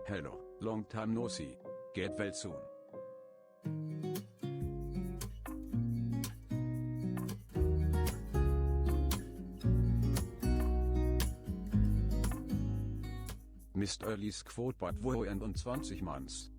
Hello, long time no see. Get well soon. Mist Early's Quote Bad 21 Manns.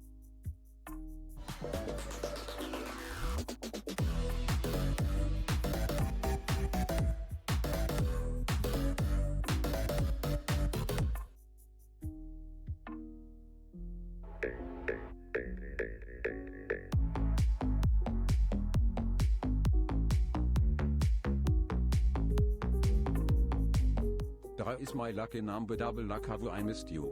Is my lucky number double luck have I missed you.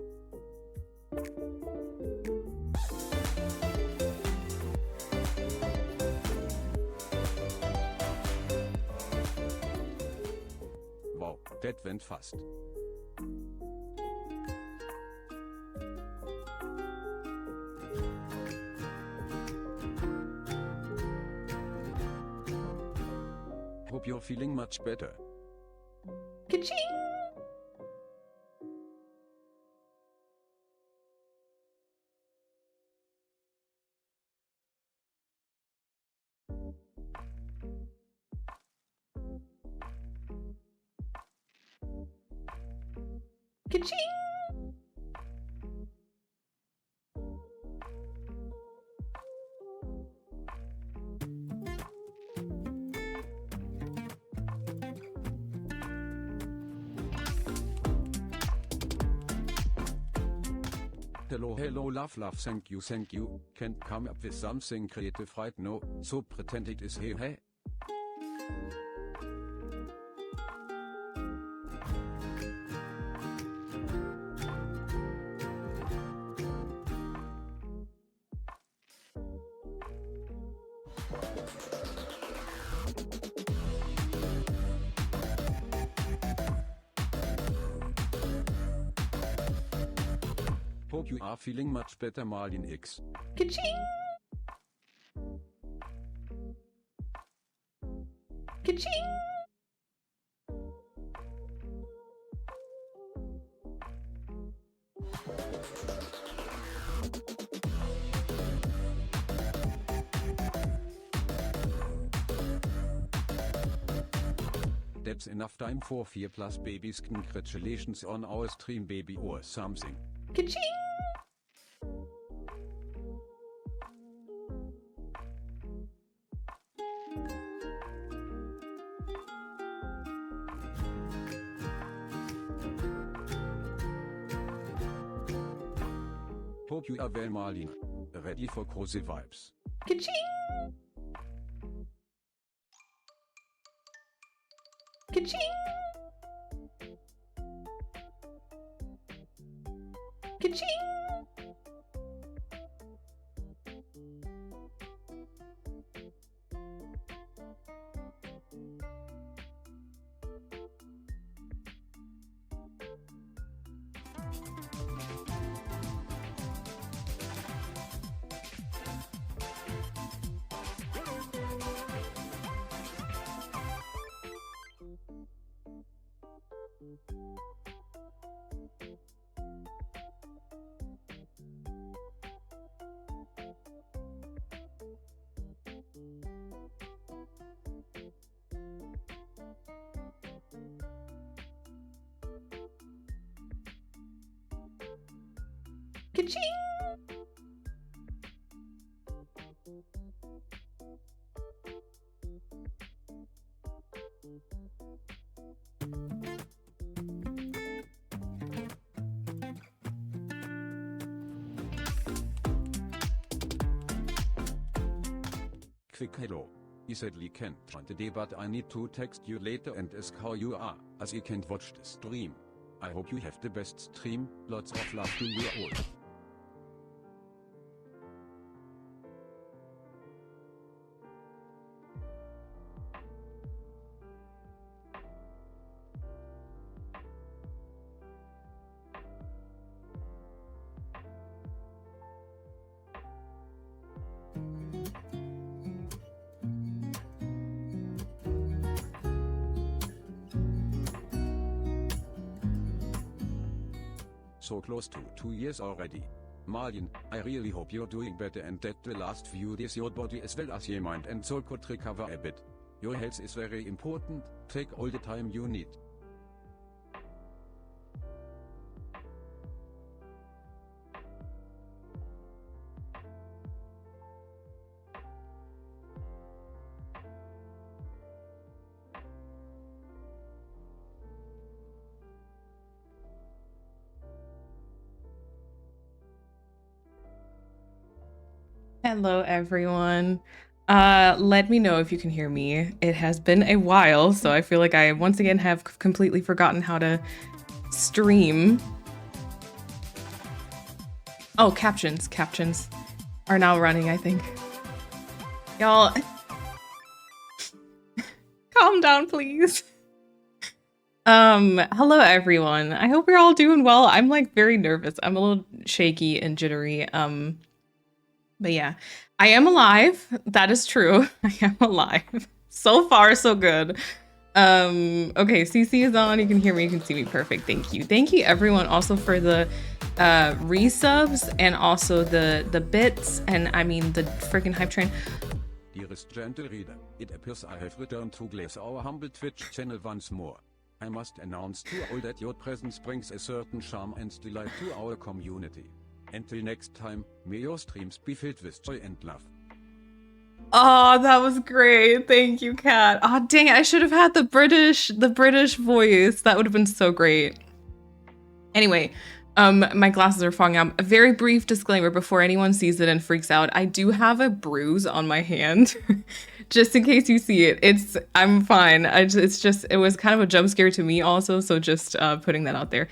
Wow, that went fast. Hope you're feeling much better. Ka-ching! Ka-ching! Hello love thank you, can't come up with something creative right now, so pretend it is hey. Hope you are feeling much better Marlin X. Ka-ching! Ka-ching! That's enough time for 4+ babies. Congratulations on our stream baby or something. Ka-ching! Hope you are well Marlin. Ready for cozy vibes. Ka-ching! Ka-ching! Ka-ching! Ka-ching! Quick hello. I sadly can't join today, but I need to text you later and ask how you are, as I can't watch the stream. I hope you have the best stream. Lots of love to you all. So close to 2 years already. Marlin, I really hope you're doing better and that the last few days your body as well as your mind and soul could recover a bit. Your health is very important, take all the time you need. Hello, everyone. Let me know if you can hear me. It has been a while, so I feel like I once again have completely forgotten how to stream. Oh, captions are now running, I think. Y'all, calm down, please. Hello, everyone. I hope you're all doing well. I'm like very nervous. I'm a little shaky and jittery. But yeah, I am alive. That is true. I am alive. So far, so good. Okay, CC is on. You can hear me. You can see me. Perfect. Thank you. Thank you, everyone, also for the resubs and also the bits and I mean the freaking hype train. Dearest gentle reader, it appears I have returned to grace our humble Twitch channel once more. I must announce to all that your presence brings a certain charm and delight to our community. Until next time, may your streams be filled with joy and love. Oh, that was great. Thank you, Kat. Oh, dang it. I should have had the British voice. That would have been so great. Anyway, my glasses are fogging up. A very brief disclaimer before anyone sees it and freaks out. I do have a bruise on my hand. Just in case you see it. I'm fine. It was kind of a jump scare to me also, so just putting that out there.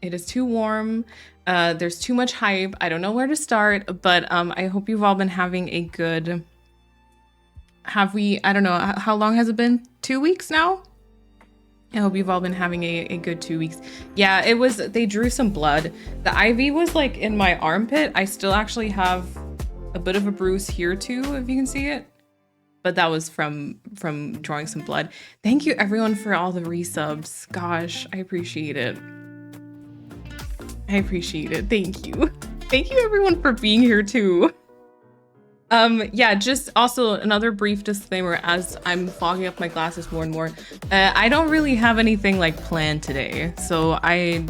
It is too warm. There's too much hype. I don't know where to start, but I hope you've all been having a good... I don't know, how long has it been? 2 weeks now? I hope you've all been having a good 2 weeks. Yeah, they drew some blood. The IV was like in my armpit. I still actually have a bit of a bruise here too, if you can see it. But that was from drawing some blood. Thank you everyone for all the resubs. Gosh, I appreciate it. I appreciate it. Thank you. Thank you everyone for being here too. Yeah, just also another brief disclaimer as I'm fogging up my glasses more and more. I don't really have anything like planned today. So Happy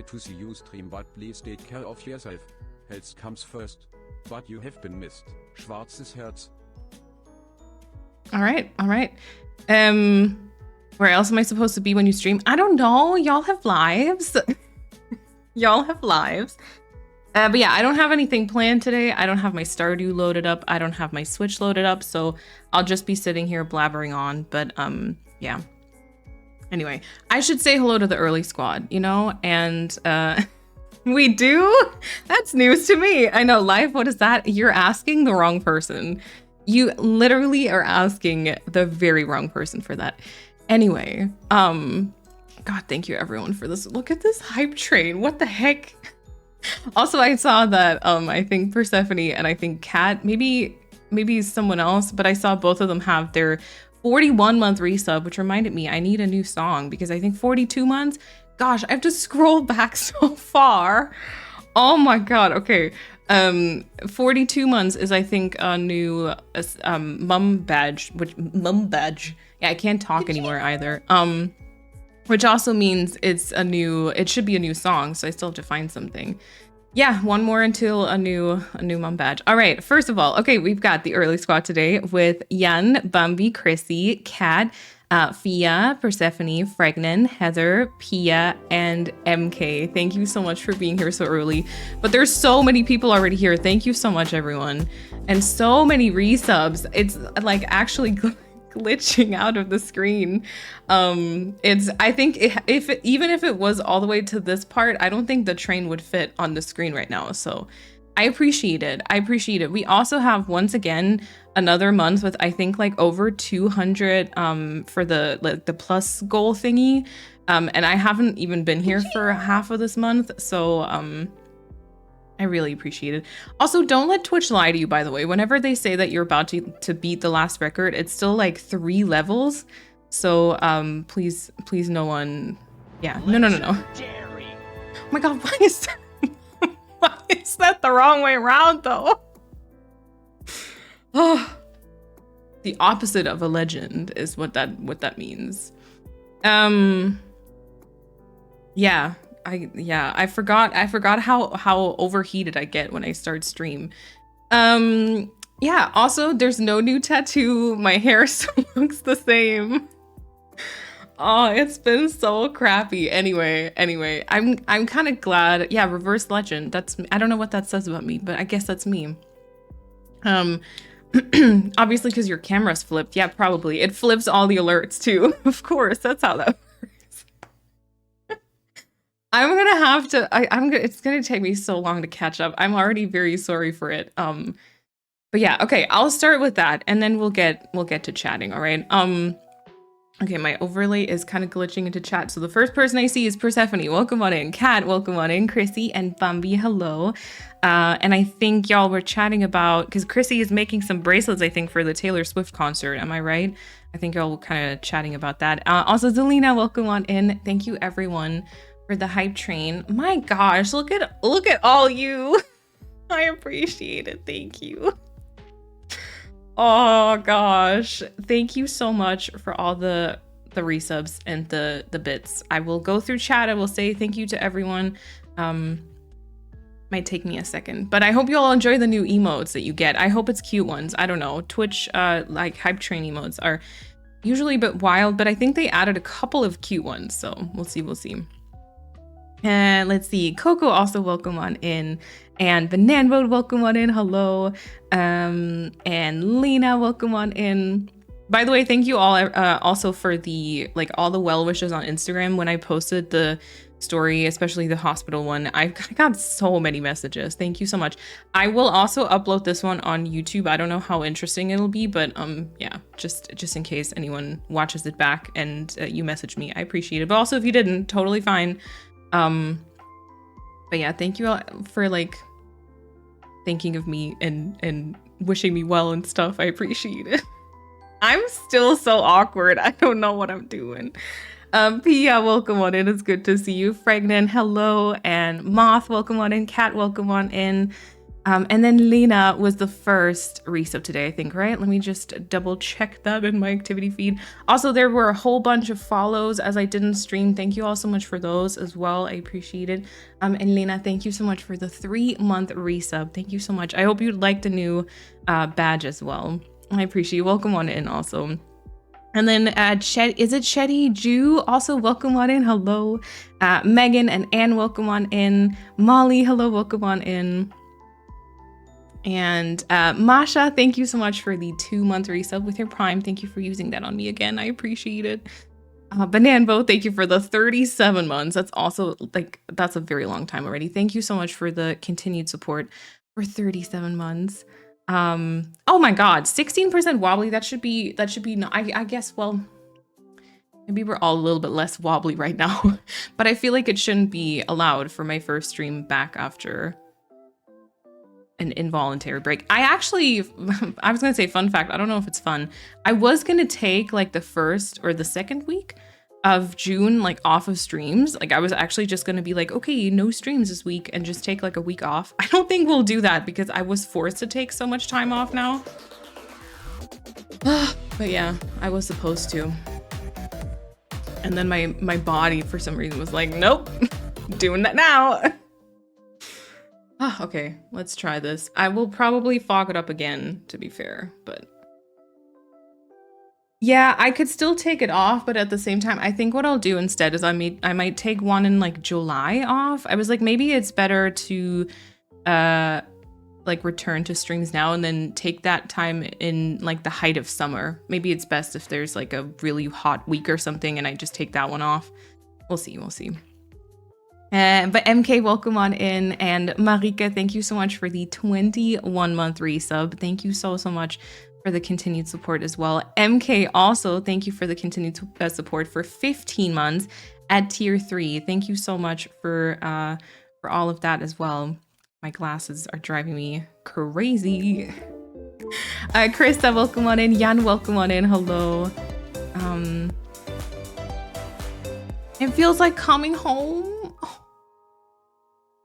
to see you stream, but please take care of yourself. Health comes first. But you have been missed. Schwarzes Herz. All right. Where else am I supposed to be when you stream? I don't know. Y'all have lives. Y'all have lives. But yeah, I don't have anything planned today. I don't have my Stardew loaded up. I don't have my Switch loaded up. So I'll just be sitting here blabbering on. But yeah. Anyway, I should say hello to the early squad, you know? And we do? That's news to me. I know, Life, what is that? You're asking the wrong person. You literally are asking the very wrong person for that. Anyway, God, thank you everyone for this. Look at this hype train. What the heck? Also, I saw that I think Persephone and I think Kat, maybe someone else, but I saw both of them have their 41-month resub, which reminded me I need a new song because I think 42 months. Gosh, I have to scroll back so far. Oh my God. Okay. 42 months is I think a new mum badge. Yeah, I can't talk anymore either. which also means it should be a new song, so I still have to find something. Yeah, one more until a new mom badge. All right, first of all, okay, we've got the early squad today with Yen, Bambi, Chrissy, Kat, Fia, Persephone, Fregnan, Heather, Pia, and MK. Thank you so much for being here so early. But there's so many people already here. Thank you so much, everyone. And so many resubs. It's like actually glitching out of the screen. I think even if it was all the way to this part, I don't think the train would fit on the screen right now. So I appreciate it. We also have, once again, another month with I think like over 200 for the plus goal thingy. And I haven't even been here for half of this month, so I really appreciate it. Also, don't let Twitch lie to you, by the way. Whenever they say that you're about to beat the last record, it's still like 3 levels. So please no one. Yeah, no. Oh my god, why is that the wrong way around though? Oh, the opposite of a legend is what that means. Yeah, I forgot how overheated I get when I start stream. Yeah, also there's no new tattoo. My hair still looks the same. Oh, it's been so crappy. Anyway, I'm kind of glad. Yeah, reverse legend. I don't know what that says about me, but I guess that's me. Obviously because your camera's flipped. Yeah, probably. It flips all the alerts too. Of course, that's how that works. I'm gonna have to. It's gonna take me so long to catch up. I'm already very sorry for it. But yeah, okay. I'll start with that, and then we'll get to chatting. All right. Okay, my overlay is kind of glitching into chat. So the first person I see is Persephone. Welcome on in. Kat, welcome on in. Chrissy and Bambi, hello. And I think y'all were chatting about, because Chrissy is making some bracelets, I think, for the Taylor Swift concert. Am I right? I think y'all were kind of chatting about that. Also, Zelina, welcome on in. Thank you, everyone, for the hype train. My gosh, look at all you. I appreciate it. Thank you. Oh gosh, thank you so much for all the resubs and the bits. I will go through chat. I will say thank you to everyone. Might take me a second, but I hope you all enjoy the new emotes that you get. I hope it's cute ones. I don't know. Twitch like hype train emotes are usually a bit wild, but I think they added a couple of cute ones, so we'll see. And let's see, Coco also welcome on in, and Bananboat welcome on in, hello. And Lena welcome on in. By the way, thank you all also for the all the well wishes on Instagram when I posted the story, especially the hospital one. I got so many messages. Thank you so much. I will also upload this one on YouTube. I don't know how interesting it'll be, but yeah, just in case anyone watches it back and you message me, I appreciate it. But also if you didn't, totally fine. But yeah, thank you all for thinking of me and wishing me well and stuff. I appreciate it. I'm still so awkward. I don't know what I'm doing. Pia, welcome on in. It's good to see you. Fregnan, hello. And Moth, welcome on in. Kat, welcome on in. And then Lena was the first resub today, I think, right? Let me just double check that in my activity feed. Also, there were a whole bunch of follows as I didn't stream. Thank you all so much for those as well. I appreciate it. And Lena, thank you so much for the 3-month resub. Thank you so much. I hope you liked the new badge as well. I appreciate you. Welcome on in also. And then is it Shetty Jew? Also welcome on in. Hello. Megan and Anne, welcome on in. Molly, hello, welcome on in. And Masha, thank you so much for the 2-month resub with your Prime. Thank you for using that on me again. I appreciate it. Bananbo, thank you for the 37 months. That's also that's a very long time already. Thank you so much for the continued support for 37 months. Oh my god, 16% wobbly. That should be I guess, well, maybe we're all a little bit less wobbly right now, but I feel like it shouldn't be allowed for my first stream back after an involuntary break. I was gonna say, fun fact, I don't know if it's fun. I was gonna take the first or the second week of June off of streams. I was actually just gonna be okay, no streams this week, and just take a week off. I don't think we'll do that because I was forced to take so much time off now. But yeah, I was supposed to. And then my body for some reason was like, nope, doing that now. Okay, let's try this. I will probably fog it up again, to be fair, but yeah, I could still take it off, but at the same time, I think what I'll do instead is I might take one in like July off. I was like, maybe it's better to like return to streams now and then take that time in like the height of summer. Maybe it's best if there's like a really hot week or something and I just take that one off. We'll see. But MK, welcome on in. And Marika, thank you so much for the 21-month resub. Thank you so much for the continued support as well. MK also, thank you for the continued support for 15 months at tier 3. Thank you so much for all of that as well. My glasses are driving me crazy. Krista, welcome on in. Jan, welcome on in. Hello. It feels like coming home.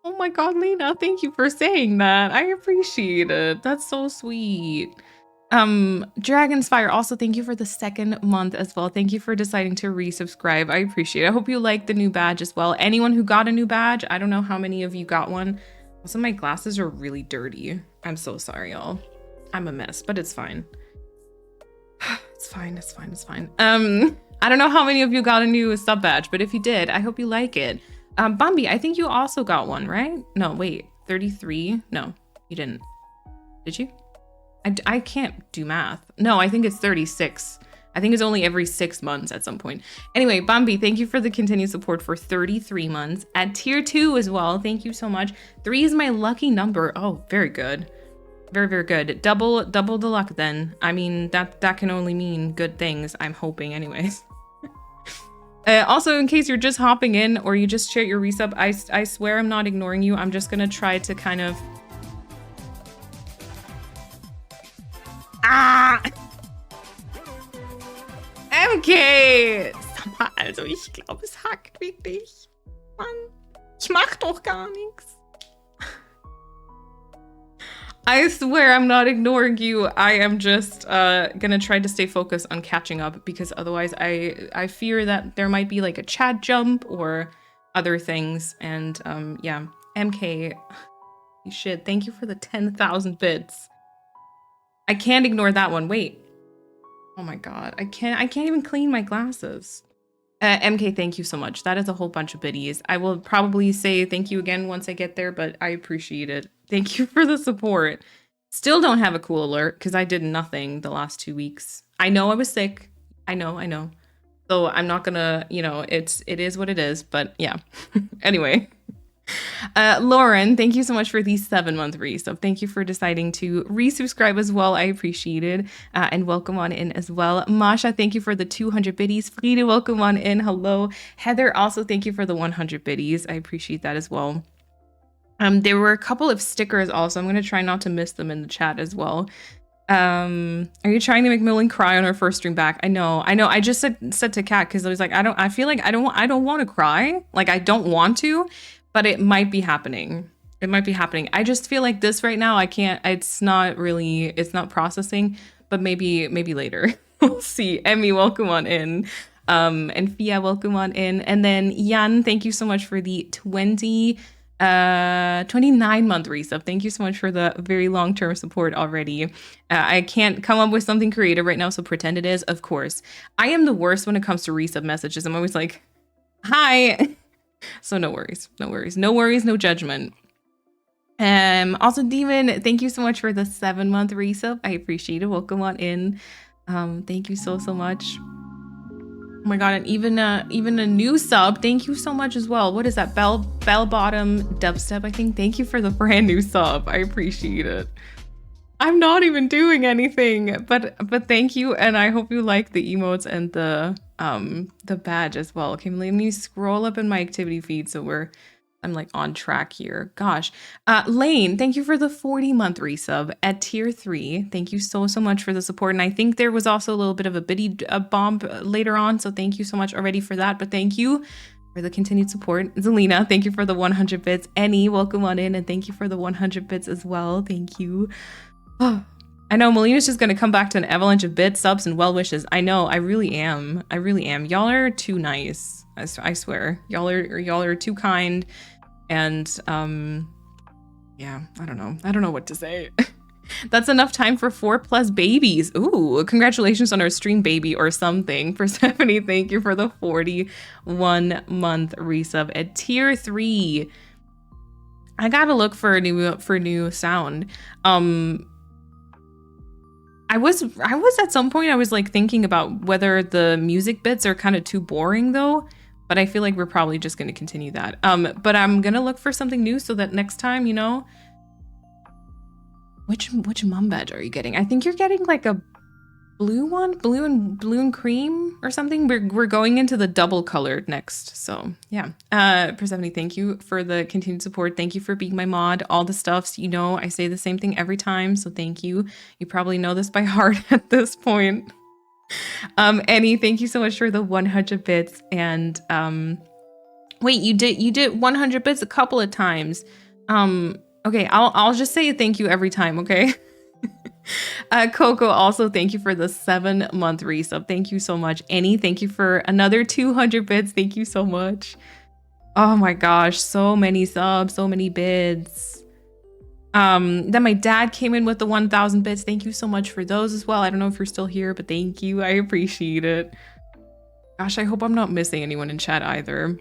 Oh my God, Lena, thank you for saying that. I appreciate it. That's so sweet. Dragonsfire, also thank you for the 2nd month as well. Thank you for deciding to resubscribe. I appreciate it. I hope you like the new badge as well. Anyone who got a new badge, I don't know how many of you got one. Also, my glasses are really dirty. I'm so sorry, y'all. I'm a mess, but it's fine. It's fine. I don't know how many of you got a new sub badge, but if you did, I hope you like it. Bambi, I think you also got one, right? No, wait, 33? No, you didn't. Did you? I can't do math. No, I think it's 36. I think it's only every 6 months at some point. Anyway, Bambi, thank you for the continued support for 33 months. At tier 2 as well, thank you so much. 3 is my lucky number. Oh, very good. Very good. Double the luck then. I mean, that can only mean good things, I'm hoping anyways. Also, in case you're just hopping in or you just share your resub, I swear I'm not ignoring you. I'm just gonna try to kind of... MK! Sag mal, also ich glaube, es hackt wirklich. Mann, ich mach doch gar nichts. I swear I'm not ignoring you. I am just gonna try to stay focused on catching up because otherwise I fear that there might be like a chat jump or other things. And yeah, MK, shit, thank you for the 10,000 bits. I can't ignore that one. Wait. Oh my God, I can't even clean my glasses. MK, thank you so much. That is a whole bunch of biddies. I will probably say thank you again once I get there, but I appreciate it. Thank you for the support. Still don't have a cool alert because I did nothing the last 2 weeks. I know I was sick. I know. So I'm not gonna, you know, it is what it is, but yeah. Anyway. Lauren, thank you so much for the 7-month resub. Thank you for deciding to resubscribe as well. I appreciate it. And welcome on in as well. Masha, thank you for the 200 biddies. Frieda, welcome on in. Hello. Heather, also thank you for the 100 biddies. I appreciate that as well. There were a couple of stickers also. I'm going to try not to miss them in the chat as well. Are you trying to make Millen cry on her first stream back? I know. I just said to Kat because I was like, I feel like I don't want to cry. Like I don't want to. But it might be happening. I just feel like this right now, I can't, it's not processing, but maybe later. We'll see. Emmy, welcome on in. And Fia, welcome on in. And then Jan, thank you so much for the 29-month resub. Thank you so much for the very long-term support already. I can't come up with something creative right now, so pretend it is, of course. I am the worst when it comes to resub messages. I'm always like, hi. So no worries, no judgment. Also Demon, thank you so much for the 7-month resub. I appreciate it. Welcome on in. Thank you so much. Oh my God, and even a new sub. Thank you so much as well. What is that? Bell bottom dubstep, I think. Thank you for the brand new sub. I appreciate it. I'm not even doing anything, but thank you, and I hope you like the emotes and the badge as well. Okay, let me scroll up in my activity feed so I'm like on track here. Gosh. Lane, thank you for the 40-month resub at tier 3. Thank you so much for the support. And I think there was also a little bit of a biddy bomb later on, so thank you so much already for that. But thank you for the continued support. Zelina, thank you for the 100 bits. Annie, welcome on in, and thank you for the 100 bits as well. Thank you. Oh, I know Melina's just gonna come back to an avalanche of bits, subs, and well wishes. I know, I really am. I really am. Y'all are too nice. I swear. Y'all are too kind. And yeah, I don't know. I don't know what to say. That's enough time for 4+ babies. Ooh, congratulations on our stream baby or something. Persephone, thank you for the 41-month resub at tier 3. I gotta look for a new sound. I was at some point I was like thinking about whether the music bits are kind of too boring though, but I feel like we're probably just gonna continue that. But I'm gonna look for something new so that next time, you know. Which mum badge are you getting? I think you're getting like a blue one, blue and cream or something. We're going into the double colored next. So yeah. Persephone, thank you for the continued support. Thank you for being my mod. All the stuffs, you know, I say the same thing every time. So thank you. You probably know this by heart at this point. Annie, thank you so much for the 100 bits. And wait, you did 100 bits a couple of times. Okay, I'll just say thank you every time, okay? Coco, also thank you for the 7-month resub. Thank you so much. Annie, thank you for another 200 bits. Thank you so much. Oh my gosh, so many subs, so many bids. Then my dad came in with the 1,000 bits. Thank you so much for those as well. I don't know if you're still here, but thank you. I appreciate it. Gosh, I hope I'm not missing anyone in chat either.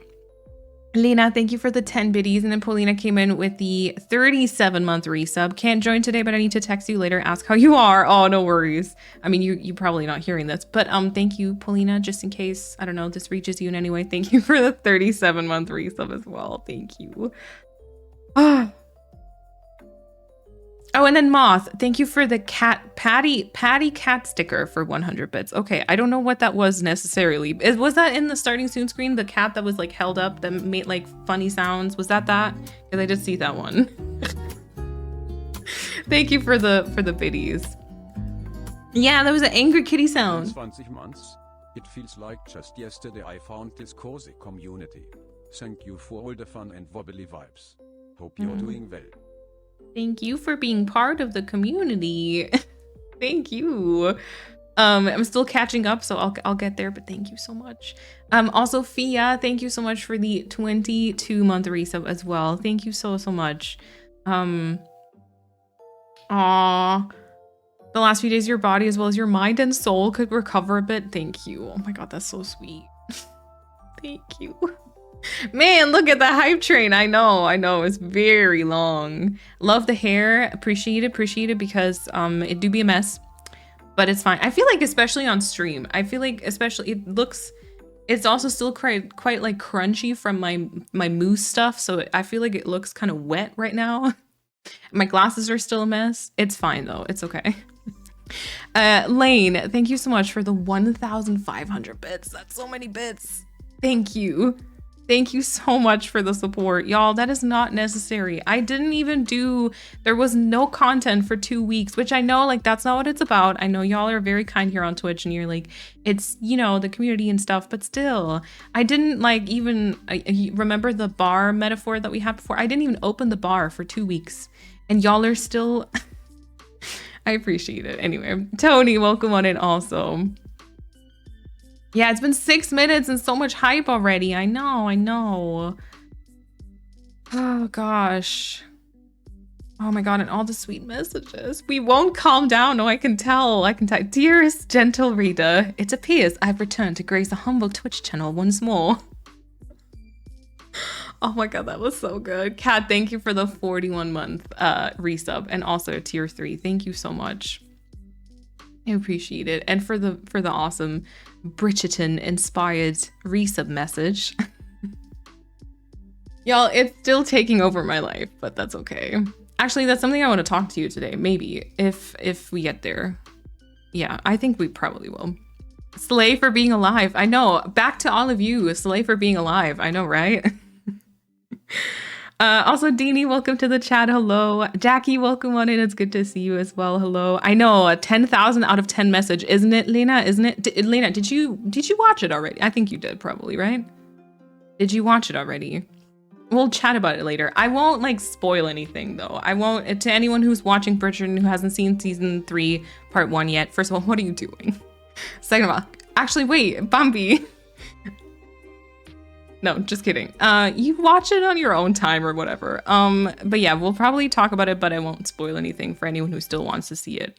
Lena, thank you for the 10 biddies. And then Paulina came in with the 37-month resub. Can't join today, but I need to text you later, ask how you are. Oh, no worries. I mean, you're probably not hearing this, but thank you, Paulina, just in case, I don't know, this reaches you in any way. Thank you for the 37-month resub as well. Thank you. Oh, and then Moth, thank you for the Patty cat sticker for 100 bits. Okay, I don't know what that was necessarily. Was that in the starting soon screen? The cat that was like held up that made like funny sounds. Was that? Because I did see that one. Thank you for the biddies. Yeah, that was an angry kitty sound. 20 months. It feels like just yesterday I found this cozy community. Thank you for all the fun and wobbly vibes. Hope you're doing well. Thank you for being part of the community. Thank you. I'm still catching up, so I'll get there, but thank you so much. Also, Fia, thank you so much for the 22-month resub as well. Thank you so much. The last few days your body as well as your mind and soul could recover a bit. Thank you. Oh my god, that's so sweet. Thank you. Man, look at the hype train. I know it's very long. Love the hair. Appreciate it because it do be a mess, but it's fine. I feel like especially on stream, I feel like especially it's also still quite like crunchy from my mousse stuff, so I feel like it looks kind of wet right now. My glasses are still a mess. It's fine though. It's okay. Lane, thank you so much for the 1,500 bits. That's so many bits. Thank you. Thank you so much for the support. Y'all, that is not necessary. I didn't even there was no content for 2 weeks, which I know, like, that's not what it's about. I know y'all are very kind here on Twitch and you're like, it's, you know, the community and stuff, but still, I didn't like even, remember the bar metaphor that we had before? I didn't even open the bar for 2 weeks and y'all are still, I appreciate it. Anyway, Tony, welcome on in also. Yeah, it's been 6 minutes and so much hype already. I know. Oh gosh. Oh my god, and all the sweet messages. We won't calm down. No, I can tell. Dearest gentle reader, it appears I've returned to grace a humble Twitch channel once more. Oh my god, that was so good. Kat, thank you for the 41-month resub and also tier 3. Thank you so much. I appreciate it. And for the awesome Bridgerton inspired resub message. Y'all, it's still taking over my life, but that's okay. Actually, that's something I want to talk to you today. Maybe if we get there. Yeah, I think we probably will. Slay for being alive. I know. Back to all of you. Slay for being alive. I know, right? Also, Deanie, welcome to the chat. Hello. Jackie, welcome on in. It's good to see you as well. Hello. I know, a 10,000 out of 10 message, isn't it, Lena? Isn't it? Lena, did you watch it already? I think you did, probably, right? Did you watch it already? We'll chat about it later. I won't like spoil anything though. I won't. To anyone who's watching Bridgerton who hasn't seen season 3 part 1 yet. First of all, what are you doing? Second of all, actually wait, Bambi. No, just kidding. You watch it on your own time or whatever. But yeah, we'll probably talk about it, but I won't spoil anything for anyone who still wants to see it.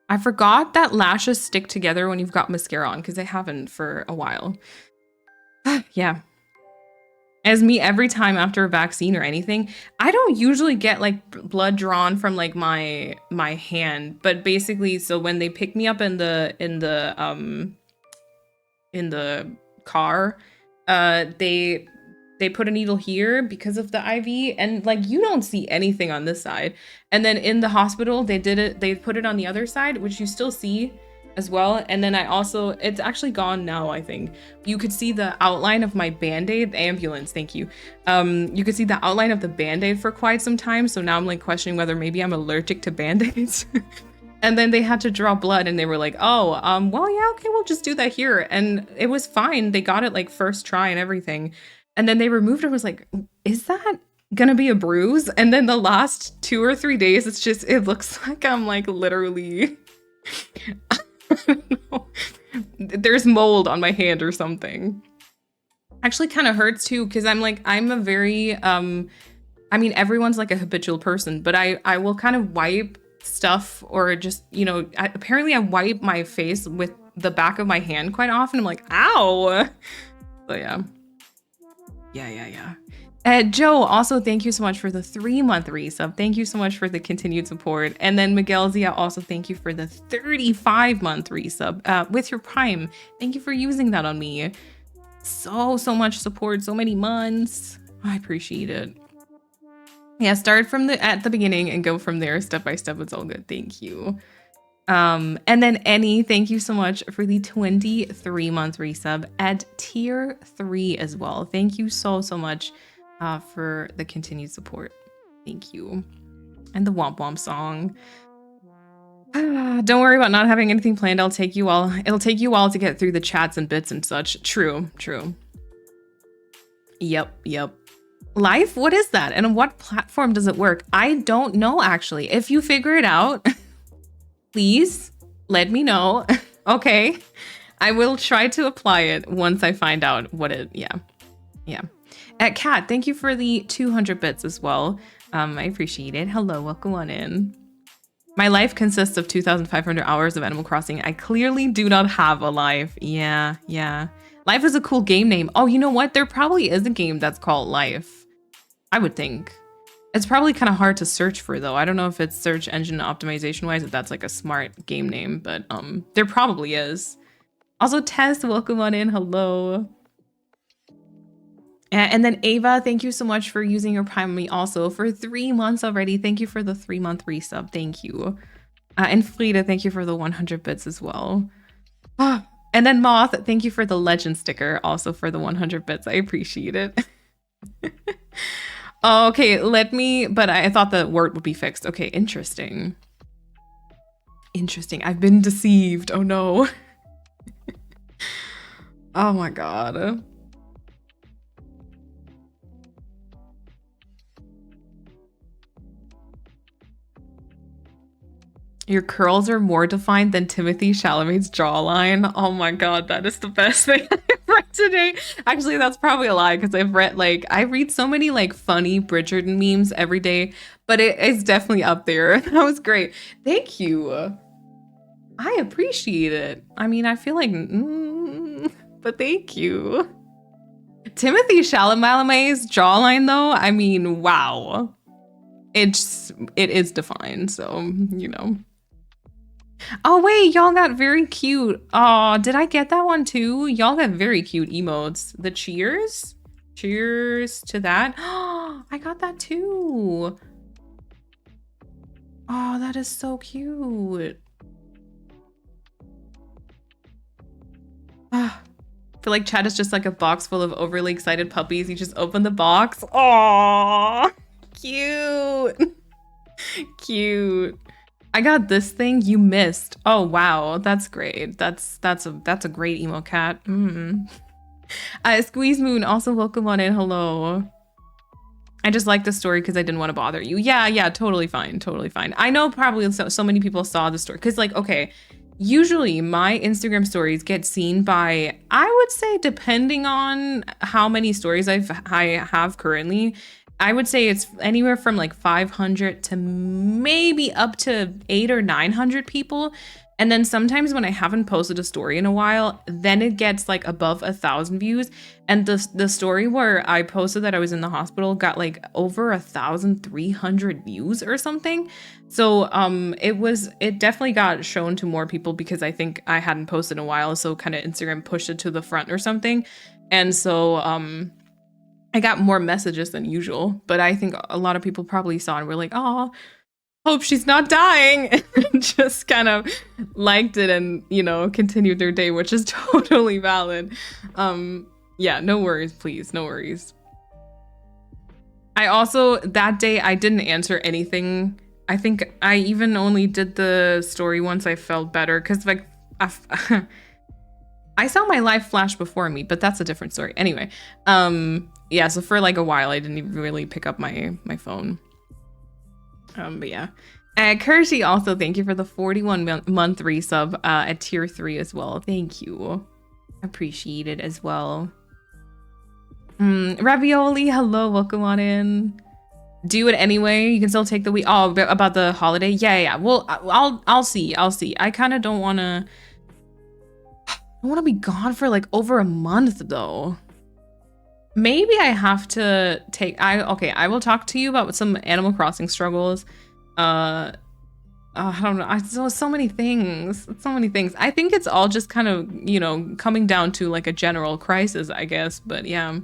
I forgot that lashes stick together when you've got mascara on because they haven't for a while. Yeah. As me every time after a vaccine or anything, I don't usually get like blood drawn from like my hand, but basically, so when they pick me up in the car, they put a needle here because of the IV, and like you don't see anything on this side, and then in the hospital they put it on the other side, which you still see as well. And then I also, it's actually gone now, I think. You could see the outline of my band-aid. Ambulance, thank you. You could see the outline of the band-aid for quite some time, so now I'm like questioning whether maybe I'm allergic to band-aids. And then they had to draw blood and they were like, oh, well, yeah, okay, we'll just do that here. And it was fine. They got it like first try and everything. And then they removed it. I was like, is that gonna be a bruise? And then the last 2 or 3 days, it looks like I'm like literally... I don't know. There's mold on my hand or something. Actually kind of hurts too, because I'm a very, I mean, everyone's like a habitual person, but I will kind of wipe stuff or just, you know, apparently I wipe my face with the back of my hand quite often. I'm like, ow. So yeah. Yeah. Joe, also thank you so much for the 3-month resub. Thank you so much for the continued support. And then Miguel Zia, also thank you for the 35-month resub with your Prime. Thank you for using that on me. So much support, so many months. I appreciate it. Yeah, start from at the beginning and go from there step by step. It's all good. Thank you. And then Annie, thank you so much for the 23-month resub at tier 3 as well. Thank you so much. For the continued support. Thank you. And the Womp Womp song. Don't worry about not having anything planned. It'll take you a while to get through the chats and bits and such. True. Yep. Life? What is that? And on what platform does it work? I don't know, actually. If you figure it out, please let me know. Okay. I will try to apply it once I find out what it, yeah. At Kat, thank you for the 200 bits as well. I appreciate it. Hello, welcome on in. My life consists of 2,500 hours of Animal Crossing. I clearly do not have a life. Yeah. Life is a cool game name. Oh, you know what? There probably is a game that's called Life. I would think. It's probably kind of hard to search for though. I don't know if it's search engine optimization wise, if that's like a smart game name, but there probably is. Also, Tess, welcome on in. Hello. And then Ava, thank you so much for using your Prime on me also for 3 months already. Thank you for the 3-month resub. Thank you. And Frida, thank you for the 100 bits as well. And then Moth, thank you for the legend sticker, also for the 100 bits. I appreciate it. Okay, but I thought the word would be fixed. Okay, interesting. I've been deceived. Oh no. Oh my God. Your curls are more defined than Timothée Chalamet's jawline. Oh my God, that is the best thing I've read today. Actually, that's probably a lie because I read so many like funny Bridgerton memes every day, but it's definitely up there. That was great. Thank you. I appreciate it. I mean, I feel like, but thank you. Timothée Chalamet's jawline though, I mean, wow. It is defined, so, you know. Oh wait, y'all got very cute. Oh, did I get that one too? Y'all got very cute emotes. The cheers? Cheers to that. Oh, I got that too. Oh, that is so cute. I feel like Chad is just like a box full of overly excited puppies. You just open the box. Oh, cute. Cute. I got this thing you missed. Oh wow, that's great. That's a great emo cat. Squeeze Moon, also welcome on in. Hello. I just like the story because I didn't want to bother you. Yeah, totally fine. Totally fine. I know probably so many people saw the story because, like, okay, usually my Instagram stories get seen by, I would say, depending on how many stories I have currently, I would say it's anywhere from like 500 to maybe up to 800 or 900 people. And then sometimes when I haven't posted a story in a while, then it gets like above 1,000 views. And the story where I posted that I was in the hospital got like over 1,300 views or something. So it definitely got shown to more people because I think I hadn't posted in a while. So kind of Instagram pushed it to the front or something. And so I got more messages than usual. But I think a lot of people probably saw and were like, oh, hope she's not dying, and just kind of liked it and, you know, continued their day, which is totally valid. Yeah, no worries, please, no worries. I also, that day, I didn't answer anything. I think I even only did the story once I felt better, because, like, I saw my life flash before me, but that's a different story. Anyway, yeah, so for like a while, I didn't even really pick up my phone. But yeah. Kirsty, also thank you for the 41-month resub at tier 3 as well. Thank you. Appreciate it as well. Ravioli, hello, welcome on in. Do it anyway. You can still take the week. Oh, about the holiday? Yeah. Well, I'll see. I kind of don't want to be gone for like over a month though. Maybe I have to take, I will talk to you about some Animal Crossing struggles. I don't know. So many things. I think it's all just kind of, you know, coming down to like a general crisis, I guess. But yeah.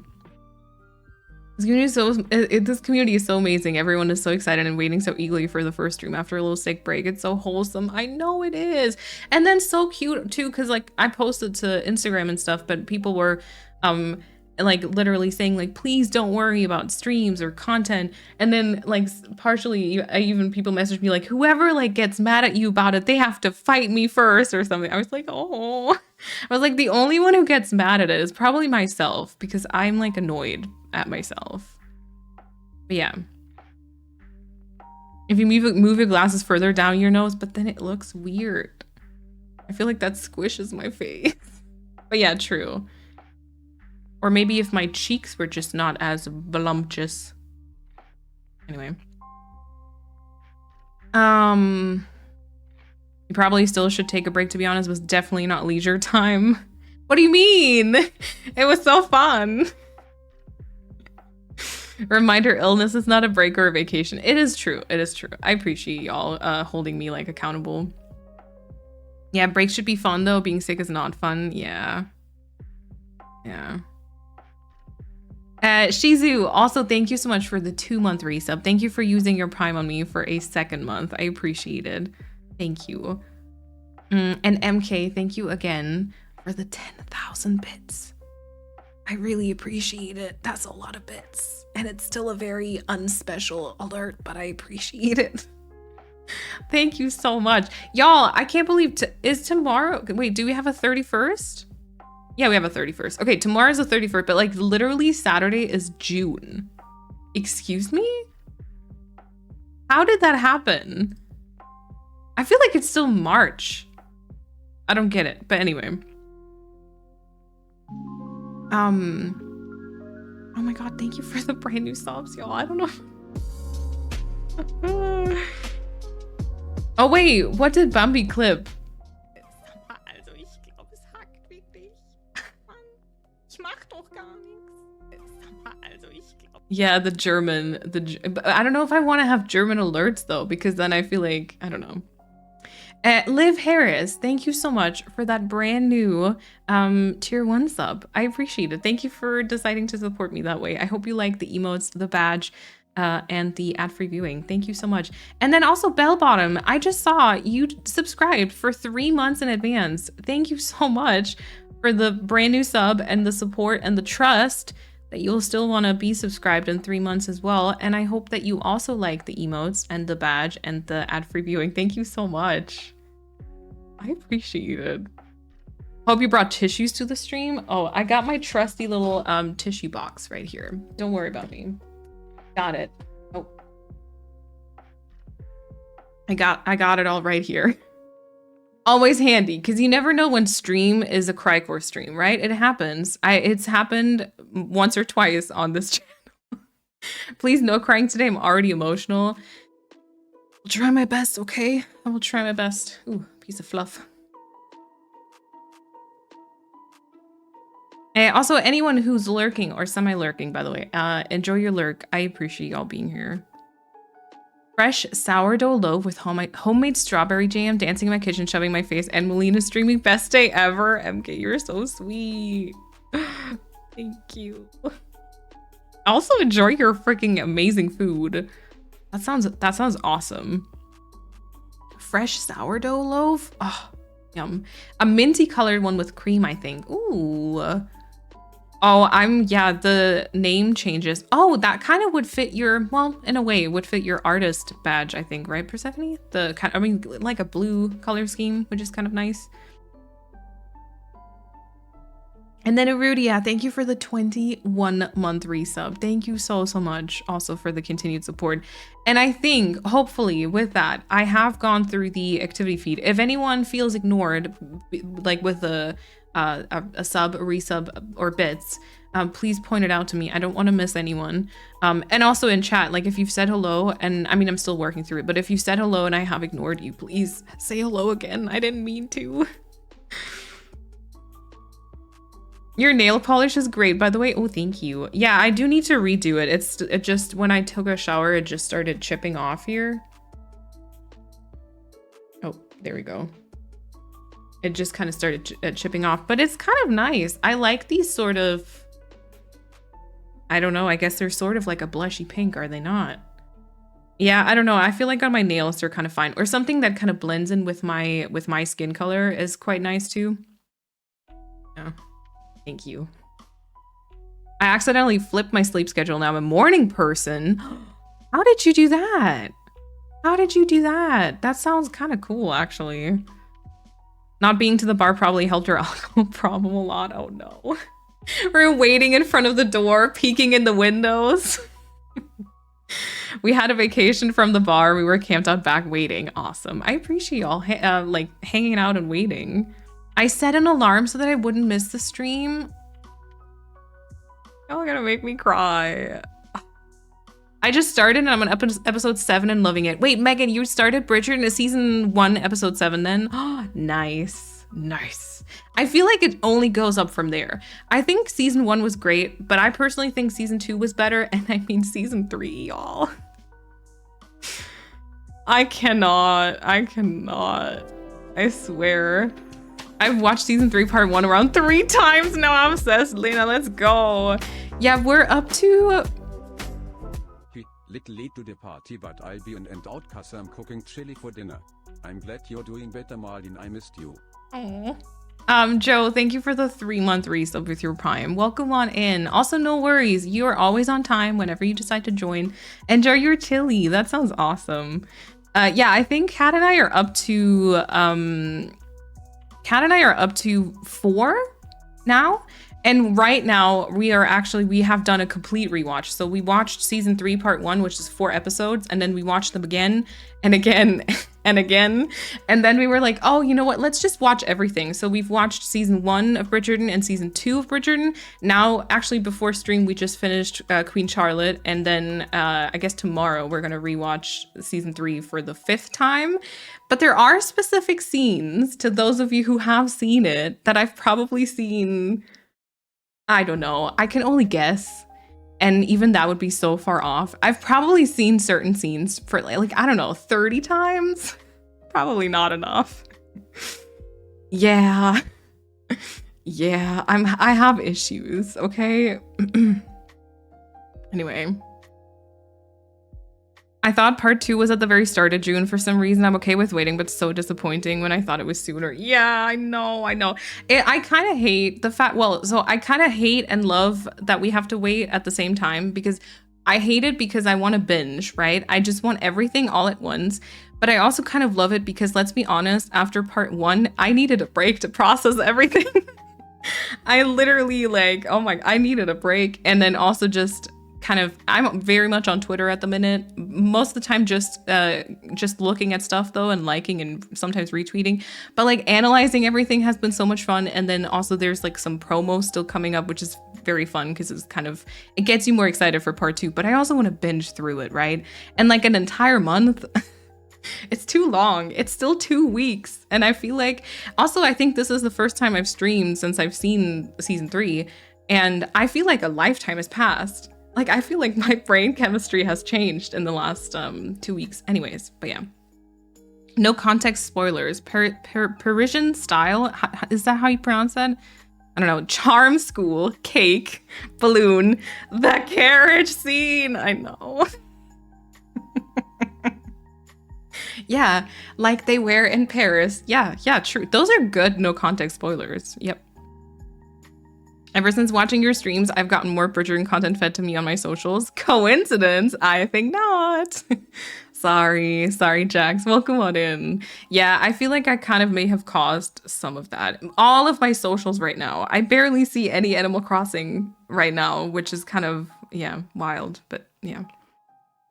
This community is so amazing. Everyone is so excited and waiting so eagerly for the first stream after a little sick break. It's so wholesome. I know it is. And then so cute too, because like I posted to Instagram and stuff, but people were like literally saying like, please don't worry about streams or content. And then like partially even people messaged me like, whoever like gets mad at you about it, they have to fight me first or something. I was like, oh, I was like, the only one who gets mad at it is probably myself because I'm like annoyed at myself. But yeah. If you move your glasses further down your nose, but then it looks weird. I feel like that squishes my face. But yeah, true. Or maybe if my cheeks were just not as voluptuous. Anyway. You probably still should take a break, to be honest. It was definitely not leisure time. What do you mean? It was so fun. Reminder, illness is not a break or a vacation. It is true. It is true. I appreciate y'all holding me like accountable. Yeah, breaks should be fun though. Being sick is not fun. Yeah. Yeah. Shizu, also thank you so much for the 2-month resub. Thank you for using your Prime on me for a 2nd month. I appreciate it. Thank you. And MK, thank you again for the 10,000 bits. I really appreciate it. That's a lot of bits. And it's still a very unspecial alert, but I appreciate it. Thank you so much. Y'all, I can't believe, is tomorrow, wait, do we have a 31st? Yeah, we have a 31st. Okay, tomorrow's the 31st, but like literally Saturday is June. Excuse me? How did that happen? I feel like it's still March. I don't get it, but anyway. Oh my god, thank you for the brand new subs, y'all. I don't know. Oh wait, what did Bambi clip? Yeah, the German, I don't know if I want to have German alerts though, because then I feel like, I don't know. Liv Harris, thank you so much for that brand new tier 1 sub. I appreciate it. Thank you for deciding to support me that way. I hope you like the emotes, the badge, and the ad-free viewing. Thank you so much. And then also Bell Bottom, I just saw you subscribed for 3 months in advance. Thank you so much for the brand new sub and the support and the trust that you'll still want to be subscribed in 3 months as well. And I hope that you also like the emotes and the badge and the ad-free viewing. Thank you so much. I appreciate it. Hope you brought tissues to the stream. Oh, I got my trusty little tissue box right here. Don't worry about me. Got it. Oh. I got it all right here. Always handy, because you never know when stream is a Crycore stream, right? It happens. It's happened once or twice on this channel. Please, no crying today. I'm already emotional. I'll try my best, okay? I will try my best. Ooh, piece of fluff. Also, anyone who's lurking or semi-lurking, by the way, enjoy your lurk. I appreciate y'all being here. Fresh sourdough loaf with homemade strawberry jam, dancing in my kitchen, shoving my face, and Melina streaming best day ever. MK, you're so sweet. Thank you. Also, enjoy your freaking amazing food. That sounds awesome. Fresh sourdough loaf. Oh, yum. A minty colored one with cream, I think. Ooh. Oh, yeah, the name changes. Oh, that kind of would fit your, well, in a way, it would fit your artist badge, I think, right, Persephone? The kind, I mean, like a blue color scheme, which is kind of nice. And then Arudia, thank you for the 21-month resub. Thank you so much also for the continued support. And I think, hopefully, with that, I have gone through the activity feed. If anyone feels ignored, like with a sub, a resub, or bits, please point it out to me. I don't want to miss anyone. And also in chat, like if you've said hello, and I mean, I'm still working through it, but if you said hello and I have ignored you, please say hello again. I didn't mean to. Your nail polish is great, by the way. Oh, thank you. Yeah, I do need to redo it. It just, when I took a shower, it just started chipping off here. Oh, there we go. It just kind of started chipping off, but it's kind of nice. I like these sort of, I don't know, I guess they're sort of like a blushy pink, are they not? Yeah, I don't know. I feel like on my nails they're kind of fine. Or something that kind of blends in with my skin color is quite nice too. Yeah. Thank you. I accidentally flipped my sleep schedule. Now I'm a morning person. How did you do that? How did you do that? That sounds kind of cool, actually. Not being to the bar probably helped your alcohol problem a lot. Oh no. We're waiting in front of the door, peeking in the windows. We had a vacation from the bar. We were camped out back waiting. Awesome. I appreciate y'all like hanging out and waiting. I set an alarm so that I wouldn't miss the stream. Y'all are gonna make me cry. I just started and I'm on episode 7 and loving it. Wait, Megan, you started Bridgerton as season 1, episode 7 then? Oh, nice, nice. I feel like it only goes up from there. I think season 1 was great, but I personally think season 2 was better. And I mean season 3, y'all. I cannot. I swear. I've watched season 3 part 1 around 3 times now. I'm obsessed. Lena, let's go. Yeah, we're up to... Little late to the party, but I'll be in and out cause I'm cooking chili for dinner. I'm glad you're doing better, Marlene. I missed you. Aww. Joe, thank you for the 3-month resub with your Prime. Welcome on in. Also, no worries. You are always on time whenever you decide to join. Enjoy your chili. That sounds awesome. Yeah, I think Kat and I are up to... Kat and I are up to 4 now. And right now we have done a complete rewatch. So we watched season 3 part 1, which is 4 episodes. And then we watched them again and again and again. And then we were like, oh, you know what? Let's just watch everything. So we've watched season 1 of Bridgerton and season 2 of Bridgerton. Now, actually before stream, we just finished Queen Charlotte. And then I guess tomorrow we're going to rewatch season 3 for the 5th time. But there are specific scenes, to those of you who have seen it, that I've probably seen, I don't know, I can only guess. And even that would be so far off. I've probably seen certain scenes for like I don't know, 30 times? Probably not enough. Yeah. Yeah, I have issues, okay? Anyway. I thought part 2 was at the very start of June. For some reason, I'm okay with waiting, but so disappointing when I thought it was sooner. Yeah, I know. I kind of hate the fact, well, so I kind of hate and love that we have to wait at the same time because I hate it because I want to binge, right? I just want everything all at once. But I also kind of love it because, let's be honest, after part 1, I needed a break to process everything. I literally like, oh my, I needed a break. And then also just kind of, I'm very much on Twitter at the minute. Most of the time just looking at stuff though, and liking and sometimes retweeting. But like analyzing everything has been so much fun. And then also there's like some promo still coming up, which is very fun because it's kind of, it gets you more excited for part 2. But I also want to binge through it, right? And like an entire month. It's too long. It's still 2 weeks. And I feel like, also, I think this is the first time I've streamed since I've seen season 3. And I feel like a lifetime has passed. Like, I feel like my brain chemistry has changed in the last 2 weeks. Anyways, but yeah. No context spoilers. Parisian style? Is that how you pronounce that? I don't know. Charm school, cake, balloon, the carriage scene. I know. Yeah, like they wear in Paris. Yeah, true. Those are good no context spoilers. Yep. Ever since watching your streams, I've gotten more Bridgerton content fed to me on my socials. Coincidence? I think not. Sorry, Jax. Welcome on in. Yeah, I feel like I kind of may have caused some of that. All of my socials right now, I barely see any Animal Crossing right now, which is kind of, yeah, wild, but yeah.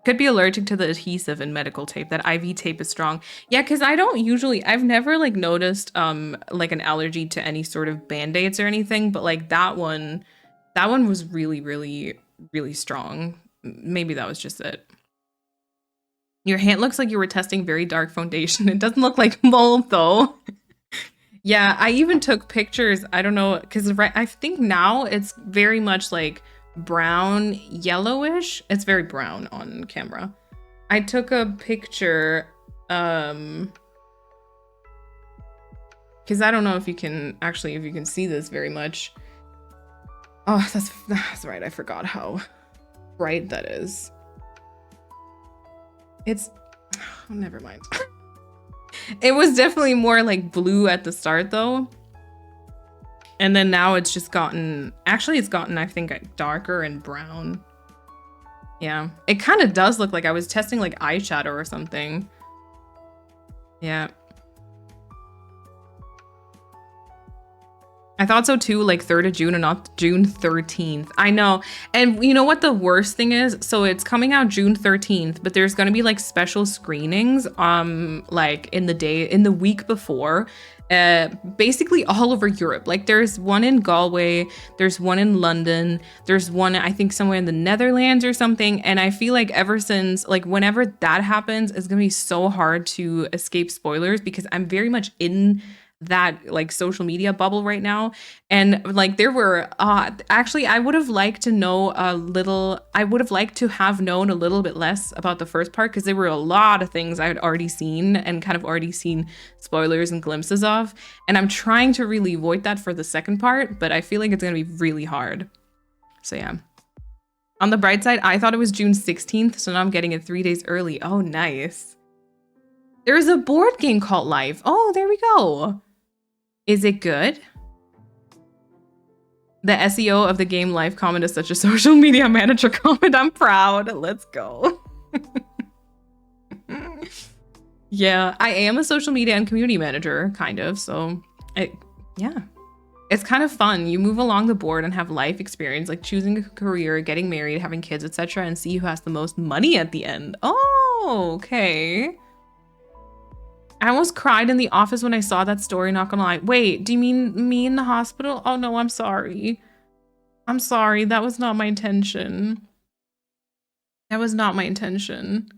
Could be allergic to the adhesive in medical tape. That IV tape is strong. Yeah, because I've never like noticed like an allergy to any sort of band-aids or anything, but like that one was really, really, really strong. Maybe that was just it. Your hand looks like you were testing very dark foundation. It doesn't look like mold though. Yeah, I even took pictures. I don't know, because I think now it's very much like brown yellowish. It's very brown on camera. I took a picture because I don't know if you can see this very much. Oh, that's right. I forgot how bright that is. It's oh, never mind. It was definitely more like blue at the start though. And then now it's just gotten, I think, darker and brown. Yeah, it kind of does look like I was testing like eyeshadow or something. Yeah. I thought so too, like 3rd of June and not June 13th. I know. And you know what the worst thing is? So it's coming out June 13th, but there's going to be like special screenings like in the week before. Basically all over Europe. Like there's one in Galway, there's one in London, there's one I think somewhere in the Netherlands or something. And I feel like ever since, like whenever that happens, it's gonna be so hard to escape spoilers because I'm very much in that like social media bubble right now. And like there were actually I would have liked to have known a little bit less about the first part because there were a lot of things I had already seen and kind of already seen spoilers and glimpses of, and I'm trying to really avoid that for the second part, but I feel like it's gonna be really hard. So yeah. On the bright side, I thought it was June 16th, so now I'm getting it 3 days early. Oh, nice. There's a board game called Life. Oh, there we go. Is it good? The SEO of the game Life comment is such a social media manager comment. I'm proud. Let's go. Yeah, I am a social media and community manager, kind of. So, yeah. It's kind of fun. You move along the board and have life experience, like choosing a career, getting married, having kids, etc., and see who has the most money at the end. Oh, okay. I almost cried in the office when I saw that story, not gonna lie. Wait, do you mean me in the hospital? Oh no, I'm sorry. I'm sorry, that was not my intention. That was not my intention.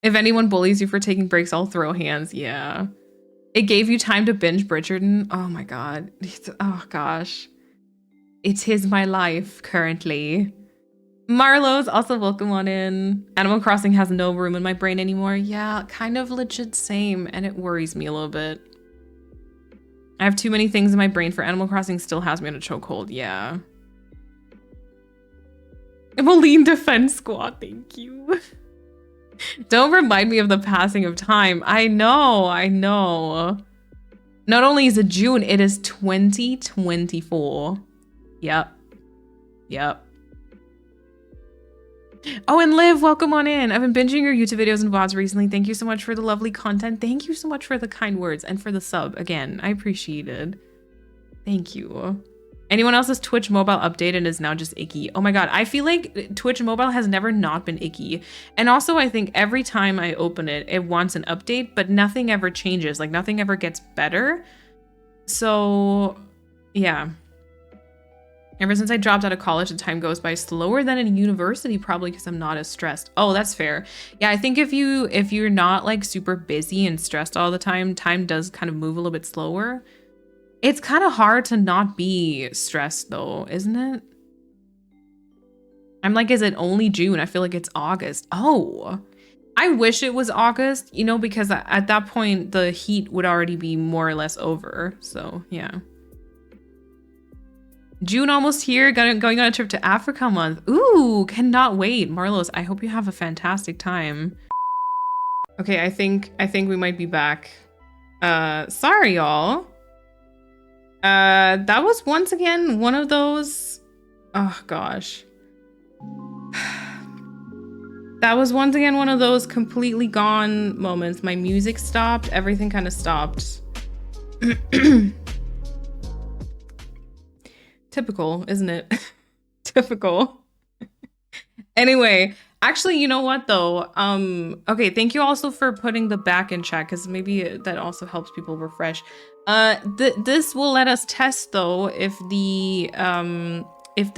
If anyone bullies you for taking breaks, I'll throw hands. Yeah. It gave you time to binge Bridgerton. Oh my god. Oh gosh. It is my life currently. Marlo's also welcome on in. Animal Crossing has no room in my brain anymore. Yeah, kind of legit same, and it worries me a little bit. I have too many things in my brain for Animal Crossing still has me on a chokehold. Yeah. Moline Defense Squad, thank you. Don't remind me of the passing of time. I know. Not only is it June, it is 2024. Yep. Oh, and Liv, welcome on in. I've been binging your YouTube videos and VODs recently. Thank you so much for the lovely content. Thank you so much for the kind words and for the sub. Again, I appreciate it. Thank you. Anyone else's Twitch mobile updated is now just icky. Oh my god, I feel like Twitch mobile has never not been icky. And also, I think every time I open it, it wants an update, but nothing ever changes. Like, nothing ever gets better. So, yeah. Ever since I dropped out of college, the time goes by slower than in university, probably because I'm not as stressed. Oh, that's fair. Yeah, I think if you're not like super busy and stressed all the time does kind of move a little bit slower. It's kind of hard to not be stressed though, isn't it? I'm like, is it only June? I feel like it's August. Oh, I wish it was August, you know, because at that point the heat would already be more or less over. So yeah. June almost here, going on a trip to Africa month. Ooh, cannot wait. Marlos, I hope you have a fantastic time. Okay, I think we might be back. Sorry, y'all. That was once again one of those, oh gosh. That was once again one of those completely gone moments. My music stopped, everything kind of stopped. Typical, isn't it? Typical. Anyway, actually, you know what though? Okay, thank you also for putting the back in chat, because maybe that also helps people refresh. This will let us test though if the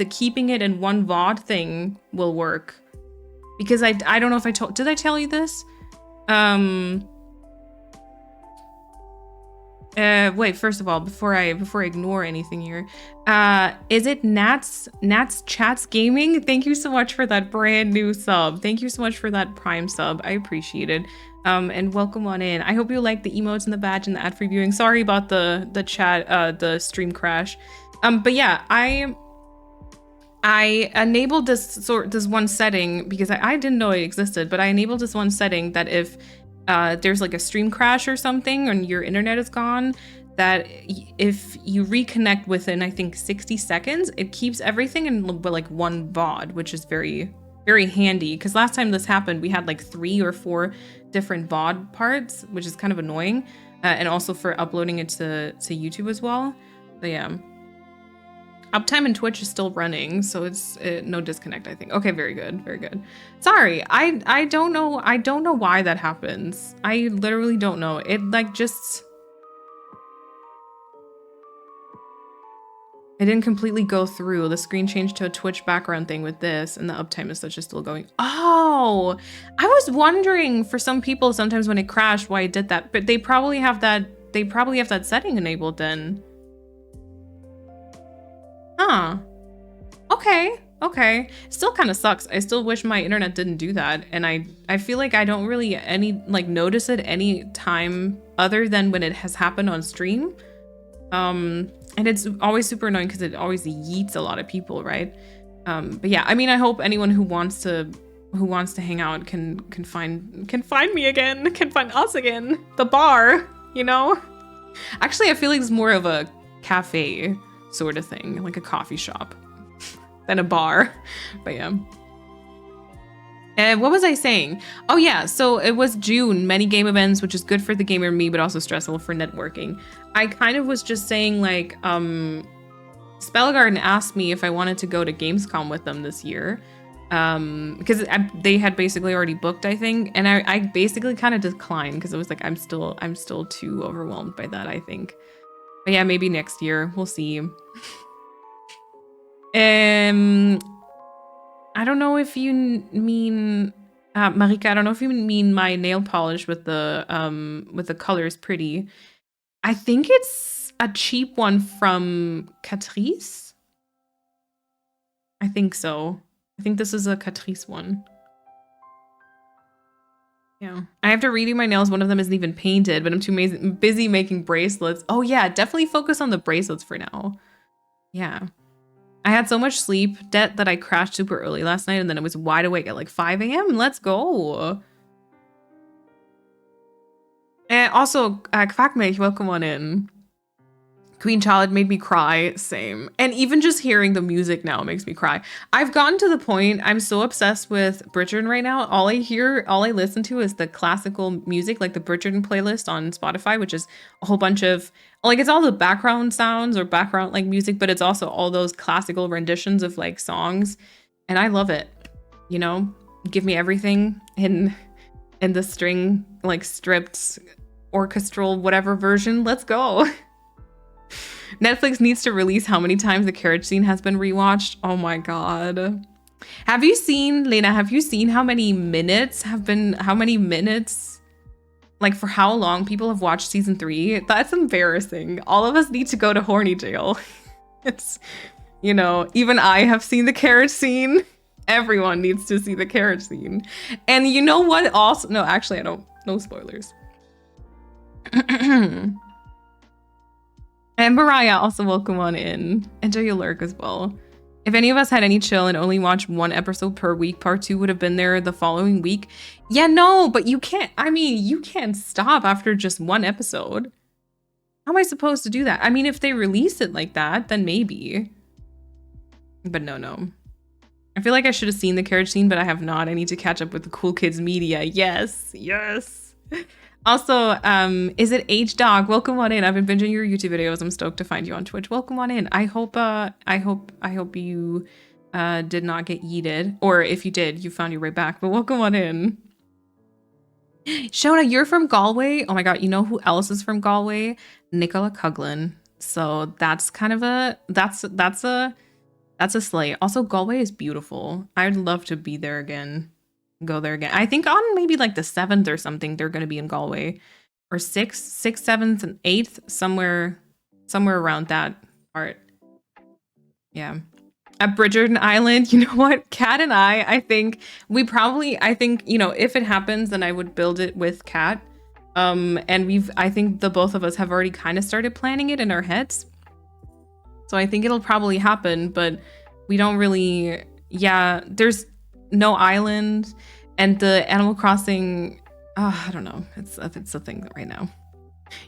keeping it in one VOD thing will work. Because I don't know if did I tell you this? Wait, first of all, before I ignore anything here, is it Nats Chats Gaming? Thank you so much for that brand new sub. Thank you so much for that Prime sub. I appreciate it. And welcome on in. I hope you like the emotes and the badge and the ad-free viewing. Sorry about the chat, the stream crash. But yeah, I enabled this one setting because I didn't know it existed, but I enabled this one setting that if there's like a stream crash or something and your internet is gone, that if you reconnect within, I think 60 seconds, it keeps everything in like one VOD, which is very, very handy. Because last time this happened, we had like 3 or 4 different VOD parts, which is kind of annoying. And also for uploading it to YouTube as well. But yeah. Uptime in Twitch is still running, so it's no disconnect, I think. Okay, very good, very good. Sorry, I don't know why that happens. I literally don't know. It like just... It didn't completely go through. The screen changed to a Twitch background thing with this, and the uptime is such is still going. Oh, I was wondering for some people sometimes when it crashed why it did that, but they probably have that. They probably have that setting enabled then. Huh. Okay. Still kind of sucks. I still wish my internet didn't do that, and I feel like I don't really notice it any time other than when it has happened on stream. And it's always super annoying because it always yeets a lot of people, right? But yeah, I mean, I hope anyone who wants to hang out can find me again, can find us again, the bar, you know? Actually, I feel like it's more of a cafe sort of thing, like a coffee shop than a bar. But yeah. And what was I saying? Oh yeah, so it was June, many game events, which is good for the gamer and me, but also stressful for networking. I kind of was just saying like, Spellgarden asked me if I wanted to go to Gamescom with them this year. Because they had basically already booked, I think. And I basically kind of declined because it was like, I'm still too overwhelmed by that, I think. But yeah, maybe next year, we'll see. I don't know if you mean, Marika, I don't know if you mean my nail polish with the colors pretty. I think it's a cheap one from Catrice. I think so. I think this is a Catrice one. Yeah. I have to redo my nails. One of them isn't even painted, but I'm too busy making bracelets. Oh yeah, definitely focus on the bracelets for now. Yeah. I had so much sleep debt that I crashed super early last night, and then I was wide awake at like 5 a.m. Let's go. And also, Quackmilch, welcome on in. Queen Child made me cry, same. And even just hearing the music now makes me cry. I've gotten to the point, I'm so obsessed with Bridgerton right now. All I listen to is the classical music, like the Bridgerton playlist on Spotify, which is a whole bunch of, like, it's all the background sounds or background like music, but it's also all those classical renditions of like songs. And I love it, you know? Give me everything in the string, like stripped orchestral, whatever version, let's go. Netflix needs to release how many times the carriage scene has been rewatched. Oh my god. Have you seen, Lena, have you seen how many minutes, like for how long people have watched season 3? That's embarrassing. All of us need to go to horny jail. It's, you know, even I have seen the carriage scene. Everyone needs to see the carriage scene. And you know what also, no, actually I don't, no spoilers. And Mariah, also welcome on in. Enjoy your lurk as well. If any of us had any chill and only watched 1 episode per week, part 2 would have been there the following week. Yeah, no, but you can't, I mean, you can't stop after just 1 episode. How am I supposed to do that? I mean, if they release it like that, then maybe. But no. I feel like I should have seen the carriage scene, but I have not. I need to catch up with the cool kids media. Yes. Also, is it H-Dog? Welcome on in. I've been binging your YouTube videos. I'm stoked to find you on Twitch. Welcome on in. I hope you did not get yeeted. Or if you did, you found your way back. But welcome on in. Shona, you're from Galway? Oh my god, you know who else is from Galway? Nicola Coughlan. So that's kind of that's a slay. Also, Galway is beautiful. I'd love to be there again. Go there again. I think on maybe like the 7th or something, they're going to be in Galway, or 6th, 7th, and 8th, somewhere around that part. Yeah. At Bridgerton Island, you know what? Kat and I think, you know, if it happens, then I would build it with Kat. And I think the both of us have already kind of started planning it in our heads. So I think it'll probably happen, but we don't really, yeah, there's no island, and the Animal Crossing, I don't know, it's a thing right now.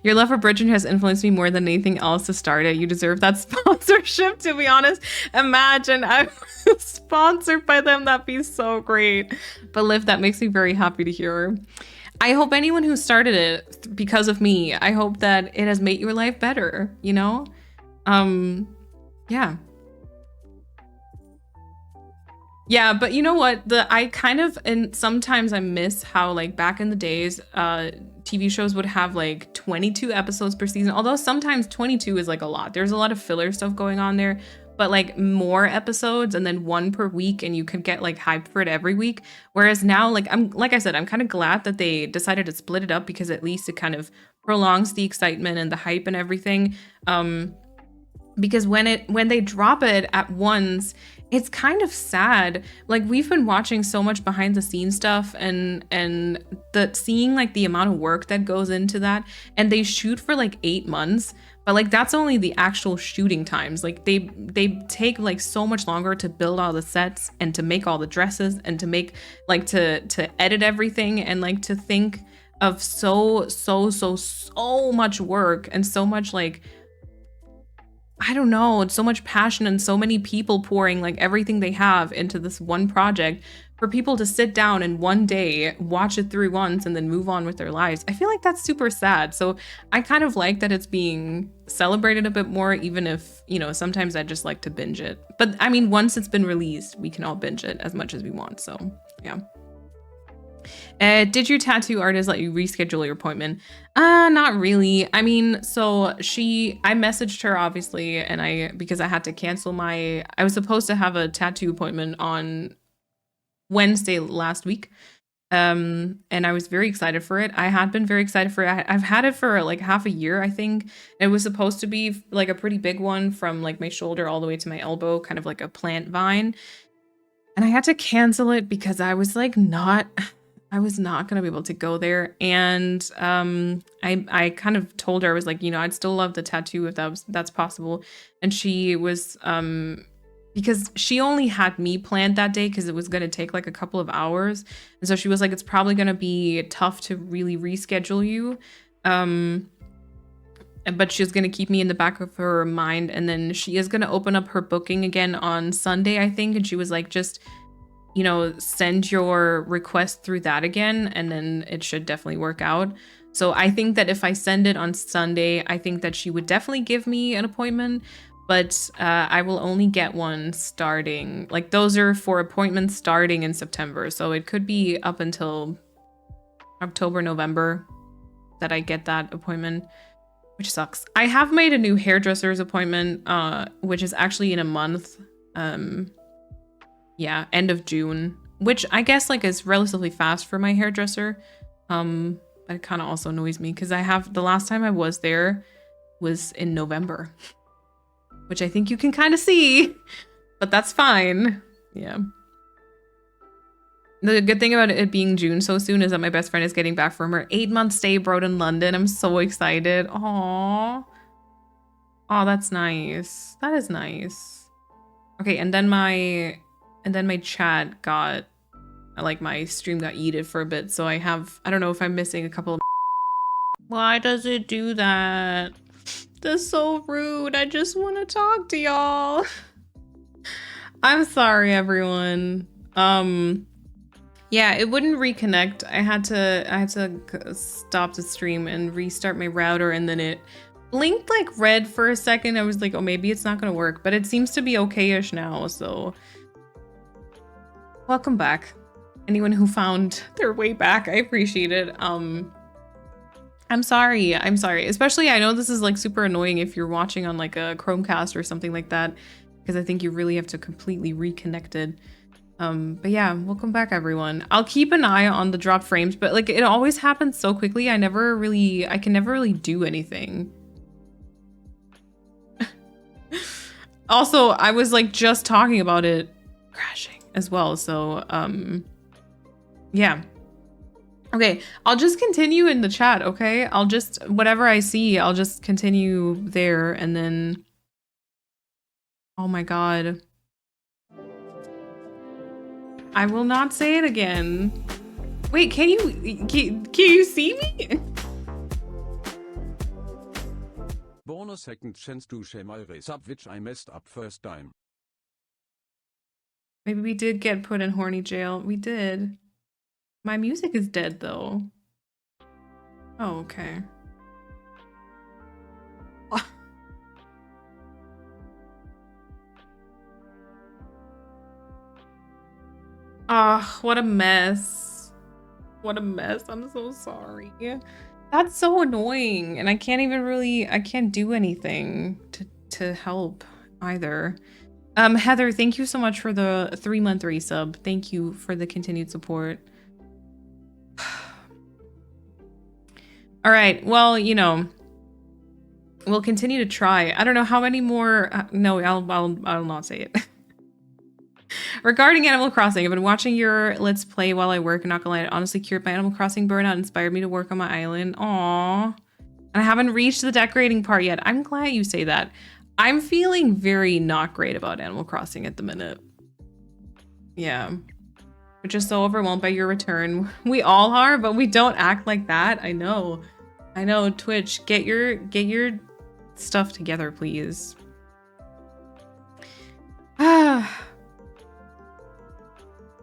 Your love for Bridgerton has influenced me more than anything else to start it. You deserve that sponsorship, to be honest. Imagine I'm sponsored by them. That'd be so great. But Liv, that makes me very happy to hear. I hope anyone who started it because of me, I hope that it has made your life better, you know? Yeah. Yeah, but you know what? Sometimes I miss how, like, back in the days, TV shows would have like 22 episodes per season. Although sometimes 22 is like a lot. There's a lot of filler stuff going on there, but like more episodes and then 1 per week, and you could get like hyped for it every week. Whereas now, like I said, I'm kind of glad that they decided to split it up, because at least it kind of prolongs the excitement and the hype and everything. Because when they drop it at once, it's kind of sad. Like, we've been watching so much behind the scenes stuff, and seeing like the amount of work that goes into that, and they shoot for like 8 months, but like that's only the actual shooting times. Like they take like so much longer to build all the sets and to make all the dresses and to make like to edit everything, and like to think of so much work and so much, like, I don't know, so much passion and so many people pouring like everything they have into this one project, for people to sit down and one day watch it through once and then move on with their lives. I feel like that's super sad. So I kind of like that it's being celebrated a bit more, even if, you know, sometimes I just like to binge it. But I mean, once it's been released, we can all binge it as much as we want. So yeah. Did your tattoo artist let you reschedule your appointment? Not really. I mean, so I messaged her, obviously, and because I had to cancel I was supposed to have a tattoo appointment on Wednesday last week. And I was very excited for it. I had been very excited for it. I've had it for like half a year, I think. It was supposed to be like a pretty big one, from like my shoulder all the way to my elbow, kind of like a plant vine. And I had to cancel it because I was like I was not going to be able to go there. And I kind of told her, I was like, you know, I'd still love the tattoo if that's possible. And she was, because she only had me planned that day because it was going to take like a couple of hours. And so she was like, it's probably going to be tough to really reschedule you. but she's going to keep me in the back of her mind. And then she is going to open up her booking again on Sunday, I think. And she was like, just, you know, send your request through that again, and then it should definitely work out. So I think that if I send it on Sunday, I think that she would definitely give me an appointment, but I will only get one starting. Like, those are for appointments starting in September. So it could be up until October, November that I get that appointment, which sucks. I have made a new hairdresser's appointment, which is actually in a month. Yeah, end of June, which I guess like is relatively fast for my hairdresser. It kind of also annoys me because the last time I was there was in November, which I think you can kind of see, but that's fine. Yeah. The good thing about it being June so soon is that my best friend is getting back from her 8-month stay abroad in London. I'm so excited. Aww. Oh, that's nice. That is nice. Okay, and then my chat got, like, my stream got yeeted for a bit, so I don't know if I'm missing a couple of. Why does it do that? That's so rude. I just want to talk to y'all. I'm sorry, everyone. Yeah, it wouldn't reconnect. I had to stop the stream and restart my router, and then it blinked like red for a second. I was like, oh, maybe it's not gonna work, but it seems to be okay-ish now, so welcome back. Anyone who found their way back, I appreciate it. I'm sorry. Especially, I know this is like super annoying if you're watching on like a Chromecast or something like that, because I think you really have to completely reconnect it. But yeah, welcome back, everyone. I'll keep an eye on the drop frames, but like it always happens so quickly. I can never really do anything. Also, I was like just talking about it crashing as well. So, yeah. Okay, I'll just continue in the chat, okay? Whatever I see, I'll just continue there, and then, oh my God. I will not say it again. Wait, can you see me? Bonus second chance to share my race up, which I messed up first time. Maybe we did get put in horny jail. We did. My music is dead though. Oh, okay. Ah, what a mess. What a mess. I'm so sorry. That's so annoying. And I can't do anything to help either. Heather, thank you so much for the 3-month resub. Thank you for the continued support. All right, well, you know, we'll continue to try. I don't know how many more. No, I'll not say it. Regarding Animal Crossing, I've been watching your Let's Play while I work, and not gonna lie, it honestly cured my Animal Crossing burnout, inspired me to work on my island. Aww. And I haven't reached the decorating part yet. I'm glad you say that. I'm feeling very not great about Animal Crossing at the minute. Yeah. We're just so overwhelmed by your return. We all are, but we don't act like that. I know. I know, Twitch, get your stuff together, please.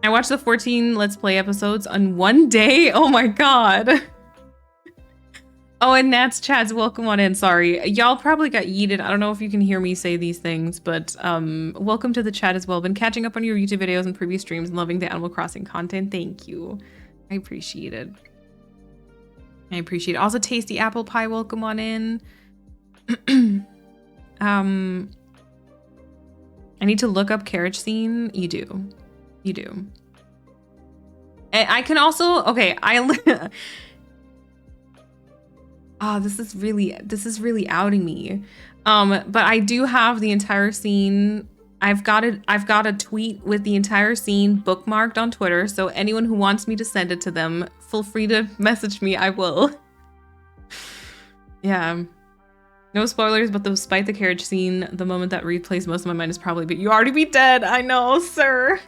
I watched the 14 Let's Play episodes on one day. Oh my God. Oh, and Nat's chats, welcome on in. Sorry, y'all probably got yeeted. I don't know if you can hear me say these things, but welcome to the chat as well. Been catching up on your YouTube videos and previous streams and loving the Animal Crossing content. Thank you. I appreciate it. I appreciate it. Also, Tasty Apple Pie, welcome on in. I need to look up carriage scene. You do. You do. And I can also, okay, this is really outing me. But I do have the entire scene. I've got a tweet with the entire scene bookmarked on Twitter, so anyone who wants me to send it to them, feel free to message me. I will. Yeah. No spoilers, but despite the carriage scene, the moment that replays most of my mind is probably, but you already be dead. I know, sir.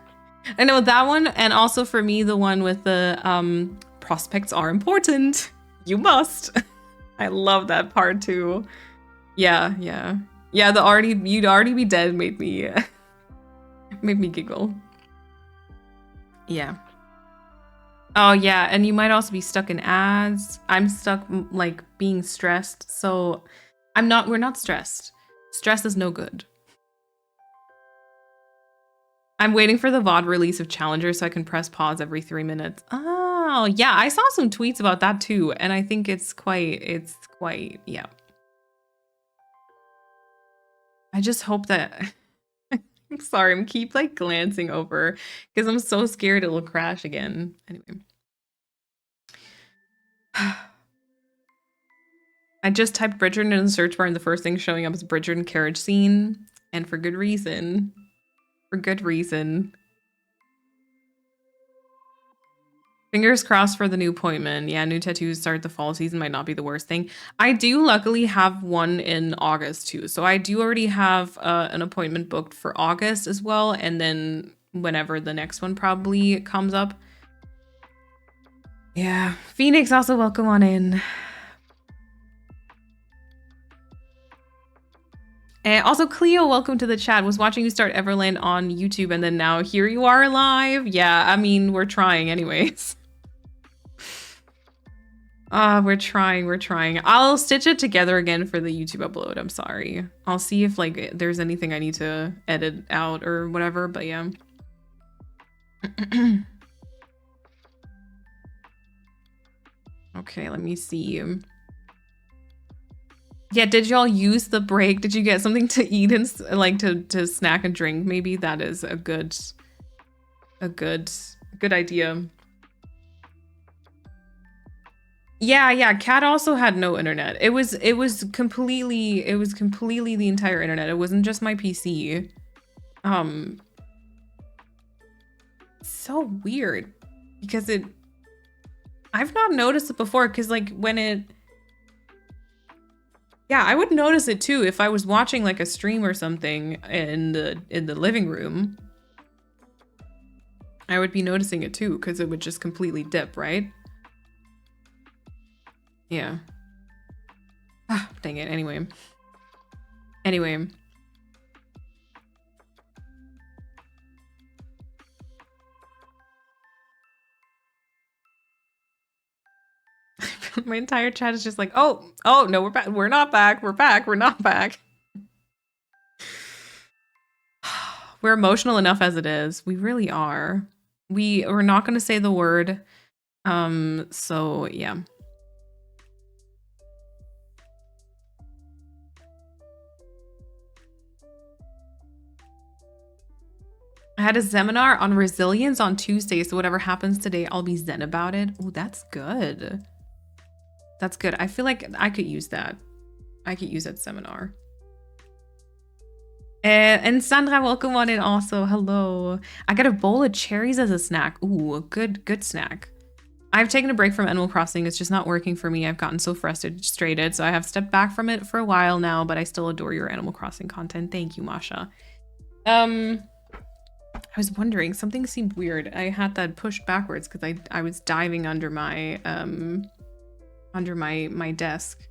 I know that one, and also for me, the one with the prospects are important. You must. I love that part too. Yeah, yeah. Yeah, you'd already be dead made me made me giggle. Yeah. Oh yeah, and you might also be stuck in ads. I'm stuck like being stressed. So we're not stressed. Stress is no good. I'm waiting for the VOD release of Challenger so I can press pause every 3 minutes. Oh, yeah, I saw some tweets about that too, and I think it's quite, yeah. I just hope that, I'm sorry, I'm keep like glancing over because I'm so scared it'll crash again. Anyway. I just typed Bridgerton in the search bar and the first thing showing up is Bridgerton carriage scene, and for good reason. For good reason. Fingers crossed for the new appointment. Yeah, new tattoos start the fall season might not be the worst thing. I do luckily have one in August too. So I do already have an appointment booked for August as well. And then whenever the next one probably comes up. Yeah. Phoenix, also welcome on in. And also Cleo, welcome to the chat. Was watching you start Everland on YouTube and then now here you are live. Yeah, I mean, we're trying anyways. We're trying. I'll stitch it together again for the YouTube upload. I'm sorry. I'll see if like there's anything I need to edit out or whatever, but yeah. Okay, let me see. Yeah, did y'all use the break? Did you get something to eat and like to snack and drink? Maybe that is a good idea. Yeah, Kat also had no internet. It was completely the entire internet. It wasn't just my PC. So weird because I've not noticed it before because like yeah, I would notice it too if I was watching like a stream or something in the living room. I would be noticing it too because it would just completely dip, right? Yeah. Ah, dang it. Anyway. My entire chat is just like, oh no, we're back. We're not back. We're back. We're not back. We're emotional enough as it is. We really are. We're not going to say the word. So yeah. I had a seminar on resilience on Tuesday, so whatever happens today, I'll be zen about it. Oh, that's good. That's good. I feel like I could use that. I could use that seminar. And Sandra, welcome on in also. Hello. I got a bowl of cherries as a snack. Ooh, a good snack. I've taken a break from Animal Crossing. It's just not working for me. I've gotten so frustrated, so I have stepped back from it for a while now, but I still adore your Animal Crossing content. Thank you, Masha. I was wondering, something seemed weird. I had that pushed backwards because I was diving under my desk.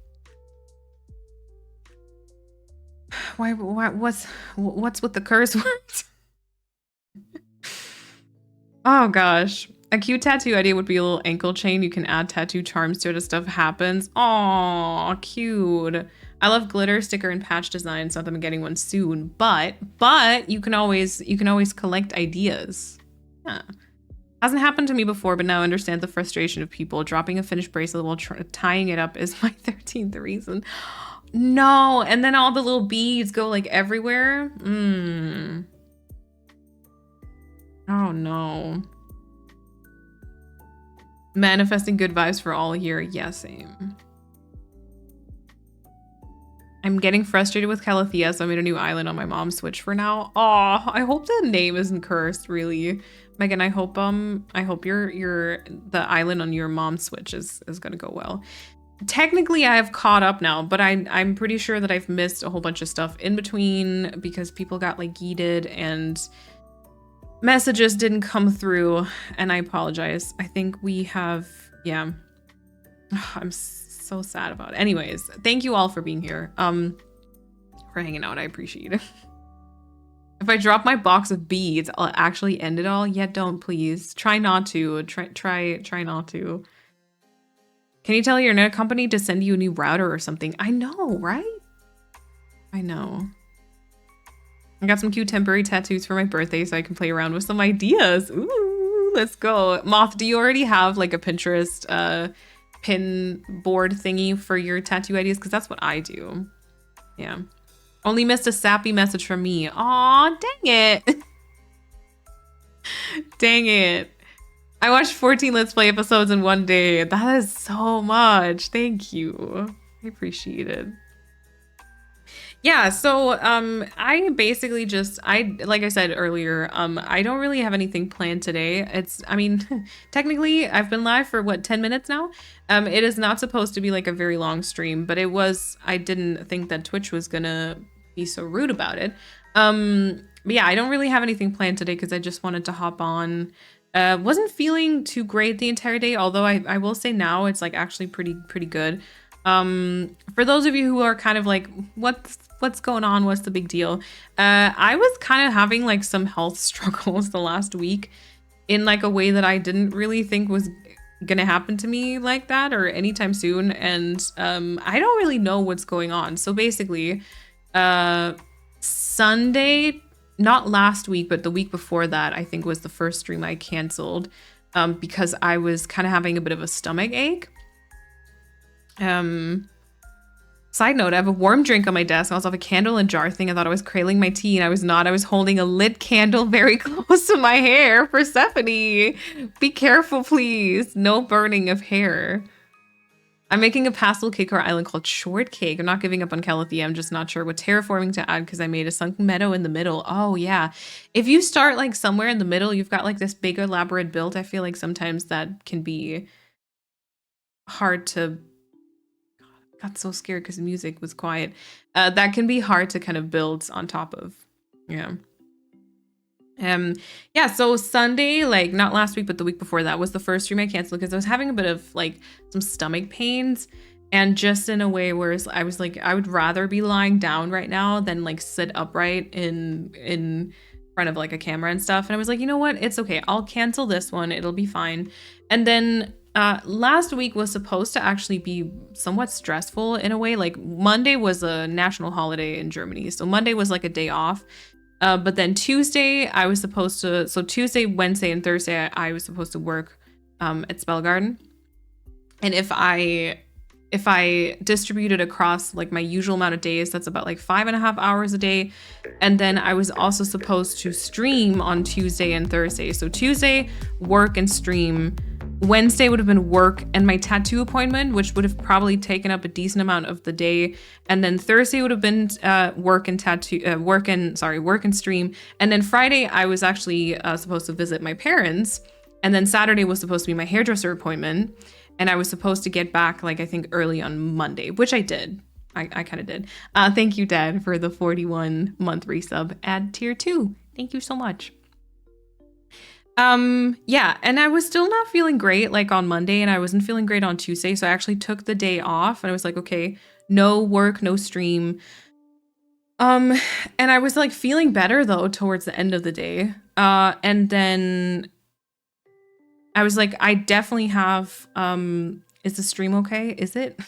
Why what's with the curse words? Oh gosh. A cute tattoo idea would be a little ankle chain. You can add tattoo charms to it as stuff happens. Aw, cute. I love glitter, sticker, and patch designs. Not that I'm getting one soon, but you can always collect ideas. Yeah. Hasn't happened to me before, but now I understand the frustration of people. Dropping a finished bracelet while tying it up is my 13th reason. No, and then all the little beads go like everywhere. Oh no. Manifesting good vibes for all here. Yeah, same. I'm getting frustrated with Calathea, so I made a new island on my mom's Switch for now. Aw, I hope the name isn't cursed, really. Megan, I hope the island on your mom's Switch is gonna go well. Technically, I have caught up now, but I'm pretty sure that I've missed a whole bunch of stuff in between because people got like yeeted and messages didn't come through, and I apologize. I think we have, yeah. I'm so sad about it. Anyways, thank you all for being here. for hanging out. I appreciate it. If I drop my box of beads, I'll actually end it all. Yeah, don't please. Try not to. Try not to. Can you tell your internet company to send you a new router or something? I know, right? I know. I got some cute temporary tattoos for my birthday so I can play around with some ideas. Ooh, let's go. Moth, do you already have like a Pinterest pin board thingy for your tattoo ideas? Because that's what I do. Yeah. Only missed a sappy message from me. Aw, dang it. Dang it. I watched 14 Let's Play episodes in one day. That is so much. Thank you. I appreciate it. Yeah, so I basically just like I said earlier, I don't really have anything planned today. I mean, technically I've been live for what, 10 minutes now? It is not supposed to be like a very long stream, but I didn't think that Twitch was gonna be so rude about it. But yeah, I don't really have anything planned today because I just wanted to hop on. Wasn't feeling too great the entire day, although I will say now it's like actually pretty good. For those of you who are kind of like, what's going on? What's the big deal? I was kind of having like some health struggles the last week in like a way that I didn't really think was gonna happen to me like that or anytime soon. And I don't really know what's going on. So basically, Sunday, not last week, but the week before that, I think was the first stream I canceled because I was kind of having a bit of a stomach ache. Side note, I have a warm drink on my desk. I also have a candle and jar thing. I thought I was cradling my tea and I was not. I was holding a lit candle very close to my hair. Persephone, be careful, please. No burning of hair. I'm making a pastel cake or island called Shortcake. I'm not giving up on Calathea. I'm just not sure what terraforming to add because I made a sunken meadow in the middle. Oh, yeah. If you start like somewhere in the middle, you've got like this big elaborate build. I feel like sometimes that can be hard to... Got so scared because the music was quiet. That can be hard to kind of build on top of. Yeah. Yeah, so Sunday, like not last week, but the week before that was the first stream I canceled because I was having a bit of like some stomach pains and just in a way where I was like, I would rather be lying down right now than like sit upright in front of like a camera and stuff. And I was like, you know what? It's okay. I'll cancel this one. It'll be fine. And then last week was supposed to actually be somewhat stressful in a way. Like Monday was a national holiday in Germany. So Monday was like a day off. But then Tuesday, I was supposed to, so Tuesday, Wednesday, and Thursday, I was supposed to work at Spell Garden. And if I distributed across like my usual amount of days, that's about like 5.5 hours a day. And then I was also supposed to stream on Tuesday and Thursday. So Tuesday, work and stream. Wednesday would have been work and my tattoo appointment, which would have probably taken up a decent amount of the day. And then Thursday would have been work and stream. And then Friday, I was actually supposed to visit my parents. And then Saturday was supposed to be my hairdresser appointment. And I was supposed to get back, like, I think early on Monday, which I did. I kind of did. Thank you, Dad, for the 41-month resub at tier 2. Thank you so much. Yeah, and I was still not feeling great like on Monday and I wasn't feeling great on Tuesday. So I actually took the day off and I was like, okay, no work, no stream. And I was like feeling better though towards the end of the day. And then I was like, I definitely have, is the stream okay? Is it?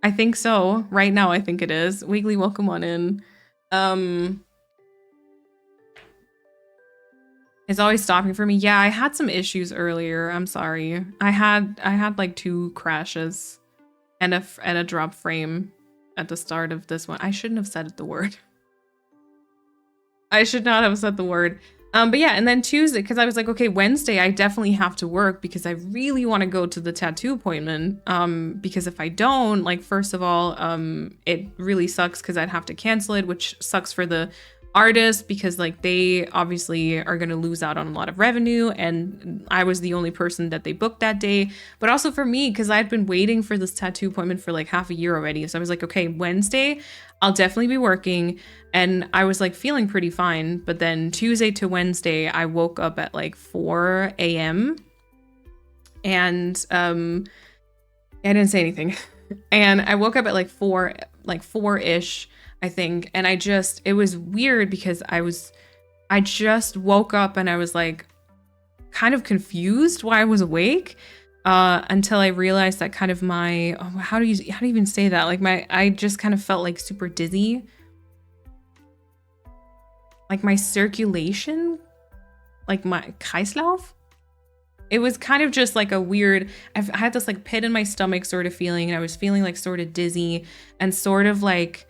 I think so. Right now, I think it is. Wiggly, welcome on in. It's always stopping for me. Yeah, I had some issues earlier. I'm sorry. I had like 2 crashes and a drop frame at the start of this one. I shouldn't have said the word. I should not have said the word. But yeah, and then Tuesday, because I was like, okay, Wednesday, I definitely have to work because I really want to go to the tattoo appointment. Because if I don't, like, first of all, it really sucks because I'd have to cancel it, which sucks for the artists because like they obviously are going to lose out on a lot of revenue and I was the only person that they booked that day, but also for me because I'd been waiting for this tattoo appointment for like half a year already. So I was like, okay, Wednesday I'll definitely be working, and I was like feeling pretty fine. But then Tuesday to Wednesday I woke up at like 4 a.m. and I didn't say anything and I woke up at like 4-ish. I think. And it was weird because I just woke up and I was like kind of confused why I was awake. Until I realized that kind of how do you even say that? Like I just kind of felt like super dizzy. Like my circulation, like my Kreislauf. It was kind of just like a weird, I had this like pit in my stomach sort of feeling, and I was feeling like sort of dizzy and sort of like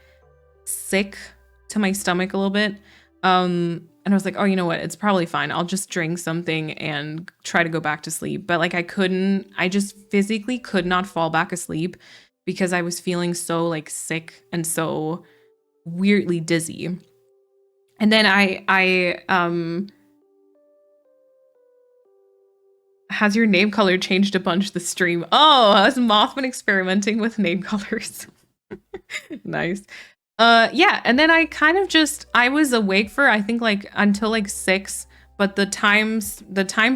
sick to my stomach a little bit. And I was like, oh, you know what? It's probably fine. I'll just drink something and try to go back to sleep. But like I just physically could not fall back asleep because I was feeling so like sick and so weirdly dizzy. And then has your name color changed a bunch this stream? Oh, has Moth been experimenting with name colors? Nice. Yeah, and then I kind of I was awake for I think like until like 6, but the time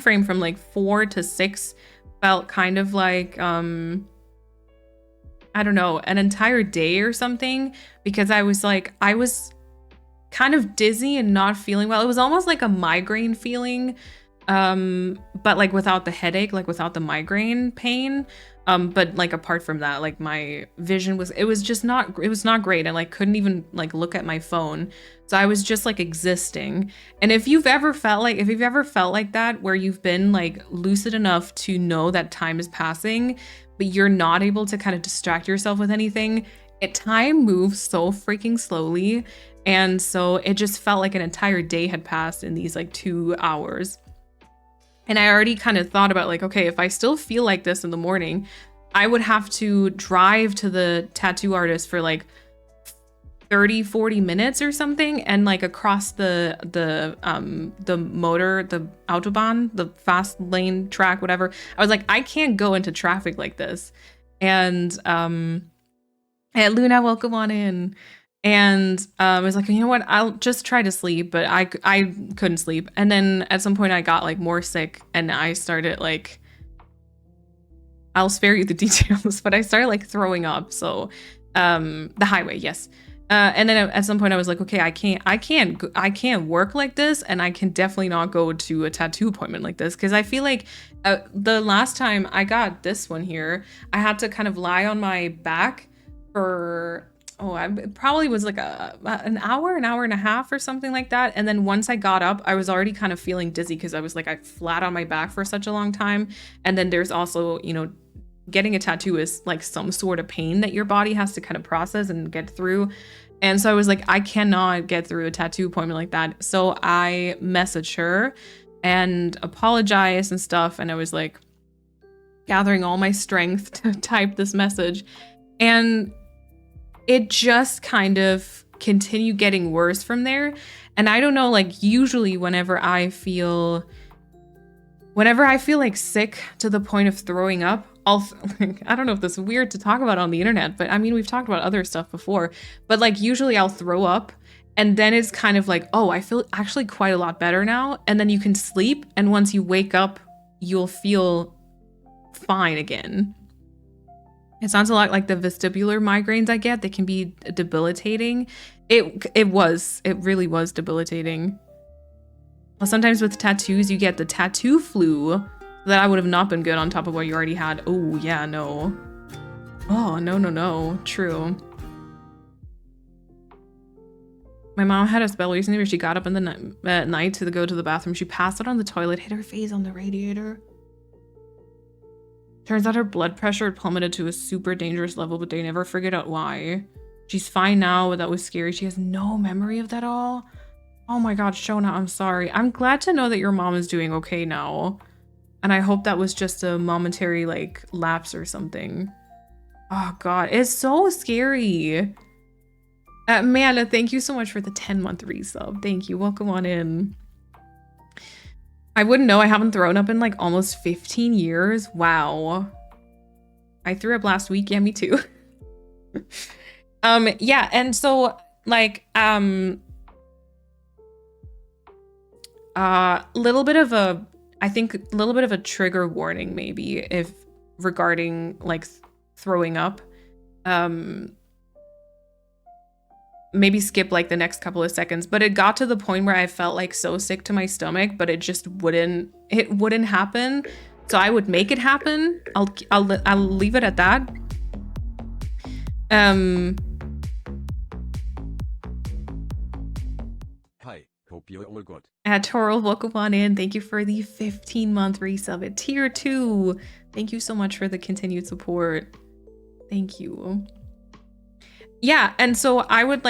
frame from like 4 to 6 felt kind of like I don't know, an entire day or something, because I was kind of dizzy and not feeling well. It was almost like a migraine feeling, but like without the headache, like without the migraine pain. But like apart from that, like my vision was not great. I like couldn't even like look at my phone. So I was just like existing. And if you've ever felt like that, where you've been like lucid enough to know that time is passing, but you're not able to kind of distract yourself with anything, time moves so freaking slowly. And so it just felt like an entire day had passed in these like 2 hours. And I already kind of thought about like, okay, if I still feel like this in the morning, I would have to drive to the tattoo artist for like 30, 40 minutes or something, and like across the Autobahn, the fast lane track, whatever. I was like, I can't go into traffic like this. And Luna, welcome on in. And I was like, you know what, I'll just try to sleep, but I couldn't sleep. And then at some point I got like more sick, and I started like, I'll spare you the details, but I started like throwing up. So the highway, yes. And then at some point I was like, okay, I can't work like this, and I can definitely not go to a tattoo appointment like this, because I feel like the last time I got this one here, I had to kind of lie on my back for it probably was like an hour and a half or something like that. And then once I got up, I was already kind of feeling dizzy because I was like, I flat on my back for such a long time. And then there's also, you know, getting a tattoo is like some sort of pain that your body has to kind of process and get through. And so I was like, I cannot get through a tattoo appointment like that. So I messaged her and apologized and stuff. And I was like gathering all my strength to type this message. And it just kind of continued getting worse from there. And I don't know, like usually whenever I feel like sick to the point of throwing up, I don't know if this is weird to talk about on the internet, but I mean, we've talked about other stuff before, but like usually I'll throw up, and then it's kind of like, oh, I feel actually quite a lot better now. And then you can sleep, and once you wake up, you'll feel fine again. It sounds a lot like the vestibular migraines I get. They can be debilitating. It really was debilitating. Well, sometimes with tattoos, you get the tattoo flu. That I would have not been good on top of what you already had. Oh, yeah, no. Oh, no. True. My mom had a spell recently where she got up in the at night to go to the bathroom. She passed out on the toilet, hit her face on the radiator. Turns out her blood pressure had plummeted to a super dangerous level, but they never figured out why. She's fine now, but that was scary. She has no memory of that all. Oh my god, Shona, I'm sorry. I'm glad to know that your mom is doing okay now. And I hope that was just a momentary, like, lapse or something. Oh god, it's so scary. Amanda, thank you so much for the 10-month resub. Thank you, welcome on in. I wouldn't know, I haven't thrown up in like almost 15 years. Wow. I threw up last week. Yeah, me too. Yeah, and so like little bit of a trigger warning maybe if regarding like throwing up. maybe skip like the next couple of seconds, but it got to the point where I felt like so sick to my stomach, but it just wouldn't happen. So I would make it happen. I'll leave it at that. Hi, hope you're all good. Toro, welcome on in. Thank you for the 15-month resub at tier 2. Thank you so much for the continued support. Thank you. Yeah, and so I would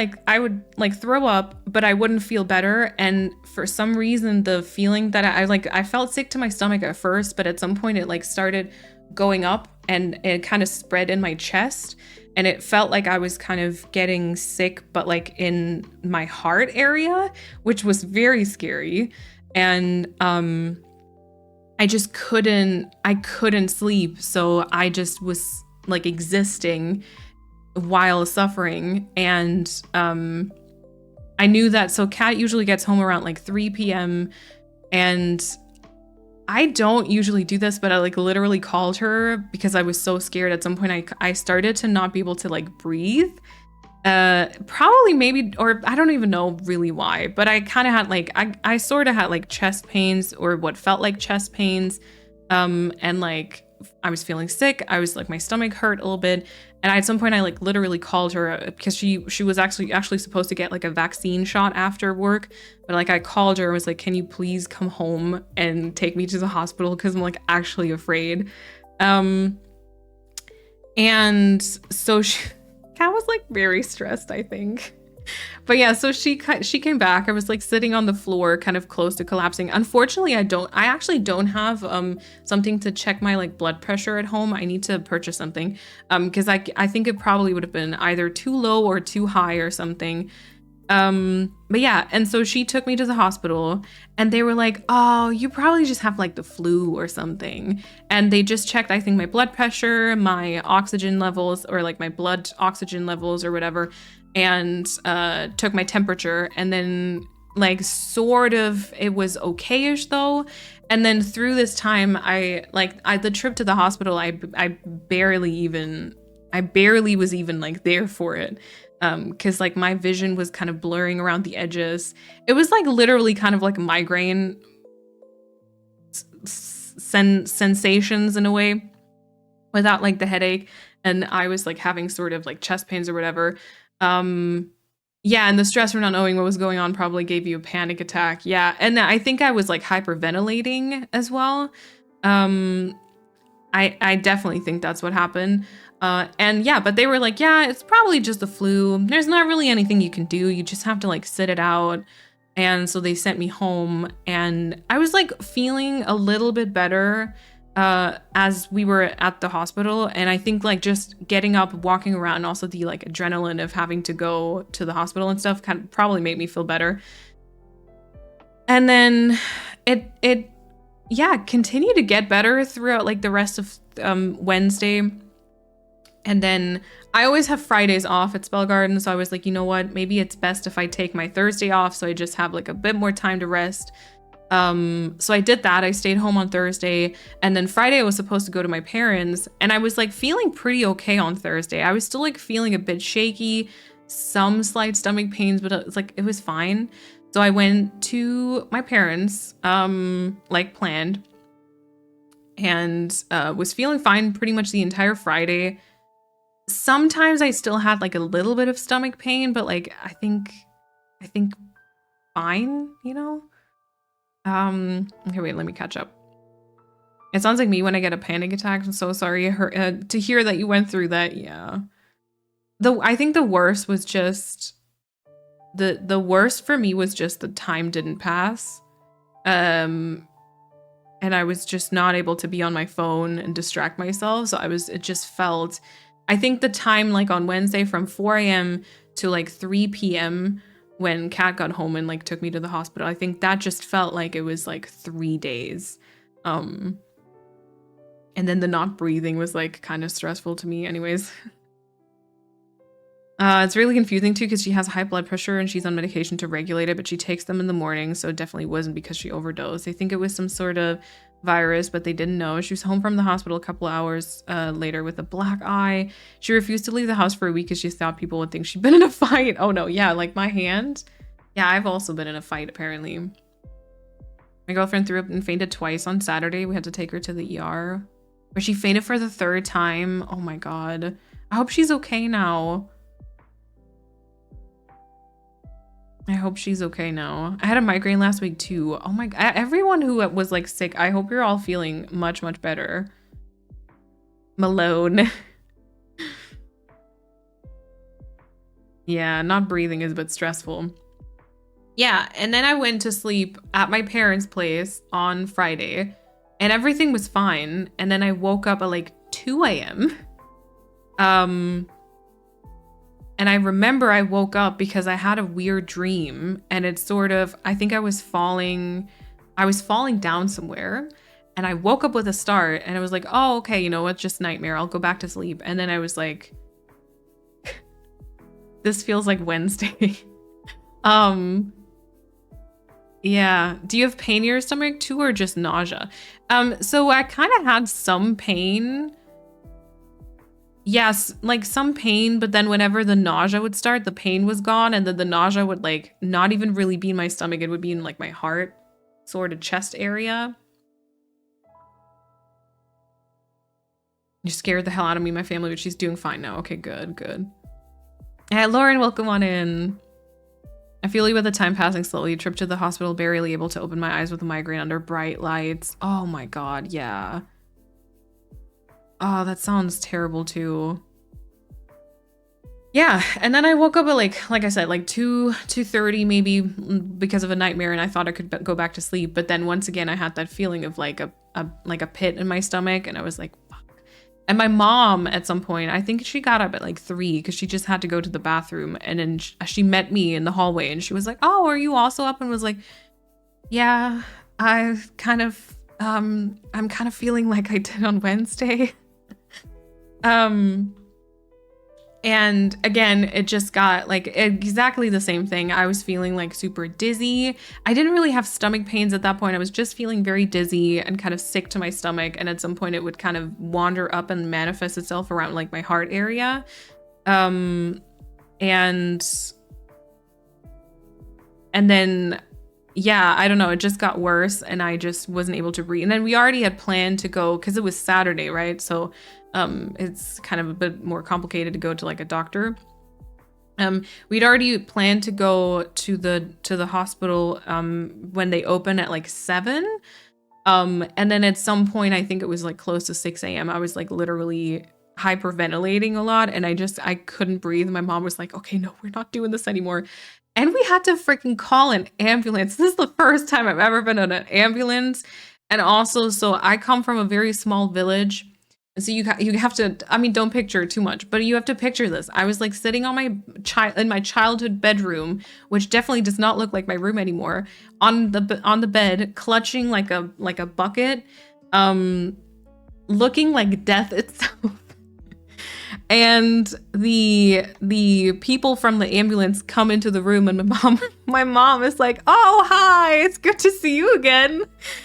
throw up, but I wouldn't feel better. And for some reason, the feeling that I felt sick to my stomach at first, but at some point it like started going up and it kind of spread in my chest. And it felt like I was kind of getting sick, but like in my heart area, which was very scary. And I just couldn't sleep. So I just was like existing while suffering. And I knew that, so Kat usually gets home around like 3 p.m. and I don't usually do this, but I like literally called her because I was so scared. At some point I started to not be able to like breathe. Probably maybe, or I don't even know really why, but I kind of had like, I sort of had like chest pains or what felt like chest pains. And like I was feeling sick. I was like, my stomach hurt a little bit. And at some point I like literally called her because she was actually supposed to get like a vaccine shot after work. But like I called her and was like, can you please come home and take me to the hospital? Because I'm like actually afraid. And so Kat was like very stressed, I think. But yeah, so she came back. I was like sitting on the floor, kind of close to collapsing. Unfortunately, I actually don't have something to check my like blood pressure at home. I need to purchase something because I think it probably would have been either too low or too high or something. But yeah, and so she took me to the hospital and they were like, oh, you probably just have like the flu or something. And they just checked, I think, my blood pressure, my oxygen levels, or like my blood oxygen levels or whatever, and took my temperature. And then like sort of it was okay-ish though. And then through this time, the trip to the hospital, I barely was even like there for it. Because like my vision was kind of blurring around the edges. It was like literally kind of like migraine sensations in a way without like the headache. And I was like having sort of like chest pains or whatever. Yeah, and the stress from not knowing what was going on probably gave you a panic attack. Yeah, and I think I was like hyperventilating as well. I definitely think that's what happened. And yeah, but they were like, yeah, it's probably just the flu. There's not really anything you can do. You just have to like sit it out. And so they sent me home and I was like feeling a little bit better as we were at the hospital. And I think like just getting up, walking around, and also the like adrenaline of having to go to the hospital and stuff kind of probably made me feel better. And then it continued to get better throughout like the rest of Wednesday. And then I always have Fridays off at Spell Garden. So I was like, you know what, maybe it's best if I take my Thursday off. So I just have like a bit more time to rest. So I did that. I stayed home on Thursday. And then Friday I was supposed to go to my parents. And I was like feeling pretty okay on Thursday. I was still like feeling a bit shaky, some slight stomach pains, but it's like, it was fine. So I went to my parents, like planned, and was feeling fine pretty much the entire Friday. Sometimes I still had like a little bit of stomach pain, but like I think fine, you know? Okay, wait, let me catch up. It sounds like me when I get a panic attack. I'm so sorry to hear that you went through that. Yeah. I think the worst was just the worst for me was just the time didn't pass. And I was just not able to be on my phone and distract myself. So it just felt, I think the time like on Wednesday from 4 a.m. to like 3 p.m. when Kat got home and like took me to the hospital, I think that just felt like it was like 3 days. And then the not breathing was like kind of stressful to me anyways. It's really confusing too because she has high blood pressure and she's on medication to regulate it, but she takes them in the morning, so it definitely wasn't because she overdosed. They think it was some sort of virus, but they didn't know. She was home from the hospital a couple of hours later with a black eye. She refused to leave the house for a week because she thought people would think she'd been in a fight. Oh no, yeah, like my hand. Yeah, I've also been in a fight apparently. My girlfriend threw up and fainted twice on Saturday. We had to take her to the ER. Where she fainted for the third time. Oh my god. I hope she's okay now. I hope she's okay now. I had a migraine last week too. Oh my god. Everyone who was like sick, I hope you're all feeling much, much better. Malone. Yeah, not breathing is a bit stressful. Yeah, and then I went to sleep at my parents' place on Friday and everything was fine. And then I woke up at like 2 a.m. And I remember I woke up because I had a weird dream and it's sort of, I think I was falling down somewhere and I woke up with a start and I was like, oh, okay, you know what, just nightmare. I'll go back to sleep. And then I was like, this feels like Wednesday. Yeah. Do you have pain in your stomach too or just nausea? So I kind of had some pain. Yes, like some pain, but then whenever the nausea would start, the pain was gone, and then the nausea would like not even really be in my stomach, it would be in like my heart, sort of chest area. You scared the hell out of me, my family, but she's doing fine now. Okay, good, good. Hey, Lauren, welcome on in. I feel you with the time passing slowly. Trip to the hospital, barely able to open my eyes with a migraine under bright lights. Oh my god, yeah. Oh, that sounds terrible too. Yeah, and then I woke up at like I said, like 2:30 maybe because of a nightmare, and I thought I could go back to sleep. But then once again, I had that feeling of like a pit in my stomach, and I was like, fuck. And my mom at some point, I think she got up at like 3 because she just had to go to the bathroom, and then she met me in the hallway, and she was like, "Oh, are you also up?" And was like, "Yeah, I'm kind of feeling like I did on Wednesday." And again, it just got like exactly the same thing. I was feeling like super dizzy. I didn't really have stomach pains at that point. I was just feeling very dizzy and kind of sick to my stomach. And at some point it would kind of wander up and manifest itself around like my heart area. And then, yeah, I don't know. It just got worse and I just wasn't able to breathe. And then we already had planned to go because it was Saturday, right? So it's kind of a bit more complicated to go to like a doctor. We'd already planned to go to the hospital when they open at like 7. And then at some point, I think it was like close to 6 a.m. I was like literally hyperventilating a lot and I couldn't breathe. My mom was like, okay, no, we're not doing this anymore. And we had to freaking call an ambulance. This is the first time I've ever been in an ambulance. And also, so I come from a very small village. So you have to, I mean, don't picture too much, but you have to picture this. I was like sitting on in my childhood bedroom, which definitely does not look like my room anymore, on the bed, clutching like a bucket, looking like death itself. And the people from the ambulance come into the room and my mom is like, "Oh, hi, it's good to see you again."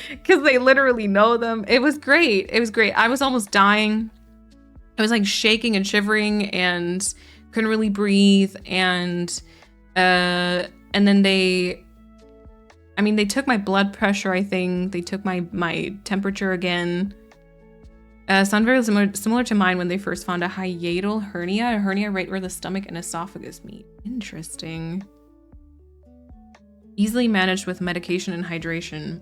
Because they literally know them. It was great. It was great. I was almost dying. I was like shaking and shivering and couldn't really breathe. And then they took my blood pressure, I think. They took my temperature again. Sound very similar to mine when they first found a hiatal hernia, a hernia right where the stomach and esophagus meet. Interesting. Easily managed with medication and hydration.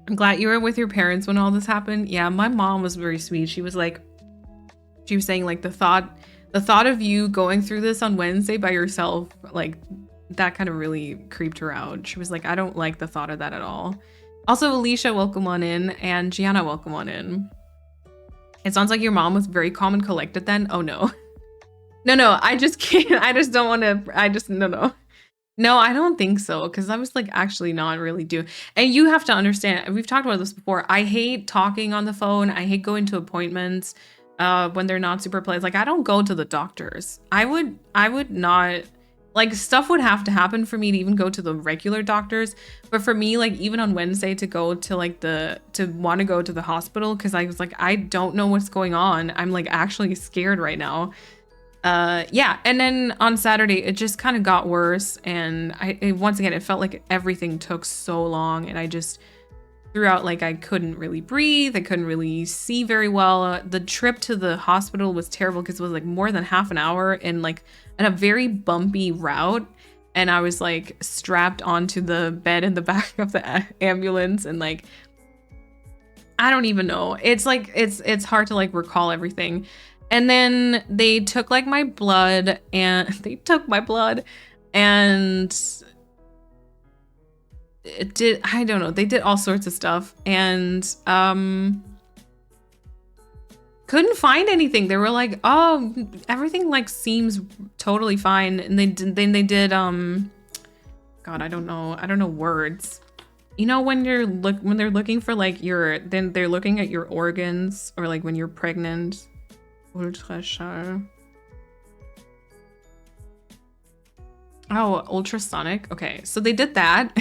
I'm glad you were with your parents when all this happened. Yeah, my mom was very sweet. She was saying like the thought of you going through this on Wednesday by yourself, like that kind of really creeped her out. She was like, I don't like the thought of that at all. Also, Alicia, welcome on in, and Gianna, welcome on in. It sounds like your mom was very calm and collected then. Oh no. No, I just can't. I just don't want to. No. No, I don't think so, because I was like actually not really doing. And you have to understand, we've talked about this before. I hate talking on the phone. I hate going to appointments when they're not super pleasant. Like I don't go to the doctors. I would not, like, stuff would have to happen for me to even go to the regular doctors. But for me, like even on Wednesday to go to like to want to go to the hospital, because I was like, I don't know what's going on. I'm like actually scared right now. Yeah, and then on Saturday it just kind of got worse, and once again it felt like everything took so long, and I just throughout, like, I couldn't really breathe, I couldn't really see very well. The trip to the hospital was terrible because it was like more than half an hour in like in a very bumpy route, and I was like strapped onto the bed in the back of the ambulance, and like I don't even know. It's like it's hard to like recall everything. And then they took like my blood, and and it did, I don't know, they did all sorts of stuff, and couldn't find anything. They were like, oh, everything like seems totally fine. And then they did God, I don't know words. You know, when when they're looking for like then they're looking at your organs, or like when you're pregnant. Ultraschall. Oh, ultrasonic. Okay, so they did that.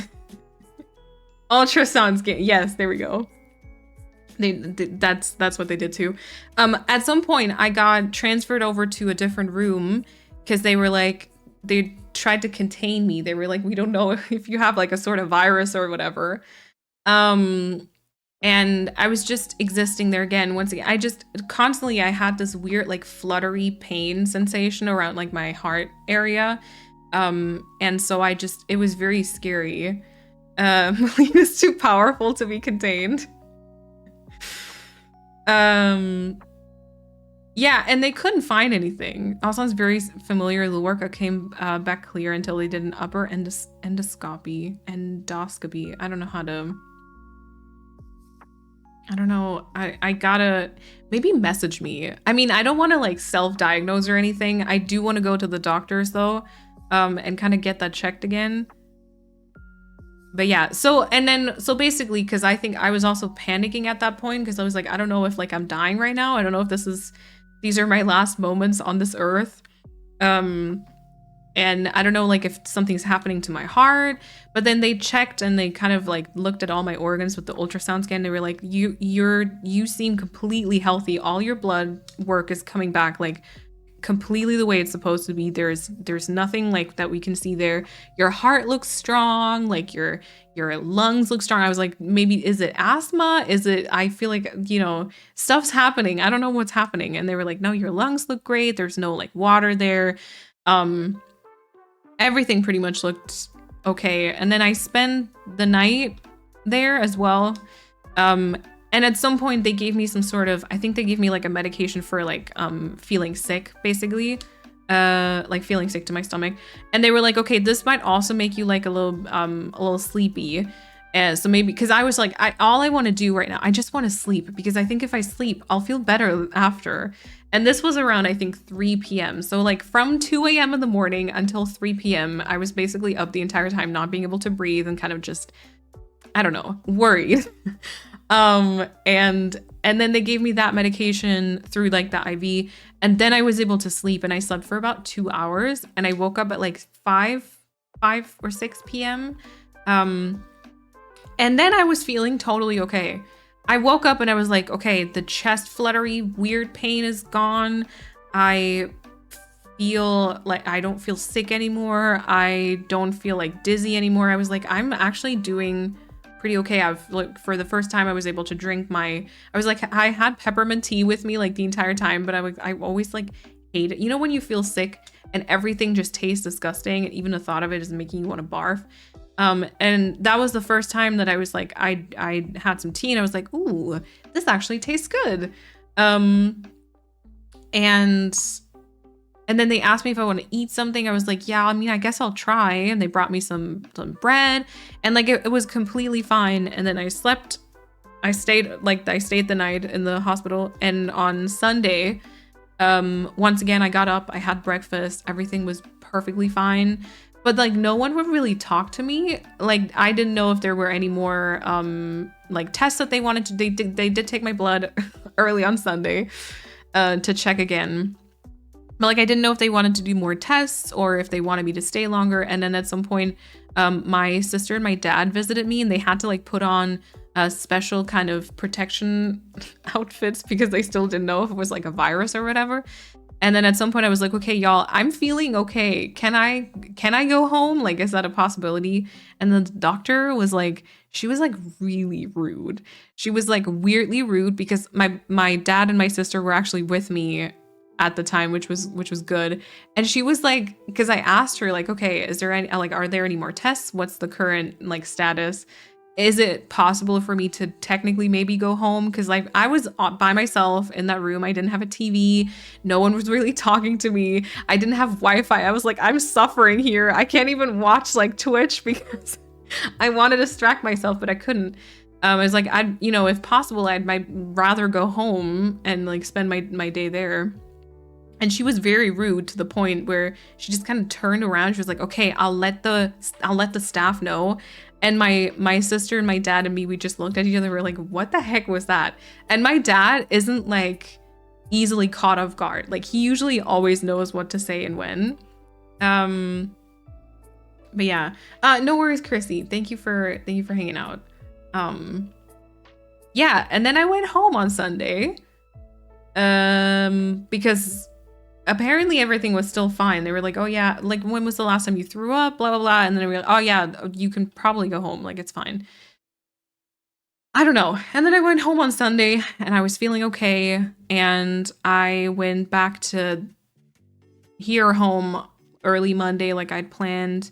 Ultrasound scan. Yes, there we go. That's what they did too. At some point I got transferred over to a different room because they were like, they tried to contain me. They were like, we don't know if you have like a sort of virus or whatever. And I was just existing there again. Once again, I had this weird like fluttery pain sensation around like my heart area. And so it was very scary. Melina is too powerful to be contained. Yeah, and they couldn't find anything. All sounds very familiar. Luarca came back clear until they did an upper endoscopy. I don't know how to... I don't know. I gotta maybe message me. I mean, I don't want to like self-diagnose or anything. I do want to go to the doctors though, and kind of get that checked again. But yeah, so basically, because I think I was also panicking at that point, because I was like, I don't know if like I'm dying right now. I don't know if these are my last moments on this earth. And I don't know like if something's happening to my heart. But then they checked and they kind of like looked at all my organs with the ultrasound scan. They were like, you seem completely healthy. All your blood work is coming back like completely the way it's supposed to be. There's nothing like that we can see there. Your heart looks strong, like your lungs look strong. I was like, maybe is it asthma? I feel like, you know, stuff's happening. I don't know what's happening. And they were like, no, your lungs look great. There's no like water there. Everything pretty much looked okay. And then I spent the night there as well. And at some point they gave me some sort of, I think they gave me like a medication for like feeling sick, basically. Like feeling sick to my stomach. And they were like, okay, this might also make you like a little sleepy. So maybe, because I was like, all I want to do right now, I just want to sleep, because I think if I sleep, I'll feel better after. And this was around, I think, 3 p.m. So like from 2 a.m. in the morning until 3 p.m., I was basically up the entire time, not being able to breathe and kind of just, I don't know, worried. And then they gave me that medication through like the IV, and then I was able to sleep, and I slept for about 2 hours, and I woke up at like 5 or 6 p.m. And then I was feeling totally okay. I woke up and I was like, okay, the chest fluttery weird pain is gone. I feel like I don't feel sick anymore. I don't feel like dizzy anymore. I was like, I'm actually doing pretty okay. I've like, for the first time I was able to drink I had peppermint tea with me like the entire time, but I always like hate it. You know when you feel sick and everything just tastes disgusting, and even the thought of it is making you want to barf? And that was the first time that I was like, I had some tea and I was like, ooh, this actually tastes good. And then they asked me if I want to eat something. I was like, yeah, I mean, I guess I'll try. And they brought me some bread, and like it was completely fine. And then I slept. I stayed the night in the hospital. And on Sunday, once again, I got up, I had breakfast, everything was perfectly fine. but like no one would really talk to me. Like I didn't know if there were any more like tests that they wanted to. They did take my blood early on Sunday to check again. But like I didn't know if they wanted to do more tests or if they wanted me to stay longer. And then at some point, my sister and my dad visited me, and they had to like put on a special kind of protection outfits because they still didn't know if it was like a virus or whatever. And then at some point I was like, okay, y'all, I'm feeling okay. Can I go home? Like, is that a possibility? And then the doctor was like, she was like really rude. She was like weirdly rude because my dad and my sister were actually with me at the time, which was good. And she was like, because I asked her like, okay, is there any, like, are there any more tests? What's the current like status? Is it possible for me to technically maybe go home? Because like I was by myself in that room. I didn't have a TV. No one was really talking to me. I didn't have Wi-Fi. I was like, I'm suffering here. I can't even watch like Twitch because I want to distract myself, but I couldn't. I was like, if possible, might rather go home and like spend my day there. And she was very rude to the point where she just kind of turned around. She was like, okay, I'll let the staff know. And my sister and my dad and me, we just looked at each other. We're like, what the heck was that? And my dad isn't like easily caught off guard. Like he usually always knows what to say and when. But yeah, no worries, Chrissy. Thank you for hanging out. Yeah, and then I went home on Sunday. Because apparently everything was still fine. They were like, oh yeah, like when was the last time you threw up, blah blah blah. And then we were like, oh yeah, you can probably go home, like it's fine. I don't know. And then I went home on Sunday and I was feeling okay, and I went back to home early Monday like I'd planned,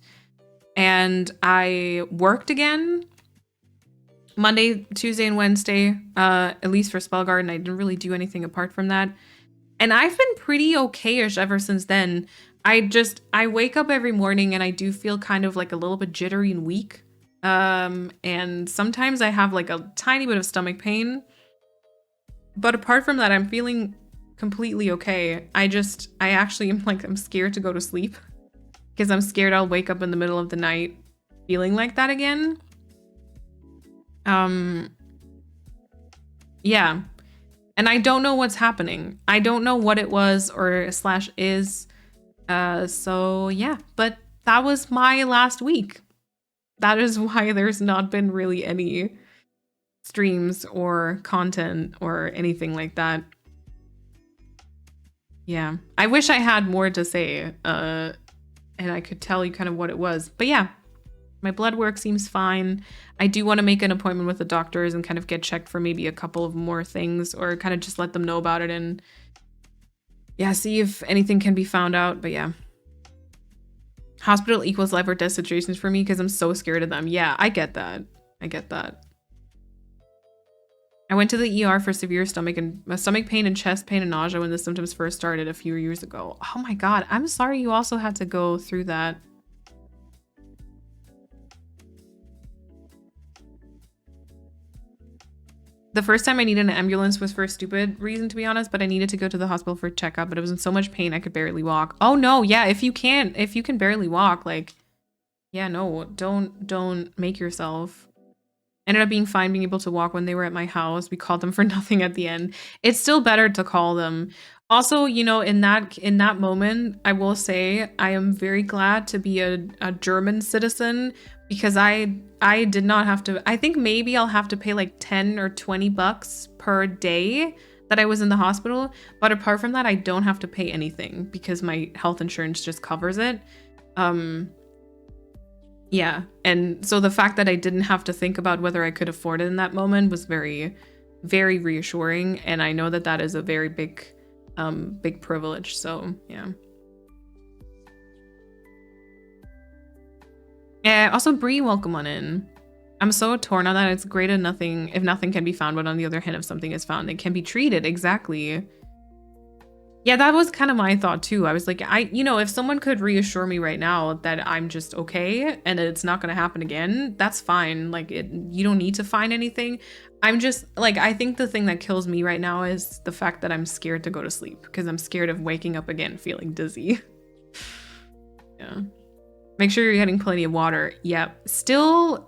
and I worked again Monday, Tuesday, and Wednesday, at least for Spell Garden. I didn't really do anything apart from that. And I've been pretty okay-ish ever since then. I wake up every morning and I do feel kind of like a little bit jittery and weak. And sometimes I have like a tiny bit of stomach pain. But apart from that, I'm feeling completely okay. I actually am like, I'm scared to go to sleep because I'm scared I'll wake up in the middle of the night feeling like that again. Yeah. And I don't know what's happening. I don't know what it was or / is. So yeah, but that was my last week. That is why there's not been really any streams or content or anything like that. Yeah, I wish I had more to say, and I could tell you kind of what it was. But yeah, my blood work seems fine. I do want to make an appointment with the doctors and kind of get checked for maybe a couple of more things, or kind of just let them know about it and yeah, see if anything can be found out. But yeah, hospital equals life or death situations for me because I'm so scared of them. Yeah, I get that. I went to the ER for severe stomach pain and chest pain and nausea when the symptoms first started a few years ago. Oh my God, I'm sorry you also had to go through that. The first time I needed an ambulance was for a stupid reason, to be honest, but I needed to go to the hospital for a checkup, but it was in so much pain I could barely walk. Oh no, yeah, if you can barely walk, like, yeah, no, don't make yourself. Ended up being fine being able to walk when they were at my house. We called them for nothing at the end. It's still better to call them. Also, you know, in that moment, I will say I am very glad to be a German citizen because I did not have to. I think maybe I'll have to pay like 10 or 20 bucks per day that I was in the hospital. But apart from that, I don't have to pay anything because my health insurance just covers it. Yeah, and so the fact that I didn't have to think about whether I could afford it in that moment was very, very reassuring, and I know that that is a very big privilege, so yeah. Yeah, also Bree, welcome on in. I'm so torn on that. It's great if nothing can be found, but on the other hand, if something is found, it can be treated, exactly. Yeah, that was kind of my thought too. I was like, if someone could reassure me right now that I'm just okay and it's not going to happen again, that's fine. Like, you don't need to find anything. I'm just like, I think the thing that kills me right now is the fact that I'm scared to go to sleep because I'm scared of waking up again feeling dizzy. Yeah. Make sure you're getting plenty of water. Yep. Still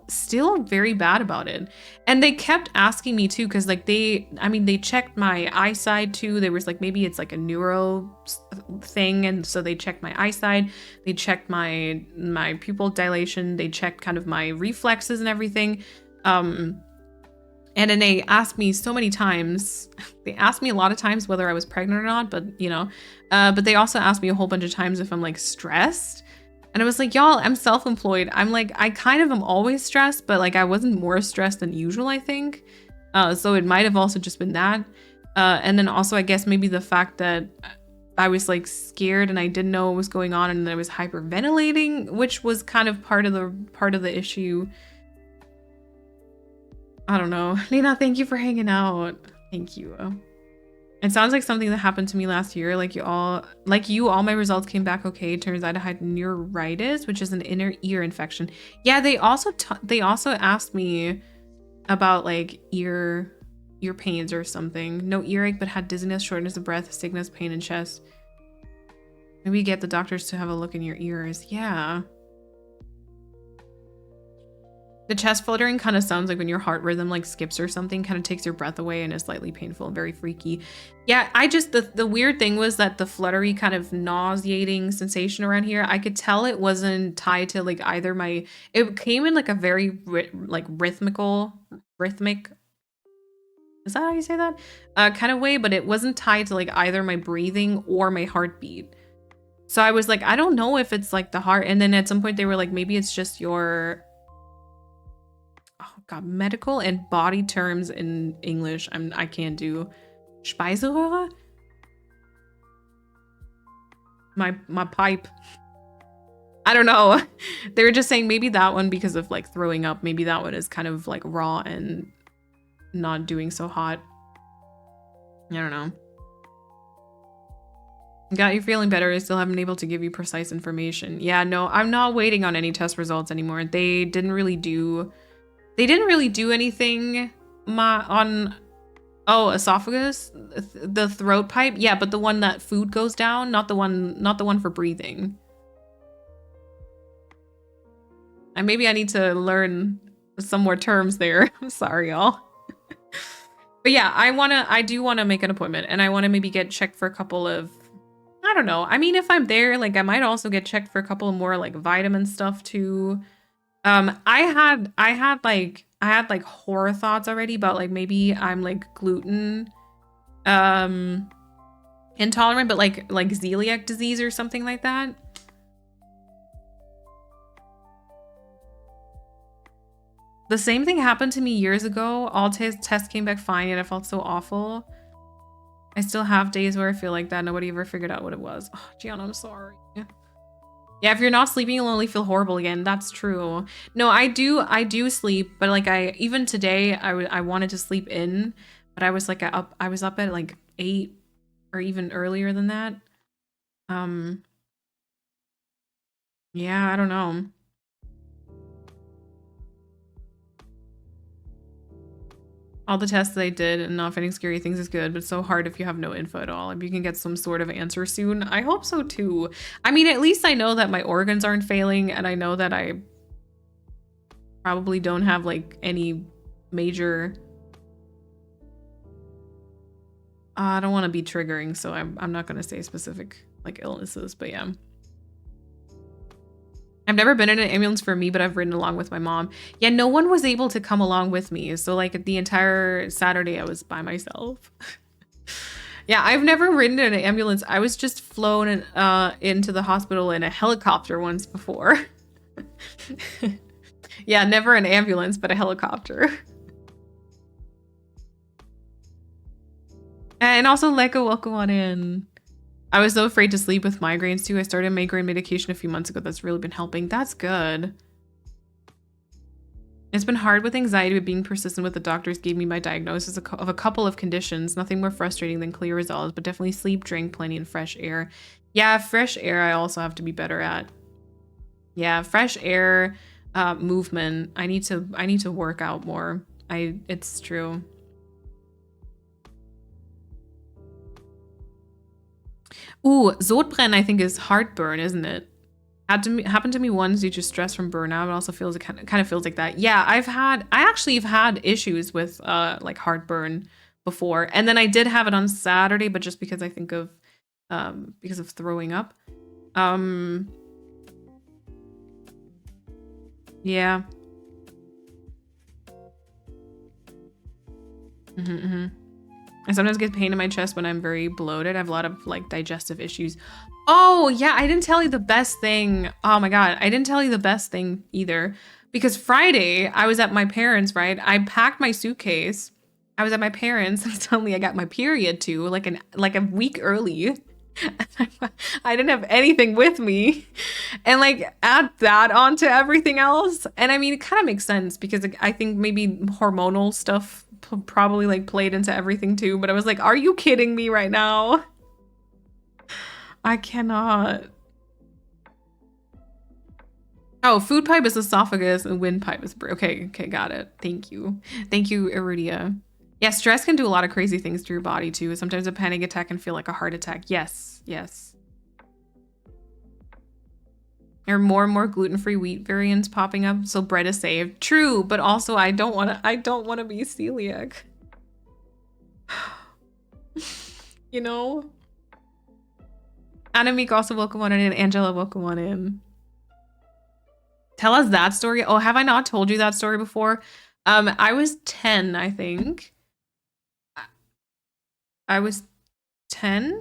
very bad about it. And they kept asking me too, because like they checked my eyesight too. There was like, maybe it's like a neuro thing. And so they checked my eyesight. They checked my pupil dilation. They checked kind of my reflexes and everything. And then they asked me so many times, they asked me a lot of times whether I was pregnant or not, but you know, but they also asked me a whole bunch of times if I'm like stressed. And I was like, y'all, I'm self-employed. I'm like, I kind of am always stressed, but like I wasn't more stressed than usual, I think. So it might have also just been that. And then also I guess maybe the fact that I was like scared and I didn't know what was going on and then I was hyperventilating, which was kind of part of the issue. I don't know. Lena, thank you for hanging out. Thank you. It sounds like something that happened to me last year. Like all my results came back okay. Turns out I had neuritis, which is an inner ear infection. Yeah, they also asked me about like ear pains or something. No earache, but had dizziness, shortness of breath, sickness, pain in chest. Maybe get the doctors to have a look in your ears. Yeah. The chest fluttering kind of sounds like when your heart rhythm like skips or something, kind of takes your breath away and is slightly painful and very freaky. Yeah, the weird thing was that the fluttery kind of nauseating sensation around here, I could tell it wasn't tied to like either it came in like a very rhythmic, is that how you say that? Kind of way, but it wasn't tied to like either my breathing or my heartbeat. So I was like, I don't know if it's like the heart. And then at some point they were like, maybe it's just your... Oh god, medical and body terms in English. I can't do. Speiseröhre? My pipe. I don't know. They were just saying maybe that one, because of like throwing up, maybe that one is kind of like raw and not doing so hot. I don't know. Got you feeling better. I still haven't been able to give you precise information. Yeah, no, I'm not waiting on any test results anymore. They didn't really do anything on esophagus, the throat pipe. Yeah, but the one that food goes down, not the one for breathing. And maybe I need to learn some more terms there. I'm sorry, y'all. But yeah, I do want to make an appointment, and I want to maybe get checked for a couple of, I don't know. I mean, if I'm there, like I might also get checked for a couple of more like vitamin stuff too. I had like horror thoughts already about like maybe I'm like gluten intolerant, but like celiac disease or something like that. The same thing happened to me years ago. All tests came back fine, and I felt so awful. I still have days where I feel like that. Nobody ever figured out what it was. Oh, Gianna, I'm sorry. Yeah, if you're not sleeping, you'll only feel horrible again. That's true. No, I do sleep, but like even today, I wanted to sleep in, but I was like I was up at like 8 or even earlier than that. Yeah, I don't know. All the tests that I did and not finding scary things is good, but it's so hard if you have no info at all. If you can get some sort of answer soon, I hope so too. I mean, at least I know that my organs aren't failing, and I know that I probably don't have like any major... I don't want to be triggering, so I'm not going to say specific like illnesses, but yeah. I've never been in an ambulance for me, but I've ridden along with my mom. Yeah, no one was able to come along with me. So like the entire Saturday I was by myself. Yeah, I've never ridden in an ambulance. I was just flown into the hospital in a helicopter once before. Yeah, never an ambulance, but a helicopter. And also, Leko, welcome on in. I was so afraid to sleep with migraines too. I started migraine medication a few months ago. That's really been helping. That's good. It's been hard with anxiety, but being persistent with the doctors gave me my diagnosis of a couple of conditions. Nothing more frustrating than clear results, but definitely sleep, drink plenty, and fresh air. Yeah, fresh air I also have to be better at. Yeah, fresh air, movement. I need to work out more. It's true. Ooh, Sodbrennen I think is heartburn, isn't it? Happened to me once due to stress from burnout. It also feels, it kind of feels like that. Yeah, I actually have had issues with like heartburn before. And then I did have it on Saturday, but just because I think of because of throwing up. Yeah. I sometimes get pain in my chest when I'm very bloated. I have a lot of like digestive issues. Oh yeah, I didn't tell you the best thing. Oh my God, I didn't tell you the best thing either. Because Friday, I was at my parents', right? I packed my suitcase. I was at my parents' and suddenly I got my period too, like a week early. I didn't have anything with me. And like add that onto everything else. And I mean, it kind of makes sense because I think maybe hormonal stuff probably like played into everything too. But I was like, are you kidding me right now? I cannot. Oh, food pipe is esophagus and windpipe is okay, got it. Thank you, Iridia. Yeah, stress can do a lot of crazy things to your body too. Sometimes a panic attack can feel like a heart attack. Yes. There are more and more gluten-free wheat variants popping up, so bread is saved. True, but also I don't want to be celiac. You know? Annemiek also welcome on in. Angela, welcome on in. Tell us that story. Oh, have I not told you that story before? I was 10, I think. I was 10?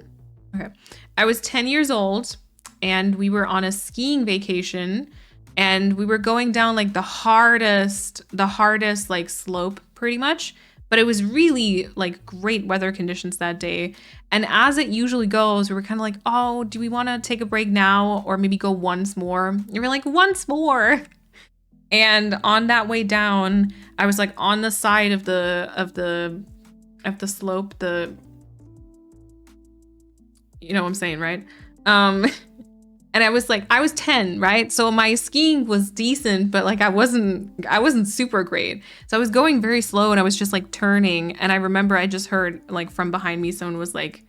Okay. I was 10 years old and we were on a skiing vacation and we were going down like the hardest like slope pretty much, but it was really like great weather conditions that day. And as it usually goes, we were kind of like, oh, do we want to take a break now or maybe go once more? And we were like, once more. And on that way down, I was like on the side of the slope, you know what I'm saying, right? And I was 10, right? So my skiing was decent, but like I wasn't super great. So I was going very slow and I was just like turning. And I remember I just heard like from behind me, someone was like,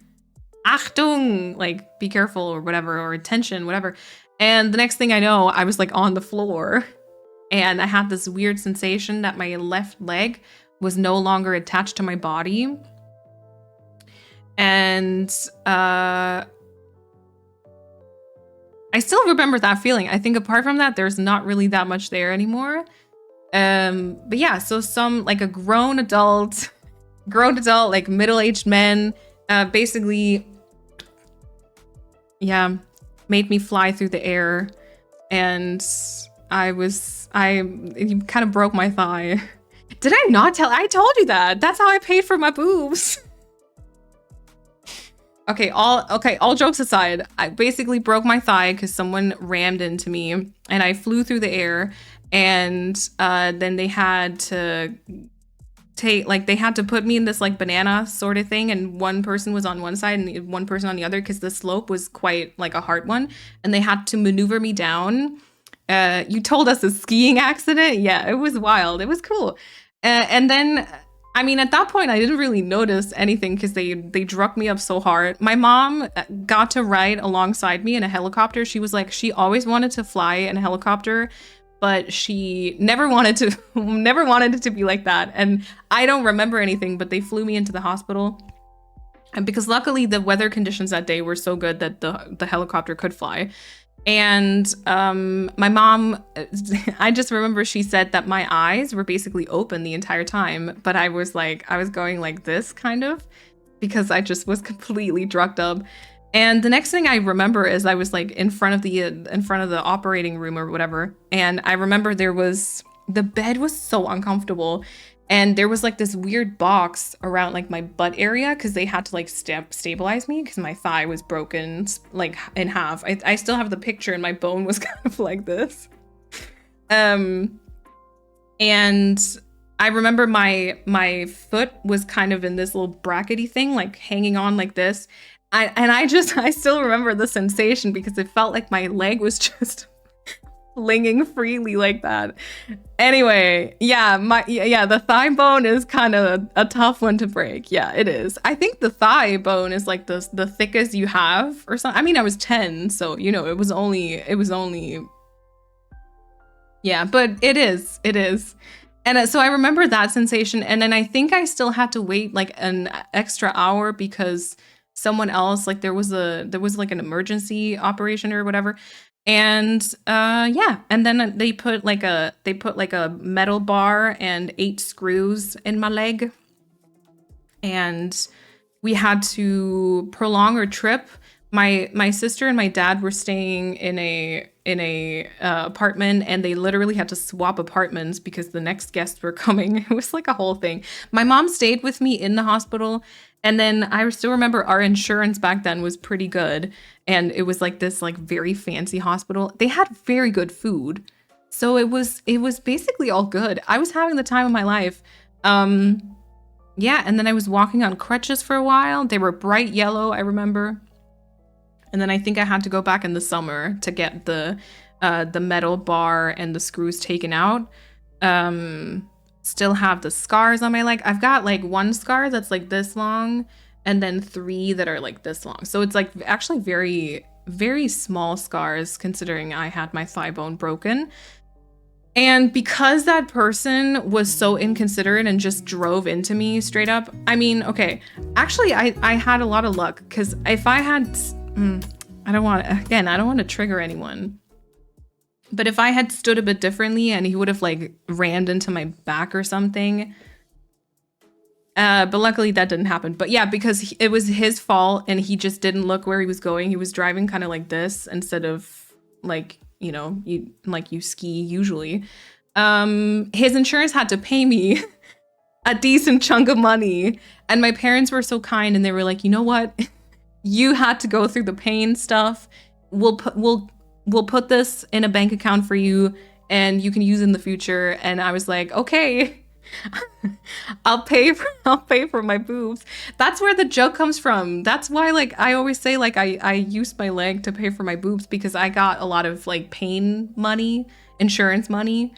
Achtung, like be careful or whatever, or attention, whatever. And the next thing I know, I was like on the floor and I had this weird sensation that my left leg was no longer attached to my body. And I still remember that feeling. I think apart from that, there's not really that much there anymore. But yeah, so some like a grown adult, like middle-aged men, basically, yeah, made me fly through the air, and you kind of broke my thigh. Did I not tell? I told you that. That's how I paid for my boobs. Okay, all jokes aside, I basically broke my thigh because someone rammed into me and I flew through the air, and then they had to put me in this like banana sort of thing, and one person was on one side and one person on the other because the slope was quite like a hard one, and they had to maneuver me down. You told us a skiing accident? Yeah, it was wild. It was cool. And then I mean, at that point, I didn't really notice anything because they drugged me up so hard. My mom got to ride alongside me in a helicopter. She was like, she always wanted to fly in a helicopter, but she never wanted it to be like that. And I don't remember anything, but they flew me into the hospital. And because luckily the weather conditions that day were so good that the helicopter could fly. And my mom, I just remember she said that my eyes were basically open the entire time, but I was going like this kind of, because I just was completely drugged up. And the next thing I remember is I was like in front of the operating room or whatever, and I remember the bed was so uncomfortable. And there was like this weird box around like my butt area because they had to like stabilize me because my thigh was broken like in half. I still have the picture and my bone was kind of like this. And I remember my foot was kind of in this little brackety thing, like hanging on like this. I still remember the sensation because it felt like my leg was just flinging freely like that. Anyway, yeah, the thigh bone is kind of a tough one to break. Yeah, it is. I think the thigh bone is like the thickest you have or something. I mean, I was 10, so you know, it was only yeah, but it is. And so I remember that sensation, and then I think I still had to wait like an extra hour because someone else, like there was like an emergency operation or whatever. And yeah, and then they put like a metal bar and 8 screws in my leg, and we had to prolong our trip. My sister and my dad were staying in a apartment, and they literally had to swap apartments because the next guests were coming. It was like a whole thing. My mom stayed with me in the hospital, and then I still remember our insurance back then was pretty good, and it was like this like very fancy hospital. They had very good food, so it was basically all good. I was having the time of my life. Yeah, and then I was walking on crutches for a while. They were bright yellow, I remember. And then I think I had to go back in the summer to get the metal bar and the screws taken out. Still have the scars on my leg. I've got like 1 scar that's like this long, and then 3 that are like this long. So it's like actually very, very small scars considering I had my thigh bone broken. And because that person was so inconsiderate and just drove into me straight up, I mean, okay, actually I had a lot of luck, because if I had... I don't want to trigger anyone. But if I had stood a bit differently and he would have like rammed into my back or something. But luckily that didn't happen. But yeah, because it was his fault and he just didn't look where he was going. He was driving kind of like this instead of like, you know, you ski usually. His insurance had to pay me a decent chunk of money. And my parents were so kind, and they were like, you know what? You had to go through the pain stuff. We'll put this in a bank account for you, and you can use it in the future. And I was like, okay, I'll pay for my boobs. That's where the joke comes from. That's why, like, I always say, like, I used my leg to pay for my boobs because I got a lot of like pain money, insurance money.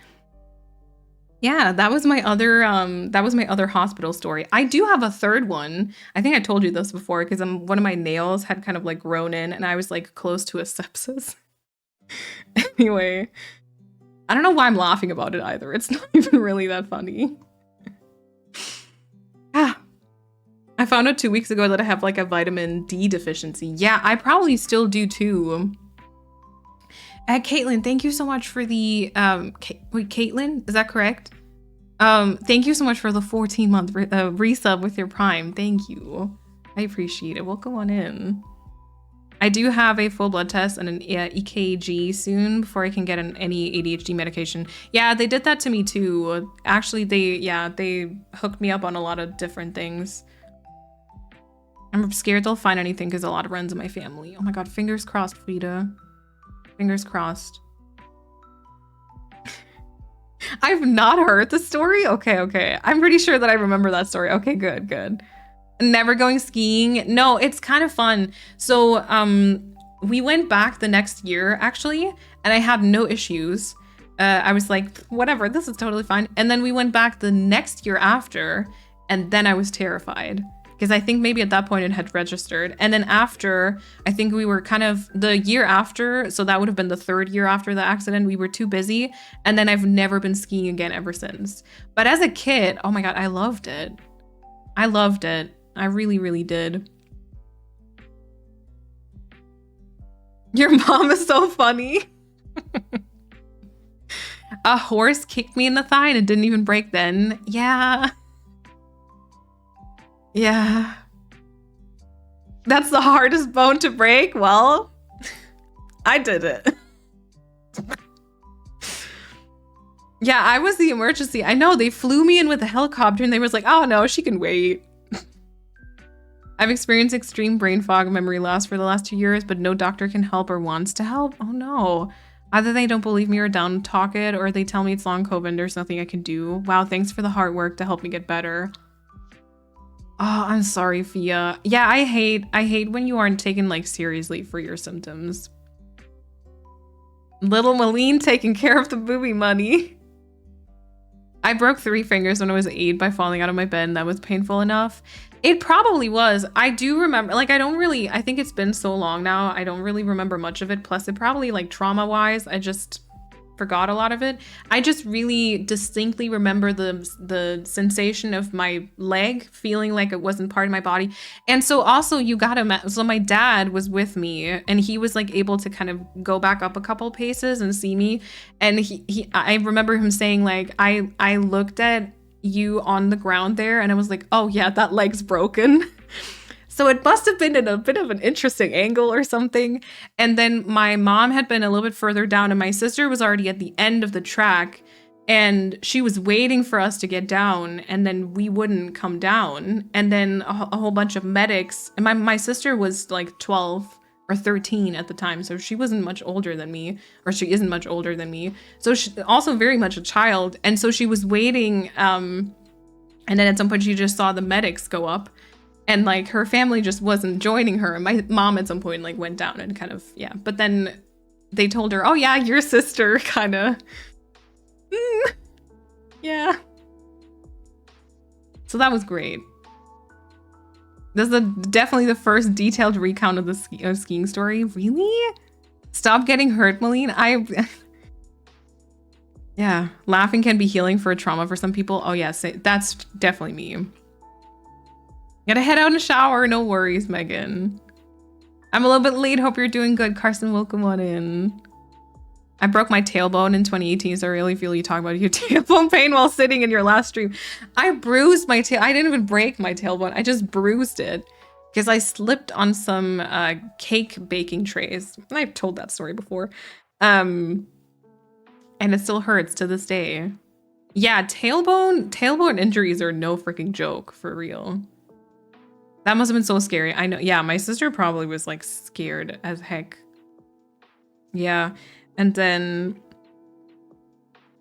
Yeah, that was my other hospital story. I do have a third one. I think I told you this before, because one of my nails had kind of like grown in, and I was like close to a sepsis. Anyway, I don't know why I'm laughing about it either. It's not even really that funny. I found out 2 weeks ago that I have like a vitamin D deficiency. Yeah, I probably still do too. Caitlin, thank you so much for the wait, Caitlin, is that correct? Thank you so much for the 14-month resub with your Prime. Thank you. I appreciate it. Welcome on in. I do have a full blood test and an EKG soon before I can get any ADHD medication. Yeah, they did that to me too. Actually, they hooked me up on a lot of different things. I'm scared they'll find anything because a lot of runs in my family. Oh my god, fingers crossed, Frida. Fingers crossed. I've not heard the story? Okay. I'm pretty sure that I remember that story. Okay, good. Never going skiing. No, it's kind of fun. So, we went back the next year, actually, and I had no issues. I was like, whatever, this is totally fine. And then we went back the next year after, and then I was terrified. Because I think maybe at that point it had registered. And then after, I think we were kind of the year after, so that would have been the 3rd year after the accident, we were too busy. And then I've never been skiing again ever since. But as a kid, oh my god, I loved it. I really, really did. Your mom is so funny. A horse kicked me in the thigh and it didn't even break then. Yeah. That's the hardest bone to break. Well, I did it. Yeah, I was the emergency. I know, they flew me in with a helicopter and they was like, oh no, she can wait. I've experienced extreme brain fog and memory loss for the last 2 years, but no doctor can help or wants to help. Oh no. Either they don't believe me or down talk it, or they tell me it's long COVID and there's nothing I can do. Wow, thanks for the hard work to help me get better. Oh, I'm sorry, Fia. Yeah, I hate when you aren't taken like seriously for your symptoms. Little Malene taking care of the booby money. I broke 3 fingers when I was 8 by falling out of my bed, and that was painful enough. It probably was. I do remember, like, I think it's been so long now, I don't really remember much of it. Plus, it probably, like, trauma-wise, I just forgot a lot of it. I just really distinctly remember the sensation of my leg feeling like it wasn't part of my body. And so also so my dad was with me, and he was like able to kind of go back up a couple paces and see me. And I remember him saying like, I looked at you on the ground there and I was like, oh yeah, that leg's broken. So it must have been in a bit of an interesting angle or something. And then my mom had been a little bit further down, and my sister was already at the end of the track, and she was waiting for us to get down, and then we wouldn't come down. And then a whole bunch of medics, and my sister was like 12 or 13 at the time, so she wasn't much older than me, or she isn't much older than me. So she also very much a child. And so she was waiting, and then at some point she just saw the medics go up. And like her family just wasn't joining her. And my mom at some point like went down and kind of, yeah. But then they told her, oh yeah, your sister kind of, yeah. So that was great. This is definitely the first detailed recount of the skiing story. Really? Stop getting hurt, Malene. Yeah, laughing can be healing for a trauma for some people. Oh yeah, that's definitely me. Gotta head out and shower. No worries, Megan. I'm a little bit late. Hope you're doing good. Carson, welcome on in. I broke my tailbone in 2018, so I really feel you talking about your tailbone pain while sitting in your last stream. I bruised my tail. I didn't even break my tailbone. I just bruised it because I slipped on some cake baking trays. And I've told that story before. And it still hurts to this day. Yeah, tailbone injuries are no freaking joke, for real. That must have been so scary. I know. Yeah, my sister probably was like scared as heck. Yeah. And then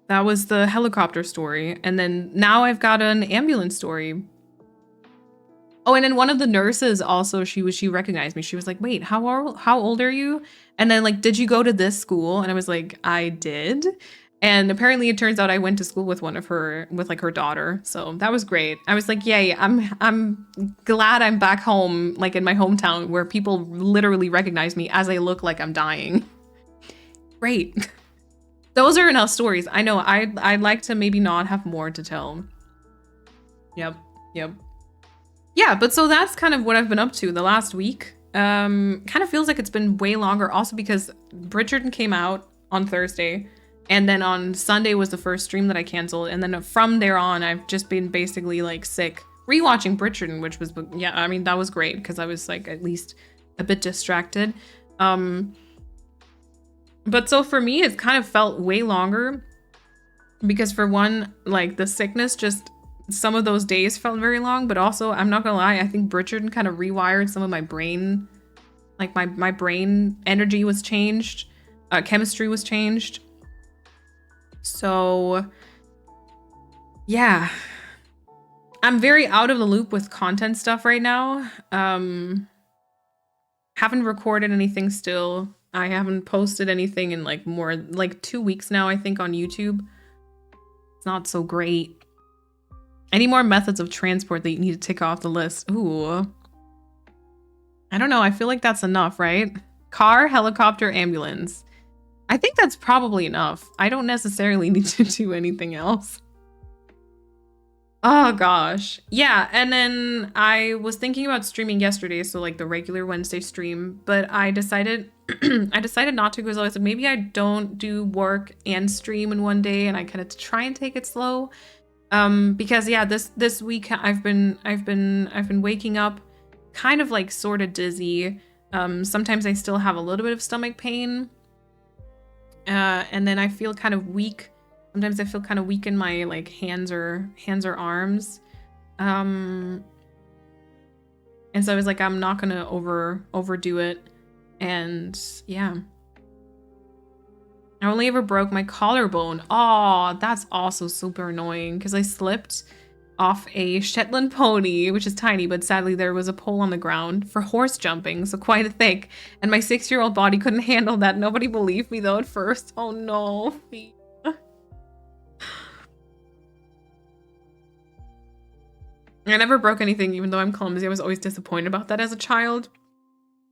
that was the helicopter story. And then now I've got an ambulance story. Oh, and then one of the nurses also, she recognized me. She was like, wait, how old are you? And then like, did you go to this school? And I was like, I did. And apparently it turns out I went to school with like her daughter. So that was great. I was like, yay, I'm glad I'm back home, like in my hometown where people literally recognize me as I look like I'm dying. Great. Those are enough stories. I know I'd like to maybe not have more to tell. Yep. Yeah, but so that's kind of what I've been up to the last week. Kind of feels like it's been way longer also because Bridgerton came out on Thursday. And then on Sunday was the first stream that I canceled. And then from there on, I've just been basically like sick. Rewatching Bridgerton, which was, yeah, I mean, that was great because I was like at least a bit distracted. But so for me, it's kind of felt way longer because for one, like the sickness, just some of those days felt very long. But also, I'm not gonna lie, I think Bridgerton kind of rewired some of my brain. Like my brain energy was changed. Chemistry was changed. So, yeah, I'm very out of the loop with content stuff right now. Haven't recorded anything still. I haven't posted anything in like more like 2 weeks now, I think, on YouTube. It's not so great. Any more methods of transport that you need to tick off the list? Ooh. I don't know. I feel like that's enough, right? Car, helicopter, ambulance. I think that's probably enough. I don't necessarily need to do anything else. Oh gosh. Yeah, and then I was thinking about streaming yesterday, so like the regular Wednesday stream, but I decided not to because I was like, maybe I don't do work and stream in one day and I kind of try and take it slow. Because yeah, this week I've been waking up kind of like sort of dizzy. Sometimes I still have a little bit of stomach pain. And then I feel kind of weak. Sometimes I feel kind of weak in my like hands or arms. And so I was like, I'm not gonna overdo it. And yeah. I only ever broke my collarbone. Oh, that's also super annoying because I slipped off a Shetland pony, which is tiny, but sadly there was a pole on the ground for horse jumping, so quite thick. And my 6-year-old body couldn't handle that. Nobody believed me though at first. Oh no. I never broke anything, even though I'm clumsy. I was always disappointed about that as a child.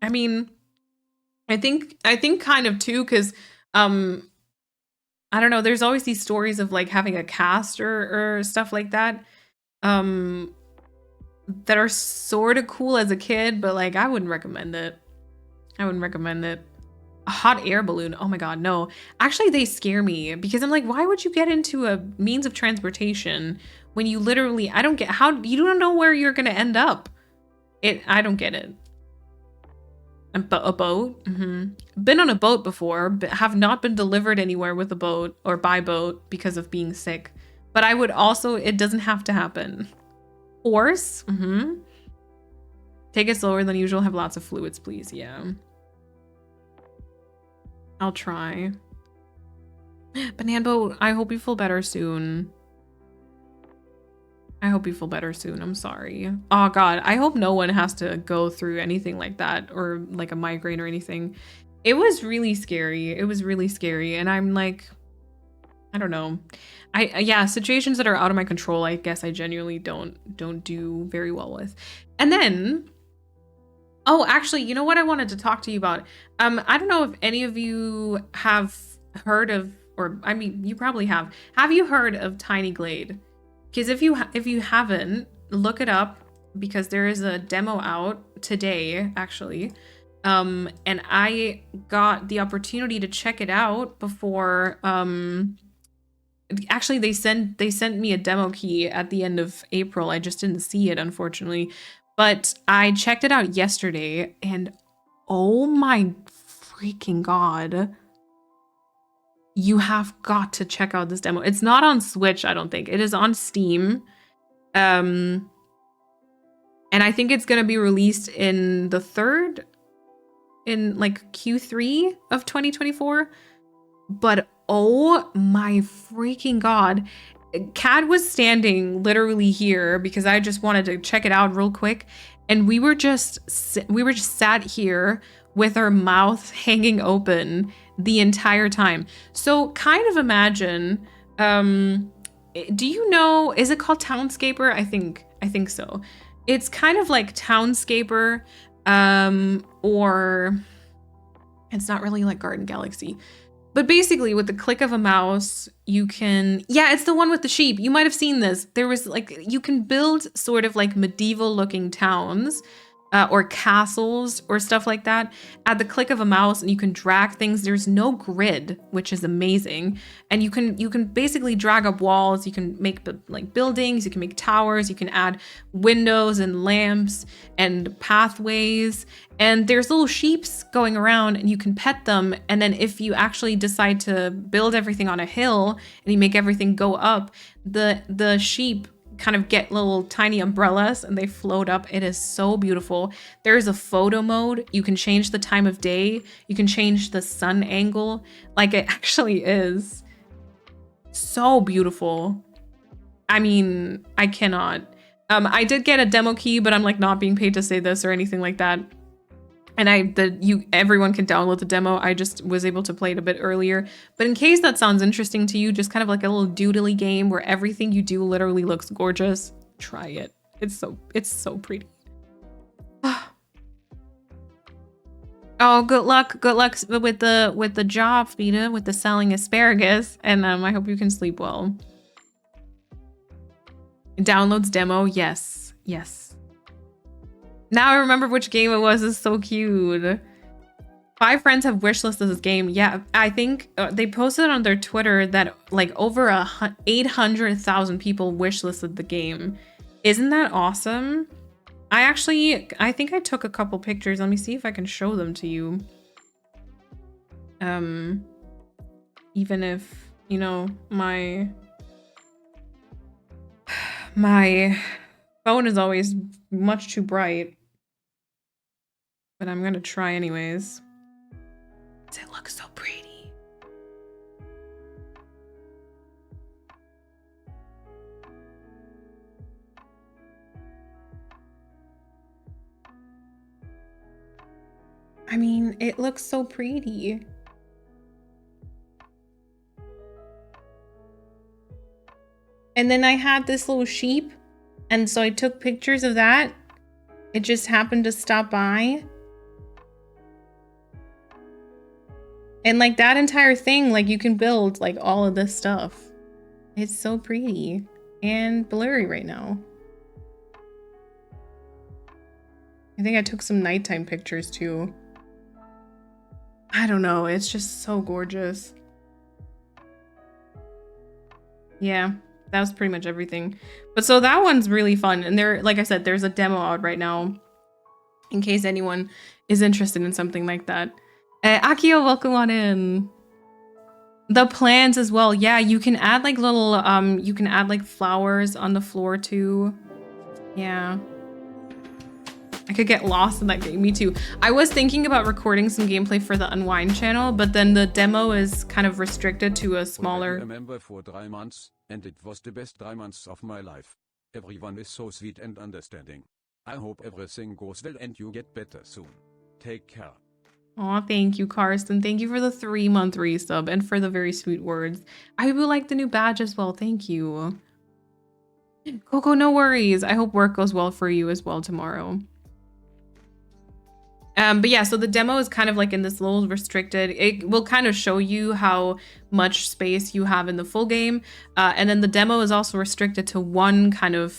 I mean, I think kind of too, because I don't know, there's always these stories of like having a cast or stuff like that. That are sort of cool as a kid, but like I wouldn't recommend it. I wouldn't recommend it. A hot air balloon. Oh my god, no. Actually, they scare me because I'm like, why would you get into a means of transportation when you literally, I don't get how you don't know where you're gonna end up. I don't get it. A boat? Been on a boat before, but have not been delivered anywhere with a boat or by boat because of being sick. But I would also, it doesn't have to happen. Horse? Take it slower than usual. Have lots of fluids, please. Yeah. I'll try. Banana, I hope you feel better soon. I hope you feel better soon. I'm sorry. Oh god, I hope no one has to go through anything like that or like a migraine or anything. It was really scary. It was really scary. And I'm like, I don't know. Yeah, situations that are out of my control, I guess I genuinely don't do very well with. And then, oh, actually, you know what I wanted to talk to you about? I don't know if any of you have heard of, or I mean, you probably have. Have you heard of Tiny Glade? Because if you haven't, look it up because there is a demo out today, actually. And I got the opportunity to check it out before. Actually, they sent me a demo key at the end of April. I just didn't see it, unfortunately. But I checked it out yesterday, and oh my freaking god. You have got to check out this demo. It's not on Switch, I don't think. It is on Steam. And I think it's going to be released in the like Q3 of 2024. But oh my freaking god. Cad was standing literally here because I just wanted to check it out real quick. And we were just sat here with our mouth hanging open the entire time. So kind of imagine, do you know, is it called Townscaper? I think so. It's kind of like Townscaper, or it's not really like Garden Galaxy. But basically with the click of a mouse, you can, yeah, it's the one with the sheep. You might have seen this. There was like, you can build sort of like medieval looking towns or castles or stuff like that at the click of a mouse, and you can drag things. There's no grid, which is amazing. And you can basically drag up walls. You can make like buildings, you can make towers, you can add windows and lamps and pathways. And there's little sheeps going around and you can pet them. And then if you actually decide to build everything on a hill and you make everything go up, the sheep kind of get little tiny umbrellas and they float up. It is so beautiful. There is a photo mode. You can change the time of day. You can change the sun angle. Like, it actually is so beautiful. I mean, I cannot. I did get a demo key, but I'm like not being paid to say this or anything like that. And everyone can download the demo. I just was able to play it a bit earlier. But in case that sounds interesting to you, just kind of like a little doodly game where everything you do literally looks gorgeous. Try it. It's so pretty. Oh, good luck with the job, Vita, with the selling asparagus. And I hope you can sleep well. Downloads demo, yes. Now I remember which game it was. It's so cute. 5 friends have wishlisted this game. Yeah, I think they posted on their Twitter that like over 800,000 people wishlisted the game. Isn't that awesome? I think I took a couple pictures. Let me see if I can show them to you. Even if, you know, my phone is always much too bright. But I'm gonna try anyways. It looks so pretty. I mean, it looks so pretty. And then I had this little sheep, and so I took pictures of that. It just happened to stop by. And like that entire thing, like you can build like all of this stuff. It's so pretty and blurry right now. I think I took some nighttime pictures too. I don't know, it's just so gorgeous. Yeah, that was pretty much everything. But so that one's really fun. And there, like I said, there's a demo out right now in case anyone is interested in something like that. Akio, welcome on in. The plants as well. Yeah, you can add like little, you can add like flowers on the floor too. Yeah. I could get lost in that game, me too. I was thinking about recording some gameplay for the Unwind channel, but then the demo is kind of restricted to a smaller... I remember for 3 months, and it was the best 3 months of my life. Everyone is so sweet and understanding. I hope everything goes well and you get better soon. Take care. Aw, thank you, Karsten. Thank you for the 3-month resub and for the very sweet words. I would like the new badge as well. Thank you. Coco, no worries. I hope work goes well for you as well tomorrow. But yeah, so the demo is kind of like in this little restricted, it will kind of show you how much space you have in the full game. And then the demo is also restricted to one kind of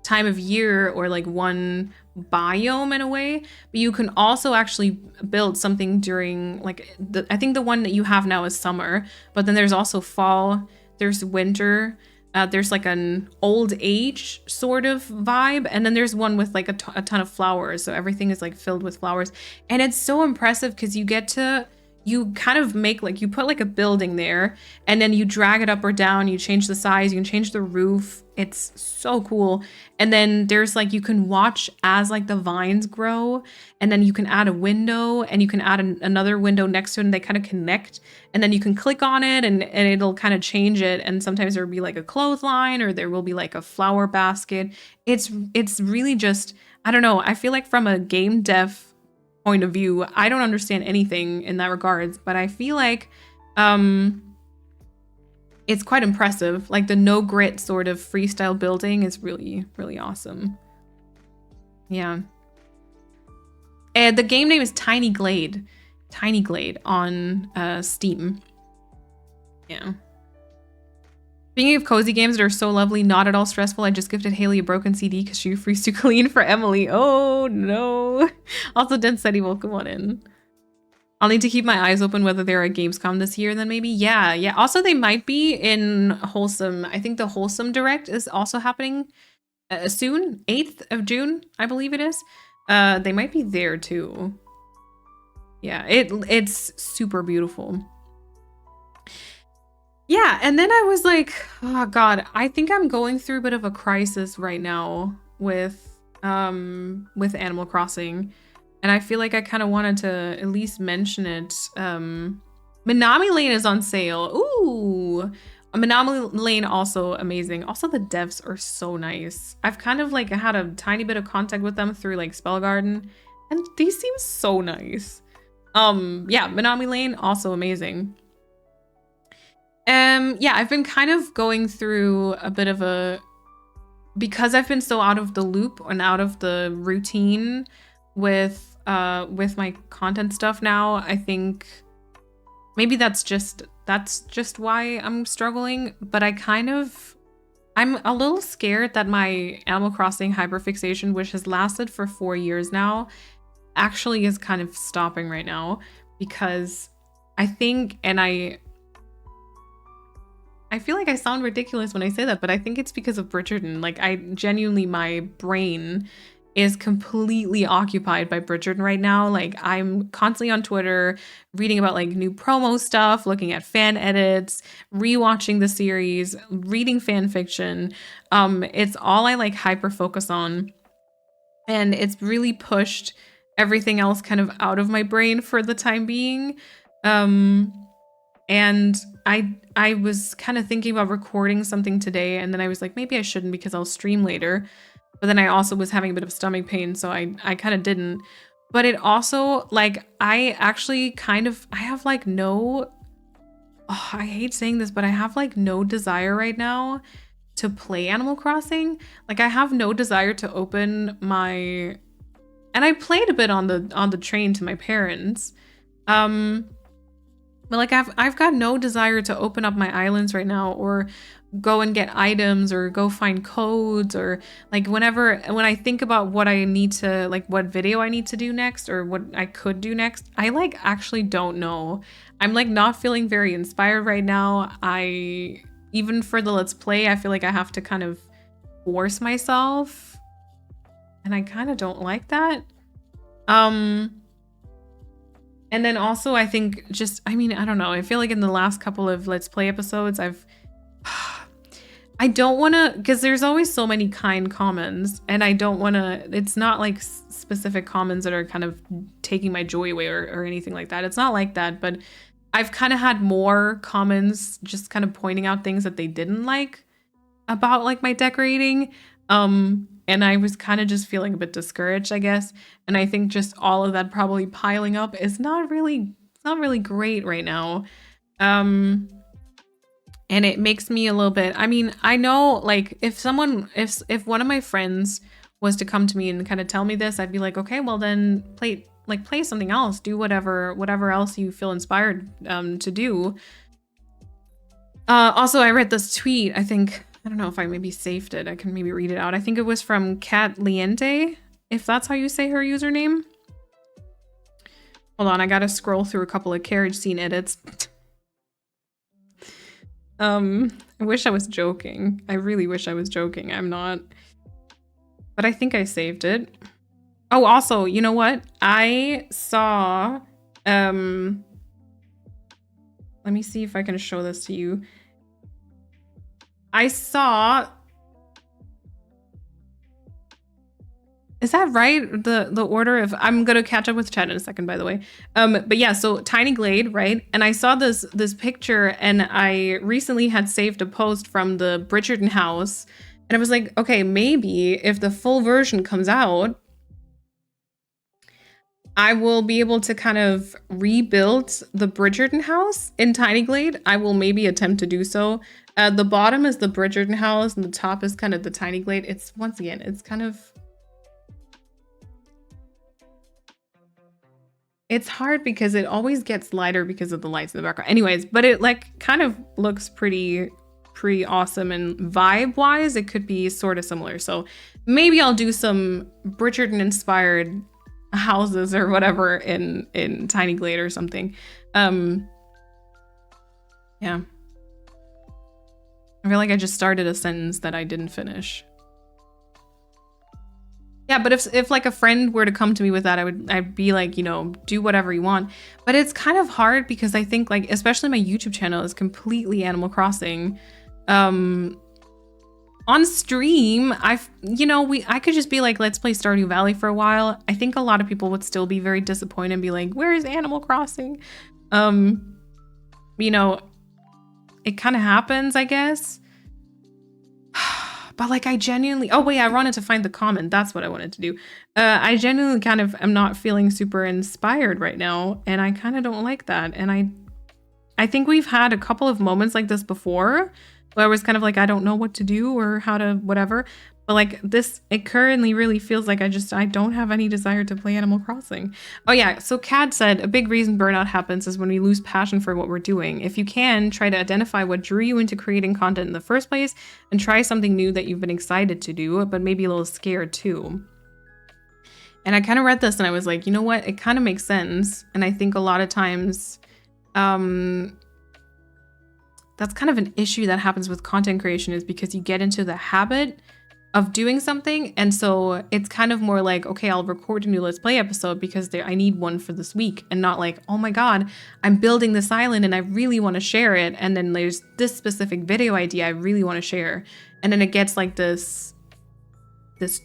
time of year or like one biome in a way. But you can also actually build something during like, I think the one that you have now is summer, but then there's also fall, there's winter, there's like an old age sort of vibe, and then there's one with like a ton of flowers, so everything is like filled with flowers, and it's so impressive because you kind of make like, you put like a building there and then you drag it up or down, you change the size, you can change the roof. It's so cool. And then there's like, you can watch as like the vines grow, and then you can add a window and you can add another window next to it, and they kind of connect, and then you can click on it and it'll kind of change it. And sometimes there'll be like a clothesline or there will be like a flower basket. It's really just, I don't know. I feel like from a game dev point of view, I don't understand anything in that regards, but I feel like it's quite impressive. Like the no grit sort of freestyle building is really, really awesome. Yeah. And the game name is Tiny Glade on Steam. Yeah. Speaking of cozy games that are so lovely, not at all stressful, I just gifted Haley a broken CD because she refused to clean for Emily. Oh no. Also, Densetti, welcome on in. I'll need to keep my eyes open whether they're at Gamescom this year then maybe. Yeah. Also, they might be in Wholesome. I think the Wholesome Direct is also happening soon. 8th of June, I believe it is. They might be there too. Yeah, it's super beautiful. Yeah, and then I was like, oh god, I think I'm going through a bit of a crisis right now with Animal Crossing. And I feel like I kind of wanted to at least mention it. Minami Lane is on sale. Ooh, Minami Lane also amazing. Also, the devs are so nice. I've kind of like had a tiny bit of contact with them through like Spell Garden, and these seem so nice. Yeah, Minami Lane also amazing. Yeah, I've been kind of going through a bit of a, because I've been so out of the loop and out of the routine with my content stuff now. I think maybe that's just why I'm struggling, but I'm a little scared that my Animal Crossing hyperfixation, which has lasted for 4 years now, actually is kind of stopping right now, because I think, and I feel like I sound ridiculous when I say that, but I think it's because of Bridgerton. Like, I genuinely, my brain is completely occupied by Bridgerton right now. Like, I'm constantly on Twitter reading about like new promo stuff, looking at fan edits, rewatching the series, reading fan fiction. It's all I like hyper focus on, and it's really pushed everything else kind of out of my brain for the time being. And I was kind of thinking about recording something today, and then I was like, maybe I shouldn't because I'll stream later. But then I also was having a bit of stomach pain, so I kind of didn't. but it also like I actually I have like no, oh, I hate saying this, but I have like no desire right now to play Animal Crossing. Like I have no desire to open my, and I played a bit on the train to my parents. But like I've got no desire to open up my islands right now or go and get items or go find codes, or like when I think about what I need to, like what video I need to do next or what I could do next, I like actually don't know. I'm like not feeling very inspired right now. Even for the Let's Play, I feel like I have to kind of force myself, and I kind of don't like that. And then also I think just, I mean, I don't know. I feel like in the last couple of Let's Play episodes, I don't want to, because there's always so many kind comments, and I don't want to, it's not like specific comments that are kind of taking my joy away or anything like that. It's not like that, but I've kind of had more comments just kind of pointing out things that they didn't like about like my decorating. And I was kind of just feeling a bit discouraged, I guess. And I think just all of that probably piling up is not really great right now. And it makes me a little bit, I mean, I know like if one of my friends was to come to me and kind of tell me this, I'd be like, okay, well then play something else, do whatever else you feel inspired to do. Also, I read this tweet, I don't know if I maybe saved it. I can maybe read it out. I think it was from Cat Liente, if that's how you say her username. Hold on, I gotta scroll through a couple of carriage scene edits. I wish I was joking. I really wish I was joking. I'm not. But I think I saved it. Oh, also, you know what? I saw, let me see if I can show this to you. I saw, is that right? The order of, I'm gonna catch up with chat in a second, by the way. But yeah, so Tiny Glade, right? And I saw this picture, and I recently had saved a post from the Bridgerton house, and I was like, okay, maybe if the full version comes out, I will be able to kind of rebuild the Bridgerton house in Tiny Glade. I will maybe attempt to do so. The bottom is the Bridgerton house, and the top is kind of the Tiny Glade. It's, once again, it's kind of, it's hard because it always gets lighter because of the lights in the background. Anyways, but it like kind of looks pretty awesome, and vibe wise, it could be sort of similar. So maybe I'll do some Bridgerton inspired houses or whatever in Tiny Glade or something. Yeah. I feel like I just started a sentence that I didn't finish. Yeah, but if like a friend were to come to me with that, I'd be like, you know, do whatever you want. But it's kind of hard because I think like, especially my YouTube channel is completely Animal Crossing. On stream, I could just be like, let's play Stardew Valley for a while. I think a lot of people would still be very disappointed and be like, where is Animal Crossing? You know, it kind of happens, I guess. But like I genuinely, oh wait, I wanted to find the comment. That's what I wanted to do. I genuinely kind of am not feeling super inspired right now, and I kind of don't like that. And I think we've had a couple of moments like this before where I was kind of like, I don't know what to do or how to whatever. But like this, it currently really feels like I don't have any desire to play Animal Crossing. Oh yeah, so Cad said, a big reason burnout happens is when we lose passion for what we're doing. If you can, try to identify what drew you into creating content in the first place and try something new that you've been excited to do, but maybe a little scared too. And I kind of read this and I was like, you know what? It kind of makes sense. And I think a lot of times, that's kind of an issue that happens with content creation, is because you get into the habit of doing something, and so it's kind of more like, okay, I'll record a new Let's Play episode because I need one for this week, and not like, oh my god, I'm building this island and I really want to share it, and then there's this specific video idea I really want to share, and then it gets like this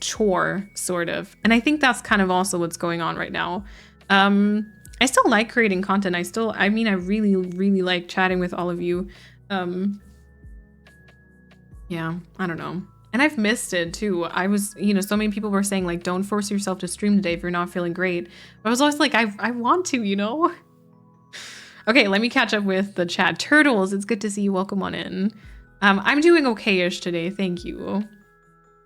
chore sort of. And I think that's kind of also what's going on right now. I still like creating content. I really like chatting with all of you. Yeah, I don't know. And I've missed it too. I was, you know, so many people were saying like, don't force yourself to stream today if you're not feeling great. But I was always like, I want to, you know? Okay, let me catch up with the chat. Turtles, it's good to see you. Welcome on in. I'm doing okay-ish today, thank you.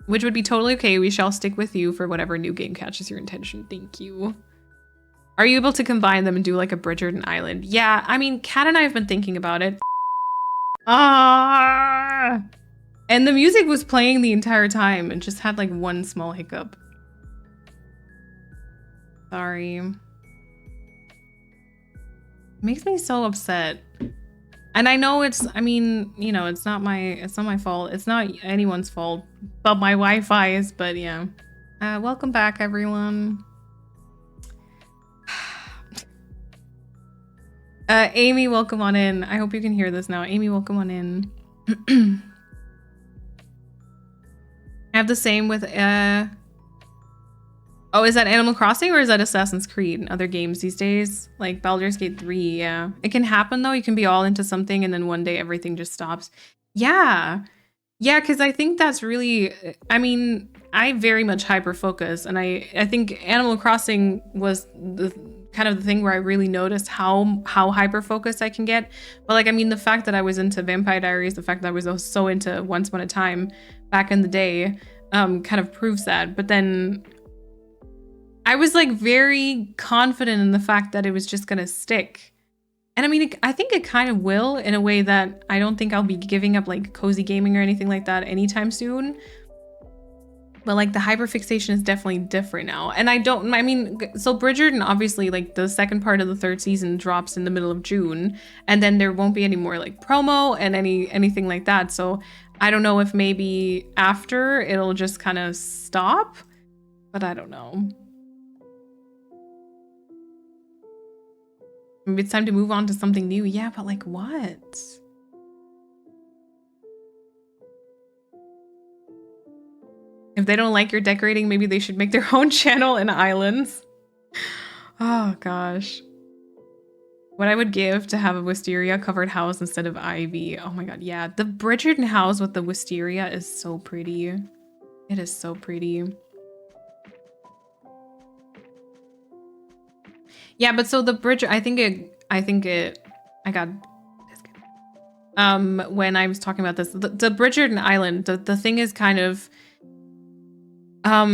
Which would be totally okay. We shall stick with you for whatever new game catches your attention. Thank you. Are you able to combine them and do like a Bridgerton Island? Yeah, I mean, Kat and I have been thinking about it. Ah! And the music was playing the entire time and just had like one small hiccup. Sorry. Makes me so upset. And I know it's, I mean, you know, it's not my fault. It's not anyone's fault but my Wi-Fi is, but yeah. Welcome back, everyone. Amy, welcome on in. I hope you can hear this now. Amy, welcome on in. I have the same with, oh, is that Animal Crossing or is that Assassin's Creed and other games these days? Like Baldur's Gate 3, yeah. It can happen though. You can be all into something and then one day everything just stops. Yeah. Yeah, because I think that's really, I mean, I very much hyper-focus and I think Animal Crossing was the kind of the thing where I really noticed how hyper-focused I can get. But like, I mean, the fact that I was into Vampire Diaries, the fact that I was so into Once Upon a Time back in the day, kind of proves that. But then I was like very confident in the fact that it was just gonna stick. And I mean, I think it kind of will in a way that I don't think I'll be giving up like cozy gaming or anything like that anytime soon. But like the hyperfixation is definitely different now. And I mean, so Bridgerton, obviously like the second part of the third season drops in the middle of June and then there won't be any more like promo and anything like that. So I don't know if maybe after it'll just kind of stop, but I don't know. Maybe it's time to move on to something new. Yeah, but like what? If they don't like your decorating, maybe they should make their own channel in islands. Oh gosh. What I would give to have a wisteria covered house instead of ivy. Oh my god, yeah. The Bridgerton house with the wisteria is so pretty. It is so pretty. Yeah, but so the bridge, I got when I was talking about this, the Bridgerton Island, the thing is kind of, I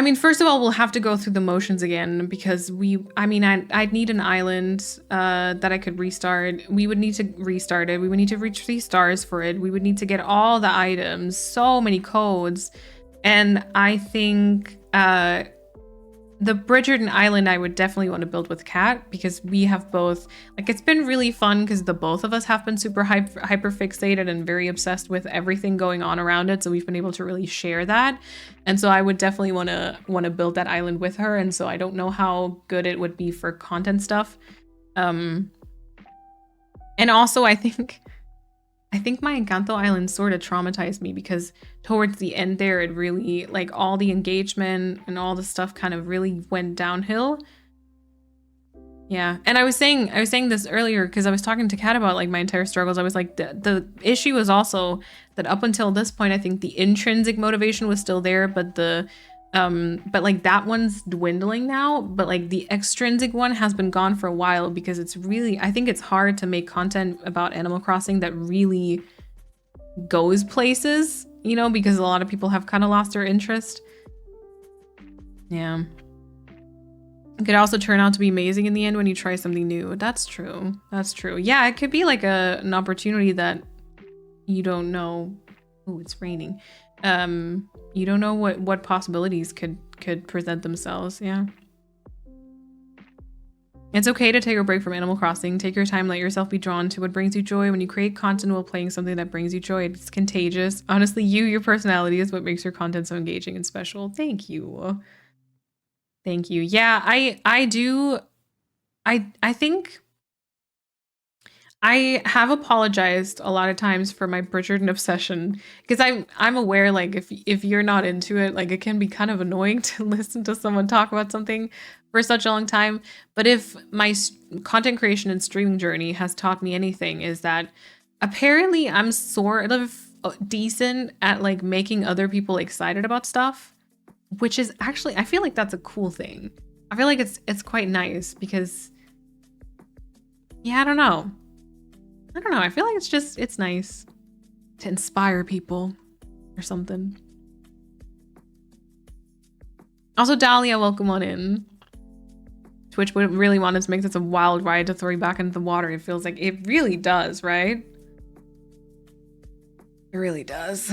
mean, first of all, we'll have to go through the motions again because I'd need an island that I could restart. We would need to restart it. We would need to reach 3 stars for it. We would need to get all the items, so many codes. And I think the Bridgerton Island I would definitely want to build with Kat because we have both, like, it's been really fun because the both of us have been super hyper fixated and very obsessed with everything going on around it. So we've been able to really share that. And so I would definitely want to build that island with her. And so I don't know how good it would be for content stuff. And also I think my Encanto Island sort of traumatized me because towards the end there, it really, like, all the engagement and all the stuff kind of really went downhill. Yeah, and I was saying this earlier because I was talking to Kat about like my entire struggles. I was like, the issue was also that up until this point, I think the intrinsic motivation was still there, but but like that one's dwindling now. But like the extrinsic one has been gone for a while because it's really, I think it's hard to make content about Animal Crossing that really goes places, you know, because a lot of people have kind of lost their interest. Yeah. It could also turn out to be amazing in the end when you try something new. That's true. That's true. Yeah, it could be like an opportunity that you don't know. Oh, it's raining. You don't know what possibilities could present themselves. Yeah. It's okay to take a break from Animal Crossing. Take your time, let yourself be drawn to what brings you joy. When you create content while playing something that brings you joy, it's contagious. Honestly, your personality is what makes your content so engaging and special. Thank you. Thank you. Yeah, I do. I think I have apologized a lot of times for my Bridgerton obsession because I'm aware, like, if you're not into it, like, it can be kind of annoying to listen to someone talk about something for such a long time. But if my content creation and streaming journey has taught me anything, is that apparently I'm sort of decent at like making other people excited about stuff, which is actually, I feel like that's a cool thing. I feel like it's quite nice because, yeah, I don't know. I feel like it's nice to inspire people or something. Also, Dahlia, welcome on in. Twitch would really want us to make this a wild ride to throw you back into the water. It feels like it really does, right? It really does.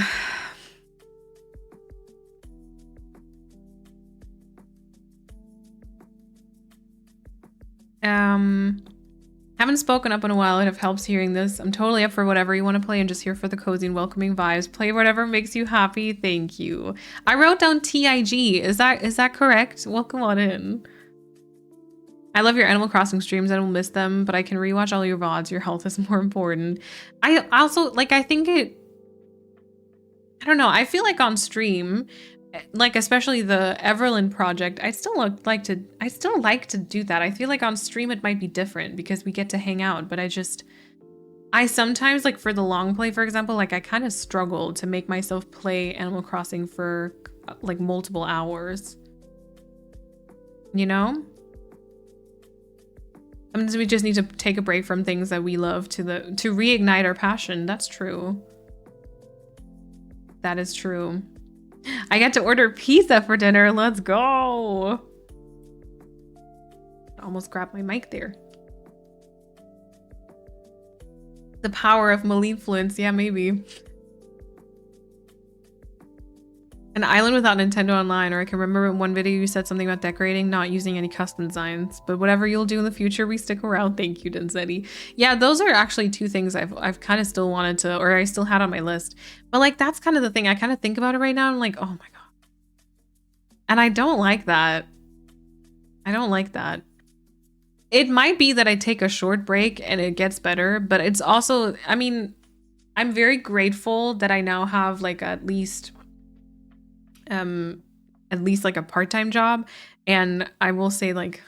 Haven't spoken up in a while. It helps hearing this. I'm totally up for whatever you want to play and just here for the cozy and welcoming vibes. Play whatever makes you happy. Thank you. I wrote down TIG. Is that correct? Welcome on in. I love your Animal Crossing streams. I will miss them, but I can rewatch all your VODs. Your health is more important. I also like, I don't know. I feel like on stream, like especially the Everland project, I still like to do that. I feel like on stream it might be different because we get to hang out, but I sometimes, like for the long play, for example, like I kind of struggle to make myself play Animal Crossing for like multiple hours. You know? Sometimes we just need to take a break from things that we love to reignite our passion. That's true. That is true. I got to order pizza for dinner. Let's go. Almost grabbed my mic there. The power of malinfluence. Yeah, maybe. An island without Nintendo Online, or I can remember in one video you said something about decorating, not using any custom designs. But whatever you'll do in the future, we stick around. Thank you, Denzetti. Yeah, those are actually two things I've kind of still wanted to, or I still had on my list. But like, that's kind of the thing. I kind of think about it right now. I'm like, oh my God. And I don't like that. I don't like that. It might be that I take a short break and it gets better, but it's also, I mean, I'm very grateful that I now have like at least like a part-time job. And I will say, like,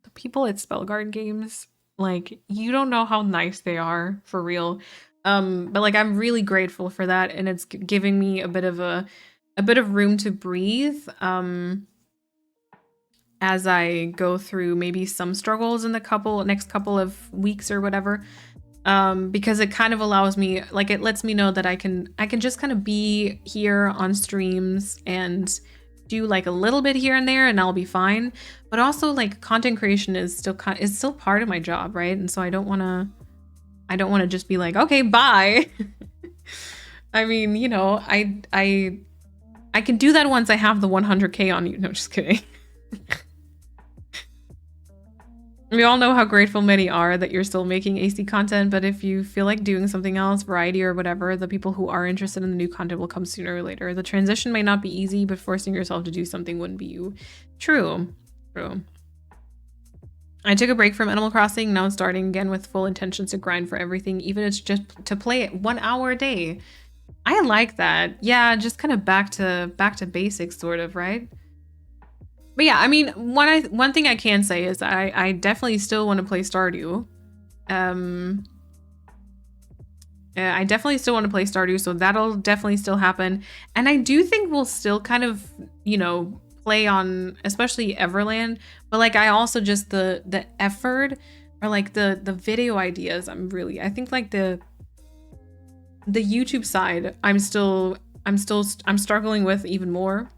the people at Spellguard Games, like, you don't know how nice they are, for real. But like, I'm really grateful for that, and it's giving me a bit of room to breathe as I go through maybe some struggles in the next couple of weeks or whatever. Because it kind of allows me, like, it lets me know that I can just kind of be here on streams and do like a little bit here and there and I'll be fine. But also, like, content creation is still part of my job, right? And so I don't want to just be like, okay, bye. I mean, you know, I can do that once I have the 100K on you. No, just kidding. We all know how grateful many are that you're still making AC content, but if you feel like doing something else, variety or whatever, the people who are interested in the new content will come sooner or later. The transition may not be easy, but forcing yourself to do something wouldn't be you. True. I took a break from Animal Crossing, now starting again with full intentions to grind for everything, even if it's just to play it 1 hour a day. I like that. Yeah, just kind of back to basics, sort of, right? But yeah, I mean, one thing I can say is I definitely still want to play Stardew. I definitely still want to play Stardew, so that'll definitely still happen. And I do think we'll still kind of, you know, play on, especially Everland. But like, I also just the effort or like the video ideas. I think like the YouTube side, I'm struggling with even more.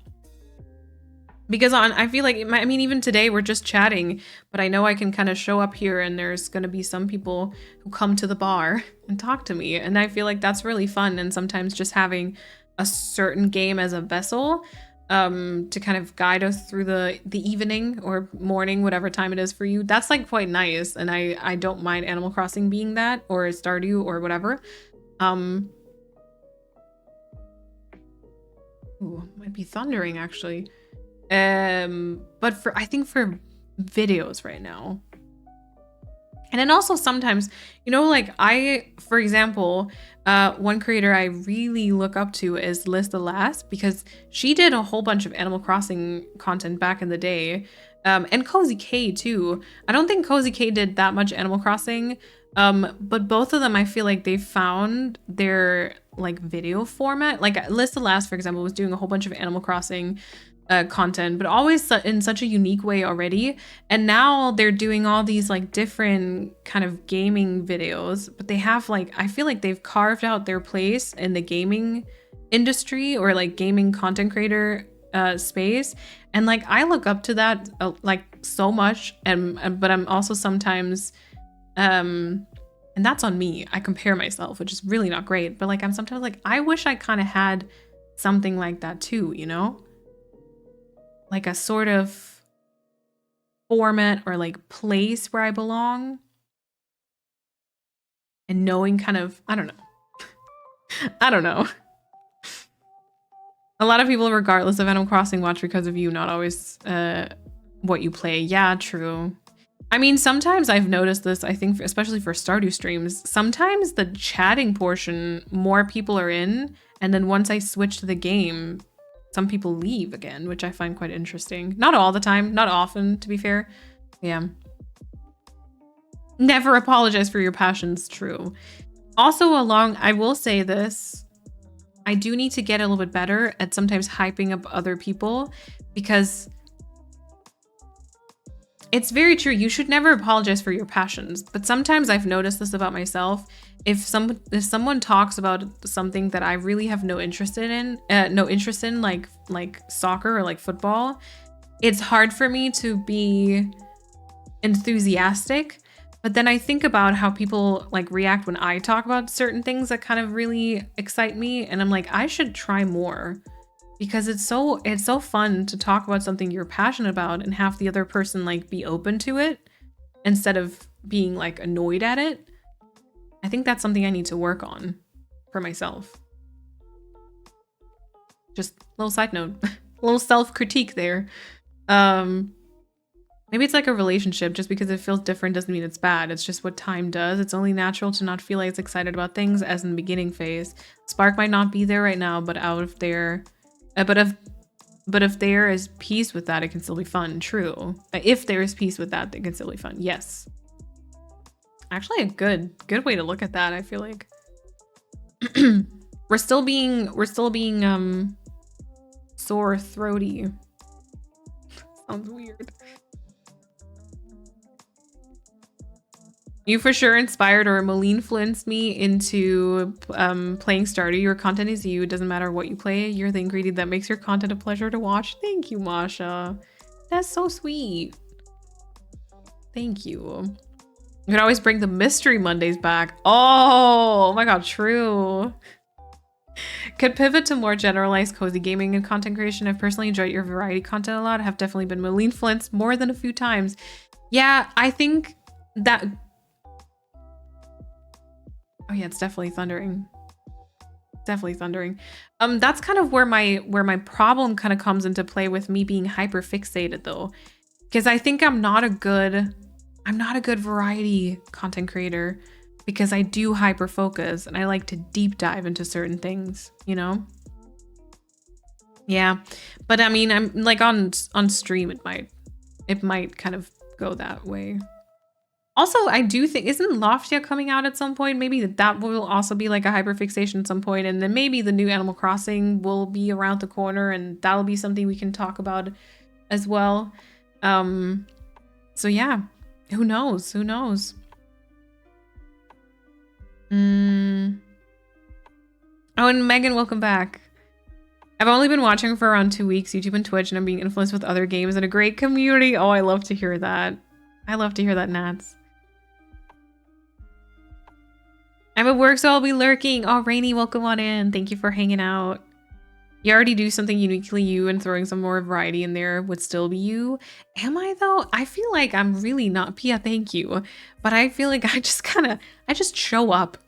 Because I feel like, I mean, even today we're just chatting, but I know I can kind of show up here and there's going to be some people who come to the bar and talk to me. And I feel like that's really fun. And sometimes just having a certain game as a vessel to kind of guide us through the evening or morning, whatever time it is for you, that's like quite nice. And I don't mind Animal Crossing being that, or Stardew or whatever. Ooh, might be thundering actually. But I think for videos right now. And then also sometimes, you know, like for example, one creator I really look up to is Liz the Last, because she did a whole bunch of Animal Crossing content back in the day. And Cozy K too. I don't think Cozy K did that much Animal Crossing, But both of them, I feel like they found their like video format. Like List of Last, for example, was doing a whole bunch of Animal Crossing content, but always in such a unique way already. And now they're doing all these like different kind of gaming videos, but they have like, I feel like they've carved out their place in the gaming industry or like gaming content creator space. And like, I look up to that like so much. But I'm also sometimes, and that's on me. I compare myself, which is really not great. But like, I'm sometimes like, I wish I kind of had something like that too, you know? Like a sort of format or like place where I belong. And knowing kind of, I don't know. I don't know. A lot of people, regardless of Animal Crossing, watch because of you, not always what you play. Yeah, true. I mean, sometimes I've noticed this, I think, especially for Stardew streams, sometimes the chatting portion, more people are in, and then once I switch to the game, some people leave again, which I find quite interesting. Not all the time, not often, to be fair. Yeah. Never apologize for your passions, true. Also, I will say this, I do need to get a little bit better at sometimes hyping up other people, because it's very true. You should never apologize for your passions. But sometimes I've noticed this about myself. If someone talks about something that I really have no interest in, like soccer or like football, it's hard for me to be enthusiastic. But then I think about how people like react when I talk about certain things that kind of really excite me, and I'm like, I should try more. Because it's so fun to talk about something you're passionate about and have the other person like be open to it instead of being like annoyed at it. I think that's something I need to work on for myself. Just a little side note, a little self-critique there. Maybe it's like a relationship. Just because it feels different doesn't mean it's bad. It's just what time does. It's only natural to not feel as excited about things as in the beginning phase. Spark might not be there right now, but out of there. But if there is peace with that, it can still be fun. True. If there is peace with that, it can still be fun. Yes. Actually, a good way to look at that. I feel like we're still being sore throaty. Sounds weird. You for sure inspired or influenced me into playing Stardew. Your content is you. It doesn't matter what you play. You're the ingredient that makes your content a pleasure to watch. Thank you, Masha. That's so sweet. Thank you. You could always bring the Mystery Mondays back. Oh my god, true. Could pivot to more generalized cozy gaming and content creation. I've personally enjoyed your variety content a lot. I have definitely been influenced more than a few times. Yeah, I think that... Oh yeah, it's definitely thundering. Definitely thundering. That's kind of where my problem kind of comes into play with me being hyper fixated though. Because I think I'm not a good variety content creator because I do hyper focus and I like to deep dive into certain things, you know? Yeah. But I mean, I'm like on stream it might kind of go that way. Also, I do think, isn't Loftia coming out at some point? Maybe that will also be like a hyperfixation at some point, and then maybe the new Animal Crossing will be around the corner, and that'll be something we can talk about as well. So yeah, who knows? Who knows? Oh, and Megan, welcome back. I've only been watching for around 2 weeks, YouTube and Twitch, and I'm being influenced with other games and a great community. Oh, I love to hear that. I love to hear that, Nats. I'm at work, so I'll be lurking. Oh, Rainy, welcome on in. Thank you for hanging out. You already do something uniquely you, and throwing some more variety in there would still be you. Am I though? I feel like I'm really not. Pia, thank you. But I feel like I just show up.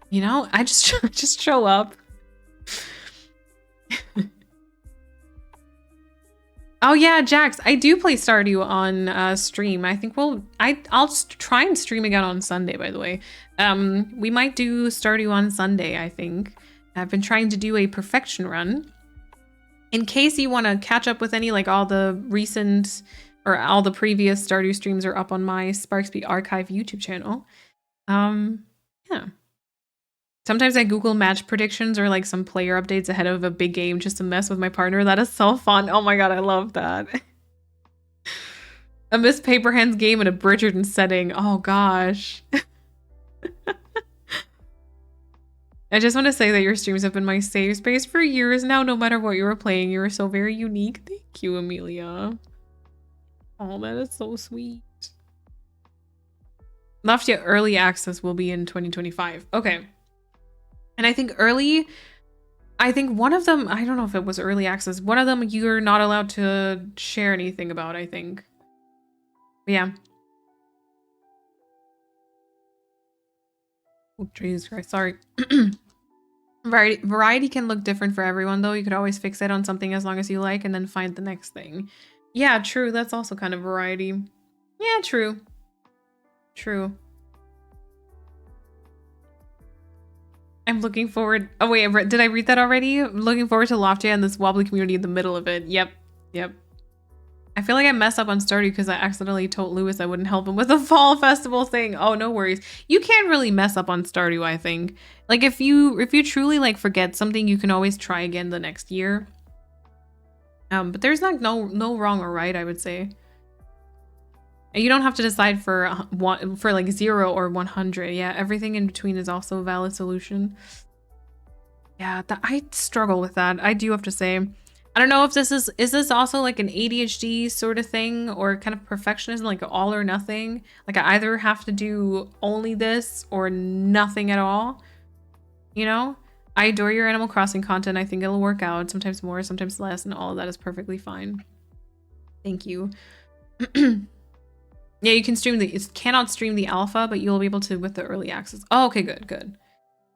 You know? I just show up. Oh yeah, Jax, I do play Stardew on stream. I think I'll try and stream again on Sunday, by the way. We might do Stardew on Sunday, I think. I've been trying to do a perfection run. In case you want to catch up with any, like all the recent or all the previous Stardew streams are up on my Sparksby Archive YouTube channel. Yeah. Sometimes I Google match predictions or like some player updates ahead of a big game just to mess with my partner. That is so fun. Oh my god, I love that. A Miss Paperhand's game in a Bridgerton setting. Oh gosh. I just want to say that your streams have been my safe space for years now, no matter what you were playing. You are so very unique. Thank you, Amelia. Oh, that is so sweet. Lafayette early access will be in 2025. Okay. And I think one of them, I don't know if it was early access. One of them you're not allowed to share anything about, I think. But yeah. Oh, Jesus Christ, sorry. Variety can look different for everyone, though. You could always fix it on something as long as you like and then find the next thing. Yeah, true. That's also kind of variety. Yeah, true. True. I'm looking forward. Oh, wait, did I read that already? I'm looking forward to Loftia and this wobbly community in the middle of it. Yep. Yep. I feel like I messed up on Stardew because I accidentally told Lewis I wouldn't help him with the fall festival thing. Oh, no worries. You can't really mess up on Stardew, I think. Like if you truly like forget something, you can always try again the next year. But there's like no wrong or right, I would say. And you don't have to decide for like 0 or 100. Yeah, everything in between is also a valid solution. Yeah, I struggle with that. I do have to say. I don't know if this is this also like an ADHD sort of thing or kind of perfectionism, like all or nothing? Like I either have to do only this or nothing at all, you know? I adore your Animal Crossing content. I think it'll work out, sometimes more, sometimes less, and all of that is perfectly fine. Thank you. Yeah, you can stream cannot stream the alpha, but you'll be able to with the early access. Oh, okay, good.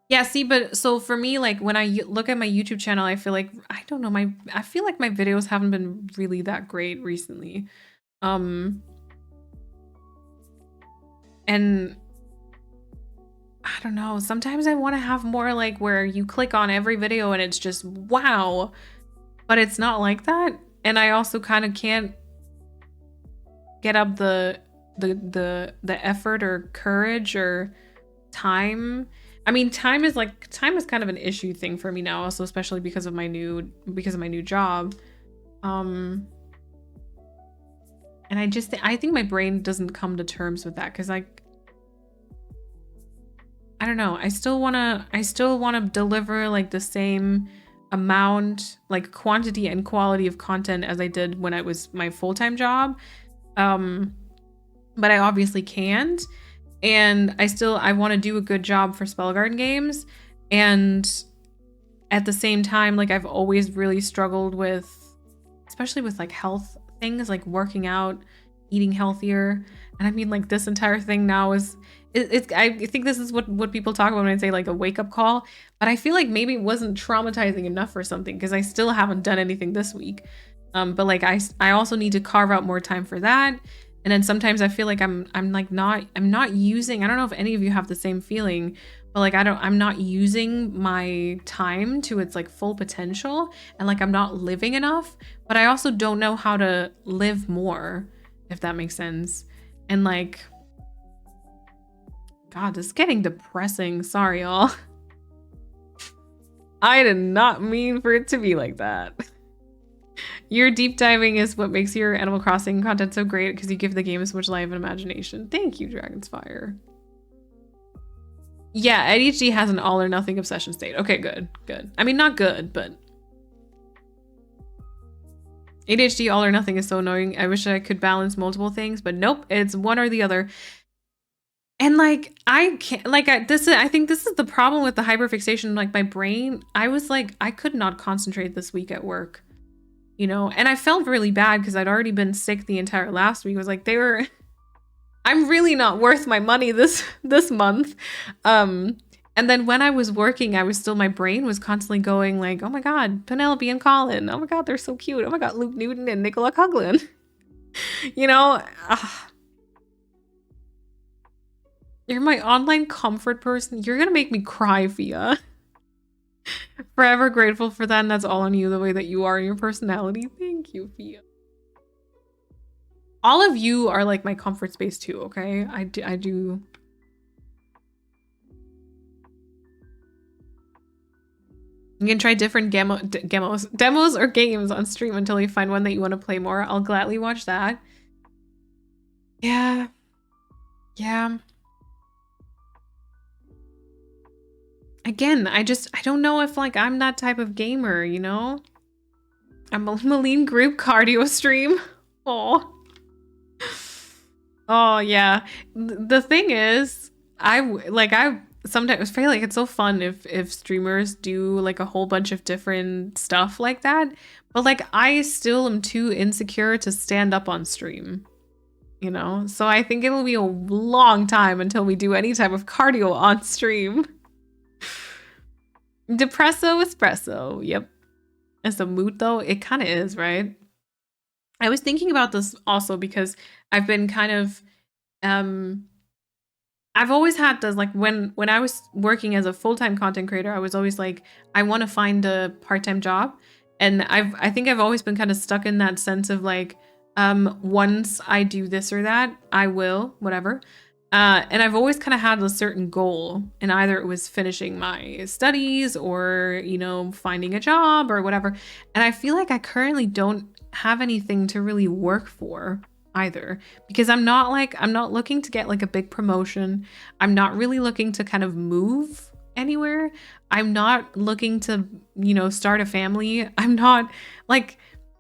Yeah, see, but so for me, like when I look at my YouTube channel, I feel like, I don't know, I feel like my videos haven't been really that great recently. And I don't know, sometimes I want to have more like where you click on every video and it's just wow, but it's not like that. And I also kind of can't get up the effort or courage or time. I mean, time is kind of an issue thing for me now, also especially because of my new job. And I think my brain doesn't come to terms with that because I don't know. I still wanna deliver like the same amount, like quantity and quality of content as I did when I was my full-time job. But I obviously can't. And I want to do a good job for Spellgarden games. And at the same time, like I've always really struggled with, especially with like health things, like working out, eating healthier. And I mean, like this entire thing now is, I think this is what people talk about when I say like a wake up call. But I feel like maybe it wasn't traumatizing enough or something because I still haven't done anything this week. But like I also need to carve out more time for that. And then sometimes I feel like I'm not using, I don't know if any of you have the same feeling, but like I'm not using my time to its like full potential and like I'm not living enough, but I also don't know how to live more, if that makes sense. And like, God, this is getting depressing. Sorry, y'all. I did not mean for it to be like that. Your deep diving is what makes your Animal Crossing content so great because you give the game so much life and imagination. Thank you, Dragon's Fire. Yeah, ADHD has an all or nothing obsession state. Okay, good. I mean, not good, but ADHD all or nothing is so annoying. I wish I could balance multiple things, but nope, it's one or the other. And like, I can't, like, I think this is the problem with the hyperfixation. Like my brain, I was like, I could not concentrate this week at work. You know, and I felt really bad because I'd already been sick the entire last week. It was like I'm really not worth my money this month. And then when I was working, my brain was constantly going like, oh my God, Penelope and Colin. Oh my God, they're so cute. Oh my God, Luke Newton and Nicola Coughlan. You know, you're my online comfort person. You're going to make me cry, Fia. Forever grateful for that, and that's all on you, the way that you are in your personality. Thank you, Fia. All of you are like my comfort space too, okay? I do. You can try different demos or games on stream until you find one that you want to play more. I'll gladly watch that. Yeah. Yeah. Again, I don't know if like I'm that type of gamer, you know? I'm a lean group cardio stream. Oh. Oh yeah. The thing is, I sometimes feel like it's so fun if streamers do like a whole bunch of different stuff like that. But like I still am too insecure to stand up on stream. You know? So I think it'll be a long time until we do any type of cardio on stream. Depresso espresso. Yep. It's a mood though. It kind of is, right? I was thinking about this also because I've been kind of I've always had this, like when I was working as a full-time content creator, I was always like, I want to find a part-time job. And I think I've always been kind of stuck in that sense of like, once I do this or that, I will, whatever. And I've always kind of had a certain goal, and either it was finishing my studies or, you know, finding a job or whatever. And I feel like I currently don't have anything to really work for either, because I'm not looking to get like a big promotion. I'm not really looking to kind of move anywhere. I'm not looking to, you know, start a family. I'm not like,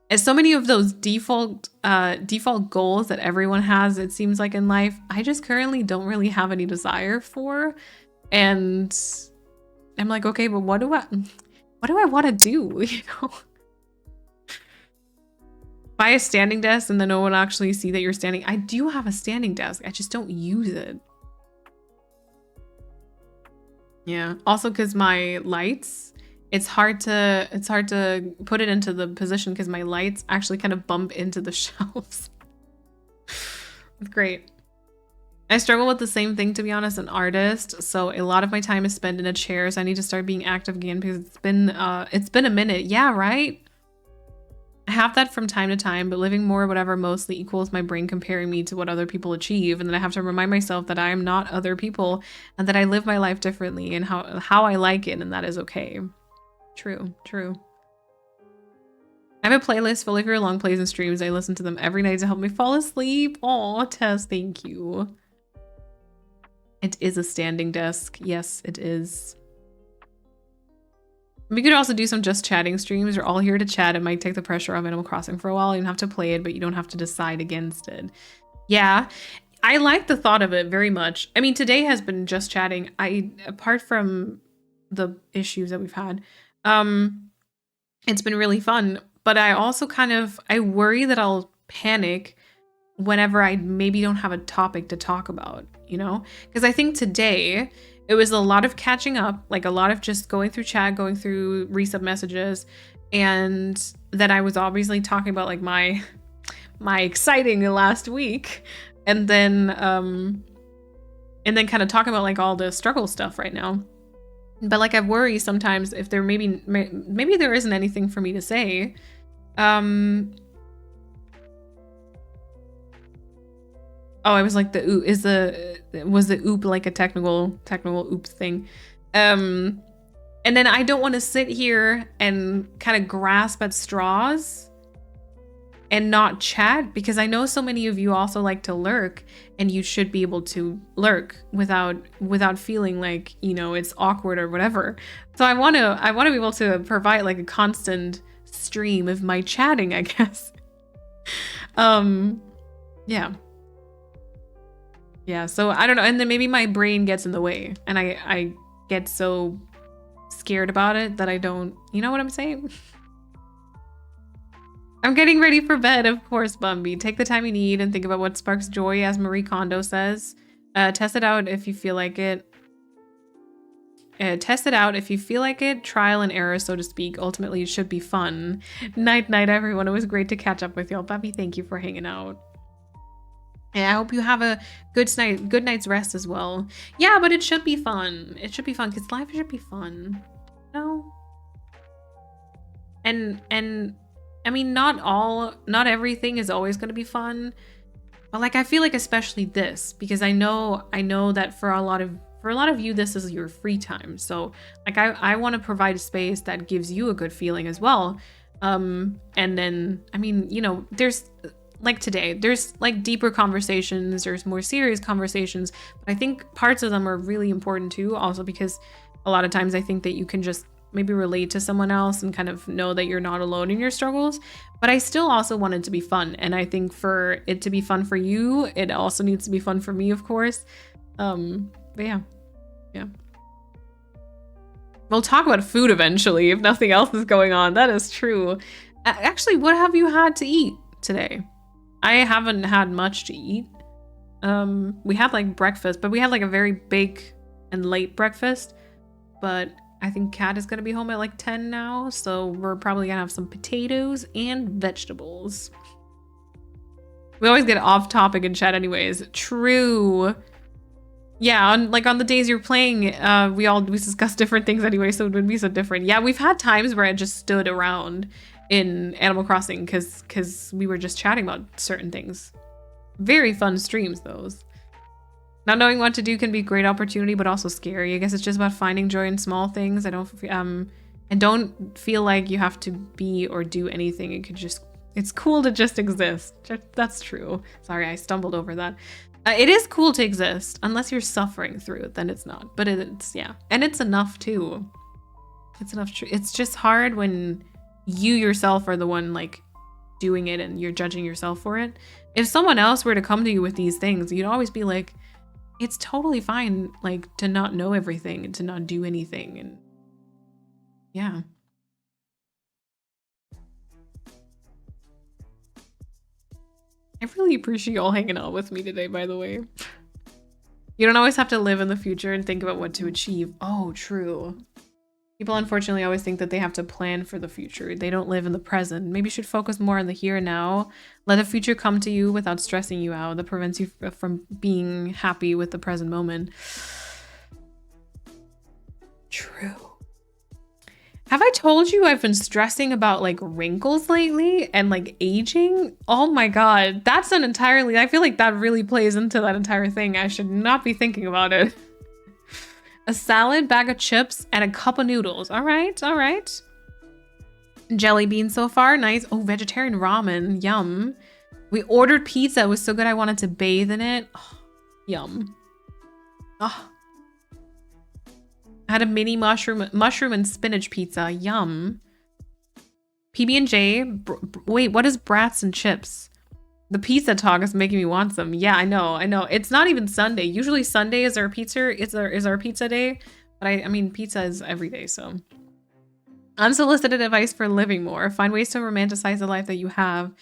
as so many of those default goals that everyone has, it seems like in life, I just currently don't really have any desire for. And I'm like, okay, but what do I want to do? You know? Buy a standing desk and then no one will actually see that you're standing. I do have a standing desk. I just don't use it. Yeah. Also, because my lights, it's hard to put it into the position because my lights actually kind of bump into the shelves. It's great. I struggle with the same thing, to be honest, an artist. So a lot of my time is spent in a chair. So I need to start being active again because it's been a minute. Yeah, right? I have that from time to time, but living more whatever mostly equals my brain comparing me to what other people achieve. And then I have to remind myself that I am not other people and that I live my life differently and how I like it, and that is okay. True. I have a playlist full of your long plays and streams. I listen to them every night to help me fall asleep. Aw, Tess, thank you. It is a standing desk. Yes, it is. We could also do some just chatting streams. We're all here to chat. It might take the pressure off Animal Crossing for a while. You don't have to play it, but you don't have to decide against it. Yeah, I like the thought of it very much. I mean, today has been just chatting. Apart from the issues that we've had, it's been really fun. But I also I worry that I'll panic whenever I maybe don't have a topic to talk about, you know? Because I think today it was a lot of catching up, like a lot of just going through chat, going through resub messages, and then I was obviously talking about like my exciting last week, and then kind of talking about like all the struggle stuff right now. But like I worry sometimes if there maybe there isn't anything for me to say. Oh, I was like was the oop like a technical oop thing? And then I don't want to sit here and kind of grasp at straws and not chat, because I know so many of you also like to lurk, and you should be able to lurk without feeling like, you know, it's awkward or whatever. So I want to be able to provide like a constant stream of my chatting, I guess. Yeah, so I don't know, and then maybe my brain gets in the way and I get so scared about it that I don't, you know what I'm saying? I'm getting ready for bed, of course, Bumby. Take the time you need and think about what sparks joy, as Marie Kondo says. Test it out if you feel like it. Test it out if you feel like it. Trial and error, so to speak. Ultimately, it should be fun. Night, everyone. It was great to catch up with y'all. Bumby, thank you for hanging out. And I hope you have a good night's rest as well. Yeah, but it should be fun. It should be fun because life should be fun. No. And I mean, not everything is always going to be fun, but like I feel like especially this, because I know that for a lot for a lot of you, this is your free time. So like I want to provide a space that gives you a good feeling as well. And then, I mean, you know, there's like today, there's like deeper conversations, there's more serious conversations, but I think parts of them are really important too, also because a lot of times I think that you can just maybe relate to someone else and kind of know that you're not alone in your struggles. But I still also want it to be fun. And I think for it to be fun for you, it also needs to be fun for me, of course. But yeah. We'll talk about food eventually if nothing else is going on. That is true. Actually, what have you had to eat today? I haven't had much to eat. We had like breakfast, but we had like a very big and late breakfast. But I think Kat is going to be home at like 10 now. So we're probably going to have some potatoes and vegetables. We always get off topic in chat anyways. True. Yeah, on the days you're playing, we discuss different things anyway, so it would be so different. Yeah, we've had times where I just stood around in Animal Crossing because we were just chatting about certain things. Very fun streams, those. Not knowing what to do can be a great opportunity, but also scary. I guess it's just about finding joy in small things. And don't feel like you have to be or do anything. It's cool to just exist. That's true. Sorry, I stumbled over that. It is cool to exist, unless you're suffering through it, then it's not. But it's, yeah. And it's enough too. It's enough. It's just hard when you yourself are the one like doing it and you're judging yourself for it. If someone else were to come to you with these things, you'd always be like, it's totally fine, like, to not know everything and to not do anything. And yeah. I really appreciate y'all hanging out with me today, by the way. You don't always have to live in the future and think about what to achieve. Oh, true. People unfortunately always think that they have to plan for the future. They don't live in the present. Maybe you should focus more on the here and now. Let the future come to you without stressing you out. That prevents you from being happy with the present moment. True. Have I told you I've been stressing about like wrinkles lately and like aging? Oh my god, that's an entirely, I feel like that really plays into that entire thing. I should not be thinking about it. A salad, bag of chips, and a cup of noodles. All right, all right. Jelly beans so far, nice. Oh, vegetarian ramen, yum. We ordered pizza, it was so good I wanted to bathe in it. Oh, yum. Oh. I had a mini mushroom and spinach pizza, yum. PB&J, wait, what is brats and chips? The pizza talk is making me want some. Yeah, I know. It's not even Sunday. Usually Sunday is our pizza. Is our pizza day. But I mean, pizza is every day, so. Unsolicited advice for living more. Find ways to romanticize the life that you have.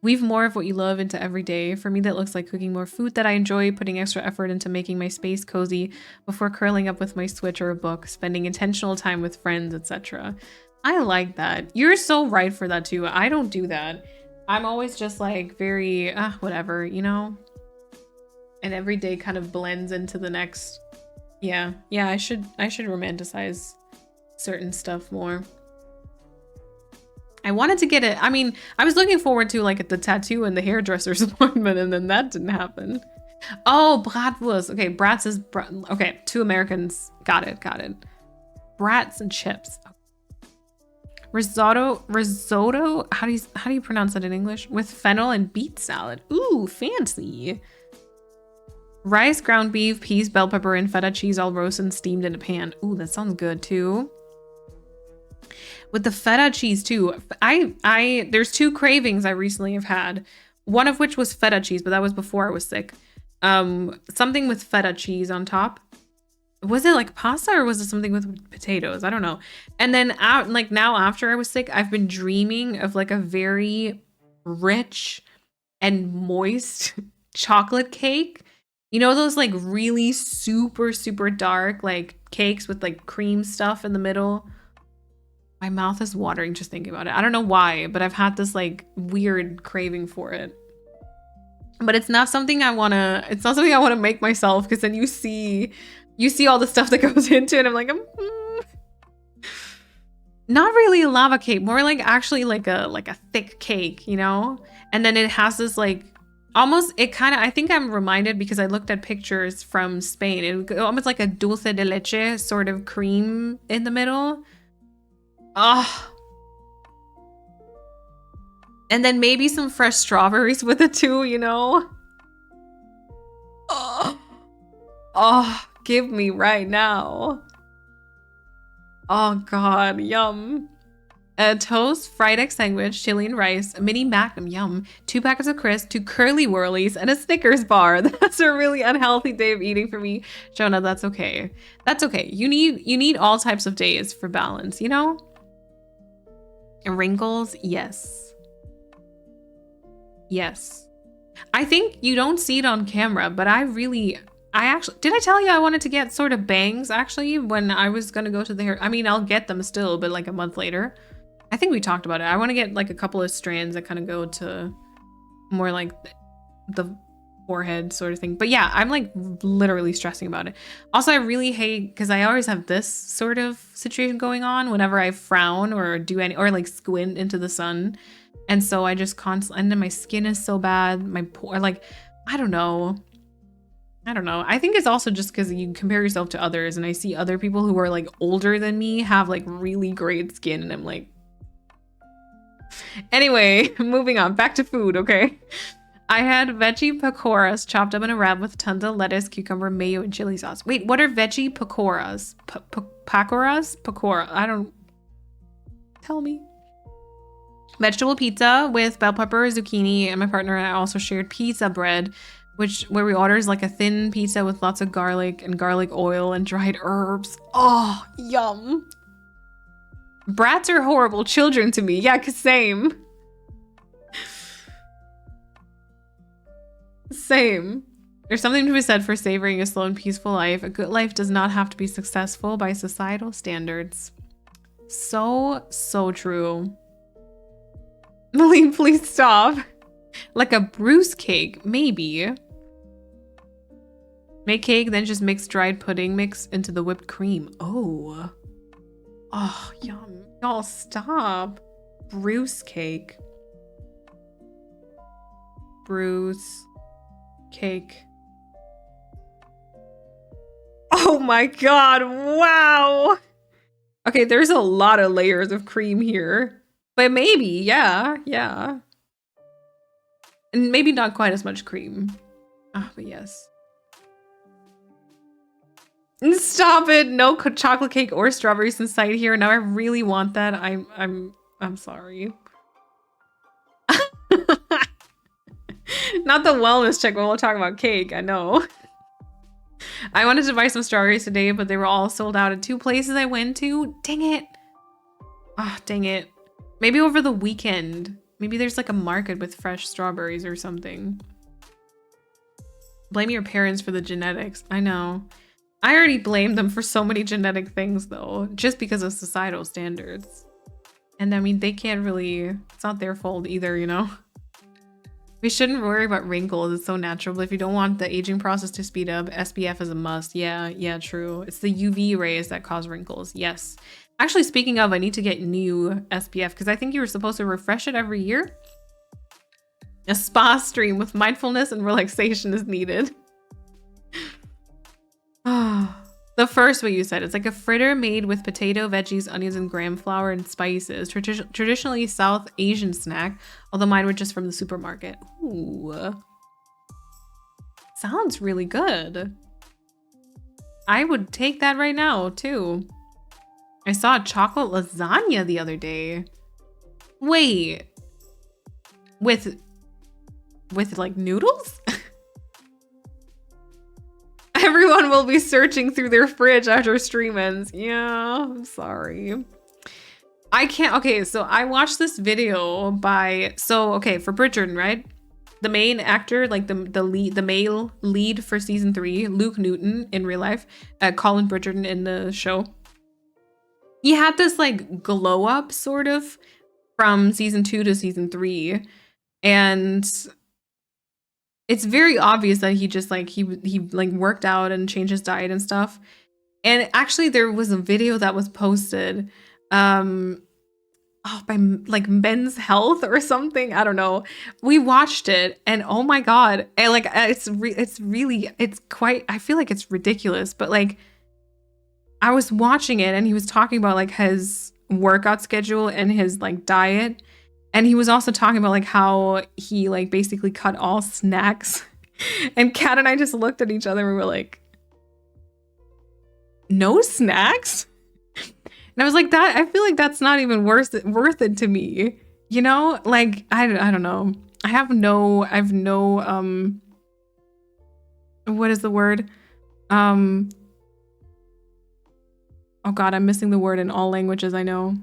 Weave more of what you love into every day. For me, that looks like cooking more food that I enjoy, putting extra effort into making my space cozy before curling up with my Switch or a book, spending intentional time with friends, etc. I like that. You're so right for that too. I don't do that. I'm always just like very, whatever, you know? And every day kind of blends into the next. Yeah, I should romanticize certain stuff more. I wanted to get it. I mean, I was looking forward to like the tattoo and the hairdresser's appointment, and then that didn't happen. Oh, bratwurst. Okay, brats is okay. 2 Americans. Got it. Brats and chips. Risotto. How do you pronounce that in English? With fennel and beet salad. Ooh, fancy. Rice, ground beef, peas, bell pepper, and feta cheese all roasted and steamed in a pan. Ooh, that sounds good too. With the feta cheese too. There's 2 cravings I recently have had. One of which was feta cheese, but that was before I was sick. Something with feta cheese on top. Was it like pasta or was it something with potatoes? I don't know. And then now after I was sick, I've been dreaming of like a very rich and moist chocolate cake. You know those like really super, super dark like cakes with like cream stuff in the middle? My mouth is watering just thinking about it. I don't know why, but I've had this like weird craving for it. But it's not something I want to make myself, because then you see all the stuff that goes into it. I'm like, not really a lava cake, more like actually like a thick cake, you know? And then it has this like Almost, it kind of, I think I'm reminded because I looked at pictures from Spain. It almost like a dulce de leche sort of cream in the middle. Oh. And then maybe some fresh strawberries with it too, you know? Oh, oh, give me right now. Oh God, yum. A toast, fried egg sandwich, chili and rice, a mini magnum, yum, 2 packets of crisps, 2 curly whirlies, and a Snickers bar. That's a really unhealthy day of eating for me. Jonah, that's okay. That's okay. You need all types of days for balance, you know? And wrinkles, yes. Yes. I think you don't see it on camera, but I actually, did I tell you I wanted to get sort of bangs actually when I was gonna go to the hair? I mean, I'll get them still, but like a month later. I think we talked about it. I want to get like a couple of strands that kind of go to more like the forehead sort of thing. But yeah, I'm like literally stressing about it. Also, I really hate, because I always have this sort of situation going on whenever I frown or do any, or like squint into the sun. And so I just constantly, and then my skin is so bad. My pore, like, I don't know. I think it's also just because you compare yourself to others, and I see other people who are like older than me have like really great skin, and I'm like, anyway, moving on, back to food, okay? I had veggie pakoras chopped up in a wrap with tons of lettuce, cucumber, mayo, and chili sauce. Wait, what are veggie pakoras? Pakoras? Pakora. I don't... Tell me. Vegetable pizza with bell pepper, zucchini, and my partner and I also shared pizza bread, where we order is like a thin pizza with lots of garlic and garlic oil and dried herbs. Oh, yum. Brats are horrible children to me. Yeah, 'cause same. Same. There's something to be said for savoring a slow and peaceful life. A good life does not have to be successful by societal standards. So true. Malene, please stop. Like a bruise cake, maybe. Make cake, then just mix dried pudding mix into the whipped cream. Oh. Oh, yum. Y'all stop. Bruise cake. Bruise cake. Oh my god, wow. Okay, there's a lot of layers of cream here. But maybe, yeah. And maybe not quite as much cream. Ah, but yes. Stop it! No chocolate cake or strawberries in sight here. Now I really want that. I'm sorry. Not the wellness check when we'll talk about cake, I know. I wanted to buy some strawberries today, but they were all sold out at 2 places I went to. Dang it. Ah, dang it. Maybe over the weekend. Maybe there's like a market with fresh strawberries or something. Blame your parents for the genetics. I know. I already blamed them for so many genetic things though, just because of societal standards. And I mean, they can't really, it's not their fault either, you know? We shouldn't worry about wrinkles, it's so natural, but if you don't want the aging process to speed up, SPF is a must. Yeah, true. It's the UV rays that cause wrinkles, yes. Actually, speaking of, I need to get new SPF because I think you were supposed to refresh it every year. A spa stream with mindfulness and relaxation is needed. The first way you said it's like a fritter made with potato, veggies, onions, and gram flour and spices. Traditionally South Asian snack, although mine were just from the supermarket. Ooh. Sounds really good. I would take that right now, too. I saw a chocolate lasagna the other day. Wait. With like noodles? Everyone will be searching through their fridge after stream ends. Yeah, I'm sorry. I can't. Okay, so I watched this video by, okay, for Bridgerton, right? The main actor, like the male lead for season 3, Luke Newton in real life, Colin Bridgerton in the show. He had this like glow up sort of from season 2 to season 3, and it's very obvious that he just like he like worked out and changed his diet and stuff. And actually there was a video that was posted by like Men's Health or something. I don't know. We watched it and oh my God. And like it's quite, I feel like it's ridiculous, but like I was watching it and he was talking about like his workout schedule and his like diet. And he was also talking about like how he like basically cut all snacks. And Kat and I just looked at each other and we were like, no snacks? And I was like, that I feel like that's not even worth it to me. You know? Like I don't know. I have no what is the word? Oh God, I'm missing the word in all languages I know.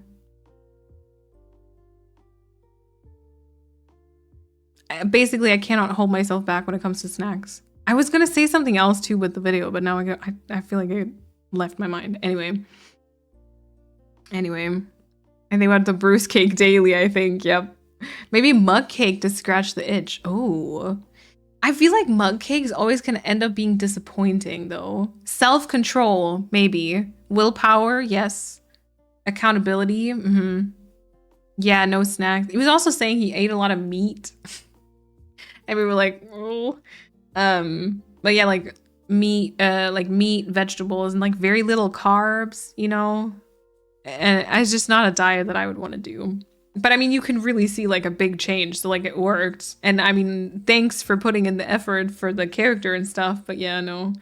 Basically, I cannot hold myself back when it comes to snacks. I was gonna say something else too with the video, but now I feel like it left my mind. Anyway, I think about the Bruce cake daily, I think. Yep. Maybe mug cake to scratch the itch. Oh. I feel like mug cakes always can end up being disappointing though. Self-control, maybe. Willpower, yes. Accountability, yeah, no snacks. He was also saying he ate a lot of meat. And we were like, oh. But yeah, like meat, vegetables, and like very little carbs, you know? And it's just not a diet that I would want to do. But I mean, you can really see like a big change. So like it worked. And I mean, thanks for putting in the effort for the character and stuff. But yeah, no.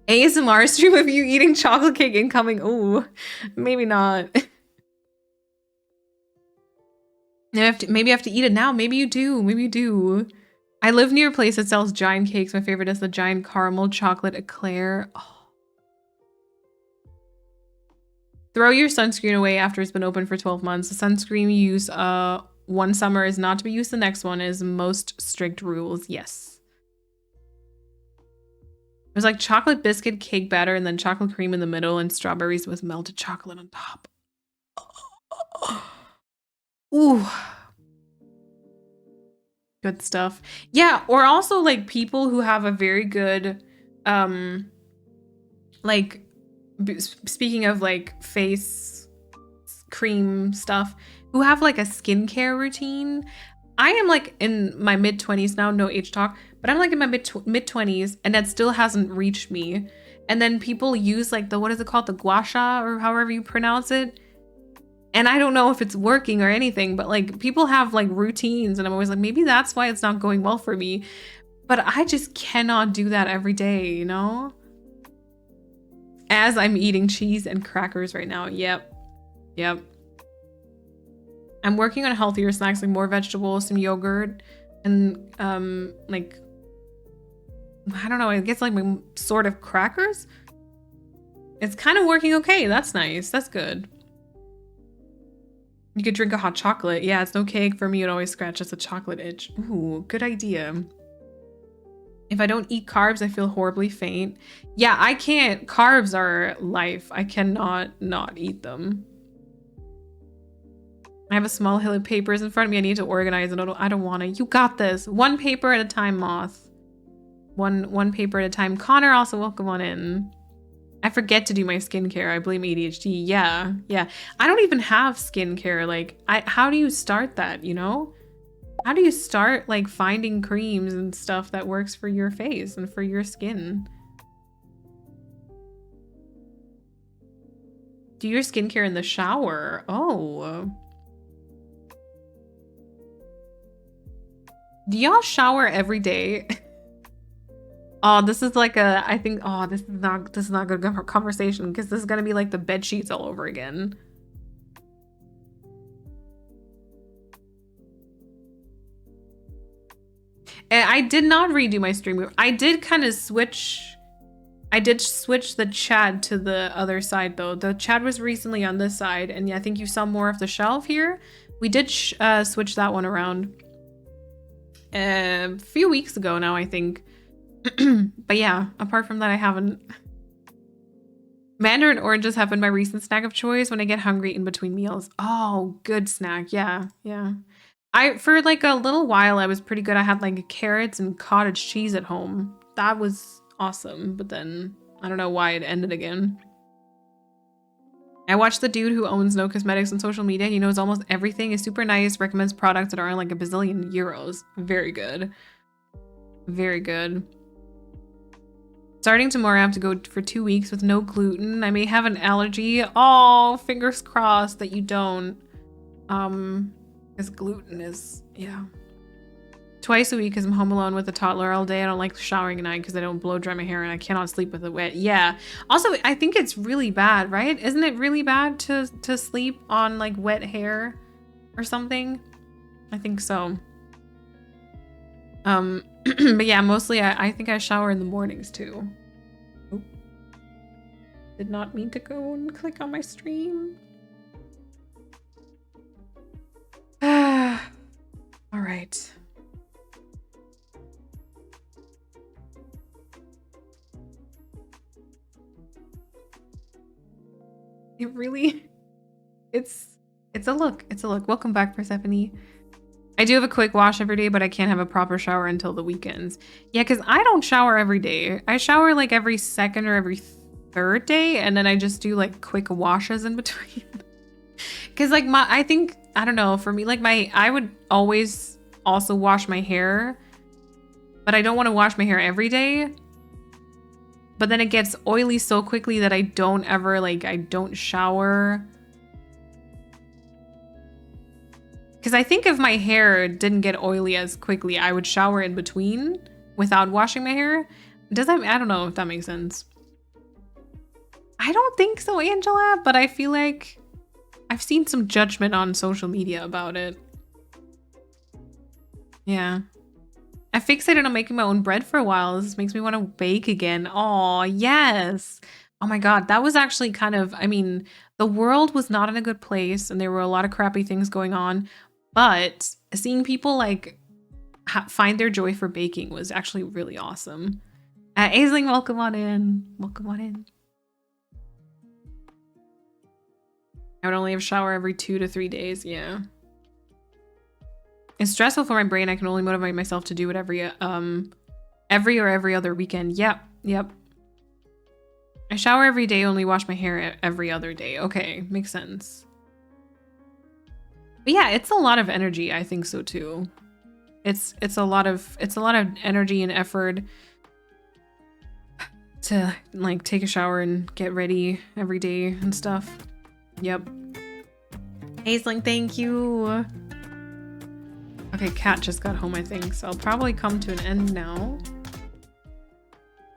ASMR stream of you eating chocolate cake incoming. Oh, maybe not. Maybe I have to eat it now. Maybe you do. Maybe you do. I live near a place that sells giant cakes. My favorite is the giant caramel chocolate eclair. Oh. Throw your sunscreen away after it's been open for 12 months. The sunscreen you use one summer is not to be used the next one is most strict rules. Yes. It was like chocolate biscuit cake batter and then chocolate cream in the middle and strawberries with melted chocolate on top. Ooh. Good stuff. Yeah, or also like people who have a very good like speaking of like face cream stuff, who have like a skincare routine. I am like in my mid-20s now, no age talk, but I'm like in my mid-20s and that still hasn't reached me. And then people use like the, what is it called? The gua sha or however you pronounce it. And I don't know if it's working or anything, but like people have like routines and I'm always like, maybe that's why it's not going well for me. But I just cannot do that every day, you know? As I'm eating cheese and crackers right now. Yep. I'm working on healthier snacks, like more vegetables, some yogurt, and like, I don't know, I guess like my sort of crackers. It's kind of working okay. That's nice. That's good. You could drink a hot chocolate. Yeah, it's no cake for me. It always scratches a chocolate itch. Ooh, good idea. If I don't eat carbs, I feel horribly faint. Yeah, I can't. Carbs are life. I cannot not eat them. I have a small hill of papers in front of me. I need to organize it. I don't want to. You got this. One paper at a time, Moth. One paper at a time. Connor, also welcome on in. I forget to do my skincare. I blame ADHD. Yeah. I don't even have skincare. Like, how do you start that, you know? How do you start like finding creams and stuff that works for your face and for your skin? Do your skincare in the shower. Oh. Do y'all shower every day? Oh, this is like a, I think, oh, this is not good conversation because this is gonna be like the bed sheets all over again. And I did not redo my stream. I did kind of switch. I did switch the chat to the other side though. The chat was recently on this side, and yeah, I think you saw more of the shelf here. We did switch that one around a few weeks ago now, I think. But yeah, apart from that, I haven't. Mandarin oranges have been my recent snack of choice when I get hungry in between meals. Oh, good snack. Yeah. For like a little while, I was pretty good. I had like carrots and cottage cheese at home. That was awesome. But then I don't know why it ended again. I watched the dude who owns No Cosmetics on social media. He knows almost everything, is super nice, recommends products that aren't like a bazillion euros. Very good. Very good. Starting tomorrow, I have to go for 2 weeks with no gluten. I may have an allergy. Oh, fingers crossed that you don't. Because gluten is, yeah. Twice a week because I'm home alone with a toddler all day. I don't like showering at night because I don't blow dry my hair and I cannot sleep with it wet. Yeah. Also, I think it's really bad, right? Isn't it really bad to sleep on like wet hair or something? I think so. But yeah, mostly I think I shower in the mornings too. Oh. Did not mean to go and click on my stream. All right. It really, it's a look. It's a look. Welcome back, Persephone. I do have a quick wash every day, but I can't have a proper shower until the weekends. Yeah, because I don't shower every day. I shower like every second or every third day, and then I just do like quick washes in between. Because like I think, I don't know, for me, like I would always also wash my hair, but I don't want to wash my hair every day. But then it gets oily so quickly that I don't ever, like, I don't shower. Because I think if my hair didn't get oily as quickly, I would shower in between without washing my hair. Does that, I don't know if that makes sense. I don't think so, Angela, but I feel like I've seen some judgment on social media about it. Yeah. I fixated on making my own bread for a while. This makes me want to bake again. Oh, yes. Oh my God. That was actually kind of, I mean, the world was not in a good place and there were a lot of crappy things going on, but seeing people like find their joy for baking was actually really awesome. Aisling, welcome on in. Welcome on in. I would only have a shower every 2 to 3 days. Yeah. It's stressful for my brain. I can only motivate myself to do it every or every other weekend. Yep. I shower every day, only wash my hair every other day. Okay, makes sense. But yeah, it's a lot of energy. I think so too. It's a lot of energy and effort to like take a shower and get ready every day and stuff. Yep. Aisling, thank you. Okay, Kat just got home, I think, so I'll probably come to an end now.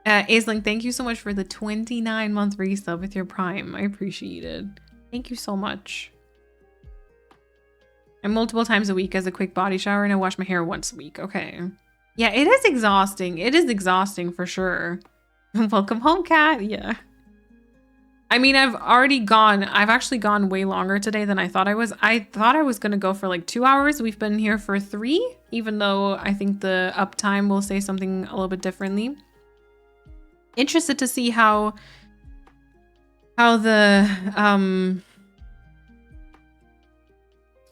Aisling, thank you so much for the 29-month resub with your Prime. I appreciate it. Thank you so much. And multiple times a week as a quick body shower, and I wash my hair once a week. Okay. Yeah, it is exhausting. It is exhausting for sure. Welcome home, Kat. Yeah. I mean, I've actually gone way longer today than I thought I was. I thought I was going to go for like 2 hours. We've been here for 3, even though I think the uptime will say something a little bit differently. Interested to see how the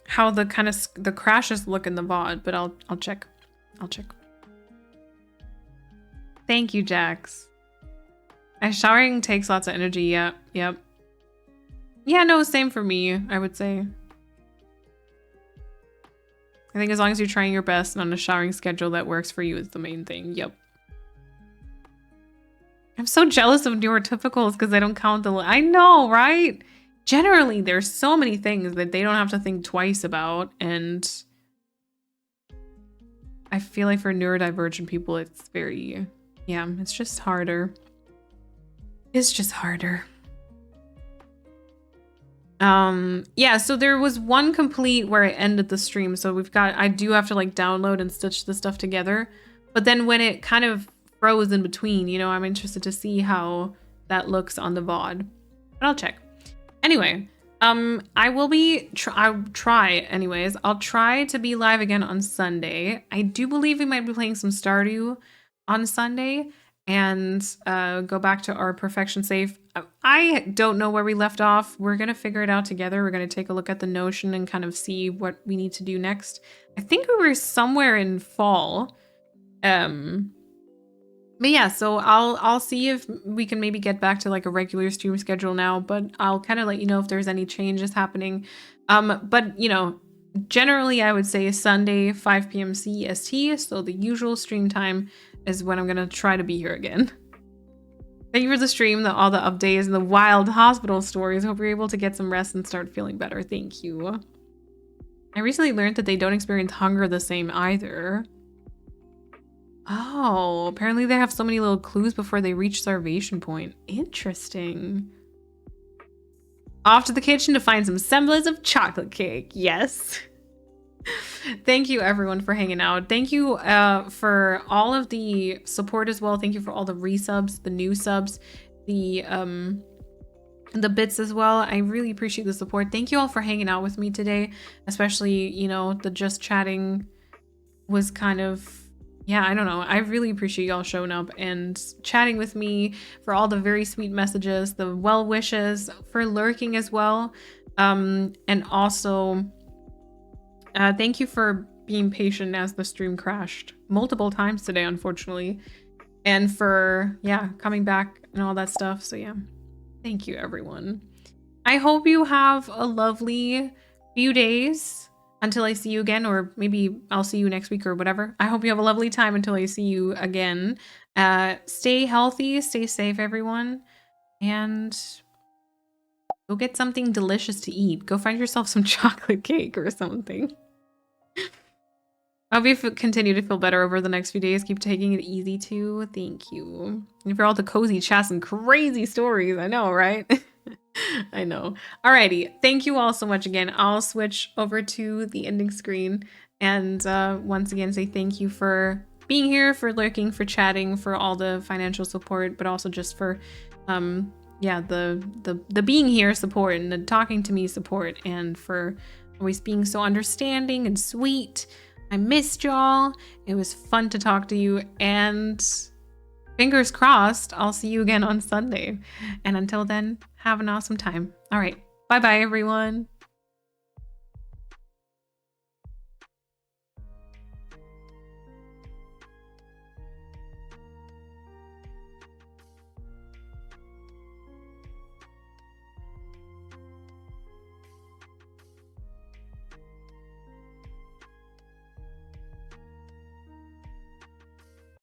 kind of the crashes look in the VOD, but I'll check. I'll check. Thank you, Jax. Showering takes lots of energy. Yep. Yeah, no, same for me, I would say. I think as long as you're trying your best and on a showering schedule that works for you is the main thing. Yep. I'm so jealous of neurotypicals because I don't count I know, right? Generally, there's so many things that they don't have to think twice about, and I feel like for neurodivergent people, it's very, yeah, it's just harder. It's just harder. Yeah, so there was one complete where I ended the stream. So I do have to like download and stitch the stuff together. But then when it kind of froze in between, you know, I'm interested to see how that looks on the VOD. But I'll check. Anyway, I'll try anyways. I'll try to be live again on Sunday. I do believe we might be playing some Stardew on Sunday. And go back to our perfection save. I don't know where we left off. We're going to figure it out together. We're going to take a look at the Notion and kind of see what we need to do next. I think we were somewhere in fall. But But yeah, so I'll see if we can maybe get back to like a regular stream schedule now, but I'll kind of let you know if there's any changes happening. But you know, generally I would say Sunday 5 p.m. CST, so the usual stream time is when I'm gonna try to be here again. Thank you for the stream, all the updates and the wild hospital stories. Hope you're able to get some rest and start feeling better. Thank you. I recently learned that they don't experience hunger the same either. Oh, apparently they have so many little clues before they reach starvation point. Interesting. Off to the kitchen to find some semblance of chocolate cake. Yes. Thank you everyone for hanging out. Thank you for all of the support as well. Thank you for all the resubs, the new subs, the bits as well. I really appreciate the support. Thank you all for hanging out with me today, especially, you know, the just chatting was kind of, yeah, I don't know. I really appreciate y'all showing up and chatting with me, for all the very sweet messages, the well wishes, for lurking as well. And also, thank you for being patient as the stream crashed multiple times today, unfortunately. And for, yeah, coming back and all that stuff. So yeah, thank you everyone. I hope you have a lovely few days until I see you again, or maybe I'll see you next week or whatever. I hope you have a lovely time until I see you again. Stay healthy, stay safe, everyone. And go get something delicious to eat. Go find yourself some chocolate cake or something. I hope you continue to feel better over the next few days. Keep taking it easy too. Thank you. And for all the cozy chats and crazy stories. I know, right? I know. Alrighty. Thank you all so much again. I'll switch over to the ending screen and once again say thank you for being here, for lurking, for chatting, for all the financial support, but also just for yeah, the being here support and the talking to me support, and for always being so understanding and sweet. I missed y'all. It was fun to talk to you, and fingers crossed, I'll see you again on Sunday. And until then, have an awesome time. All right. Bye-bye, everyone.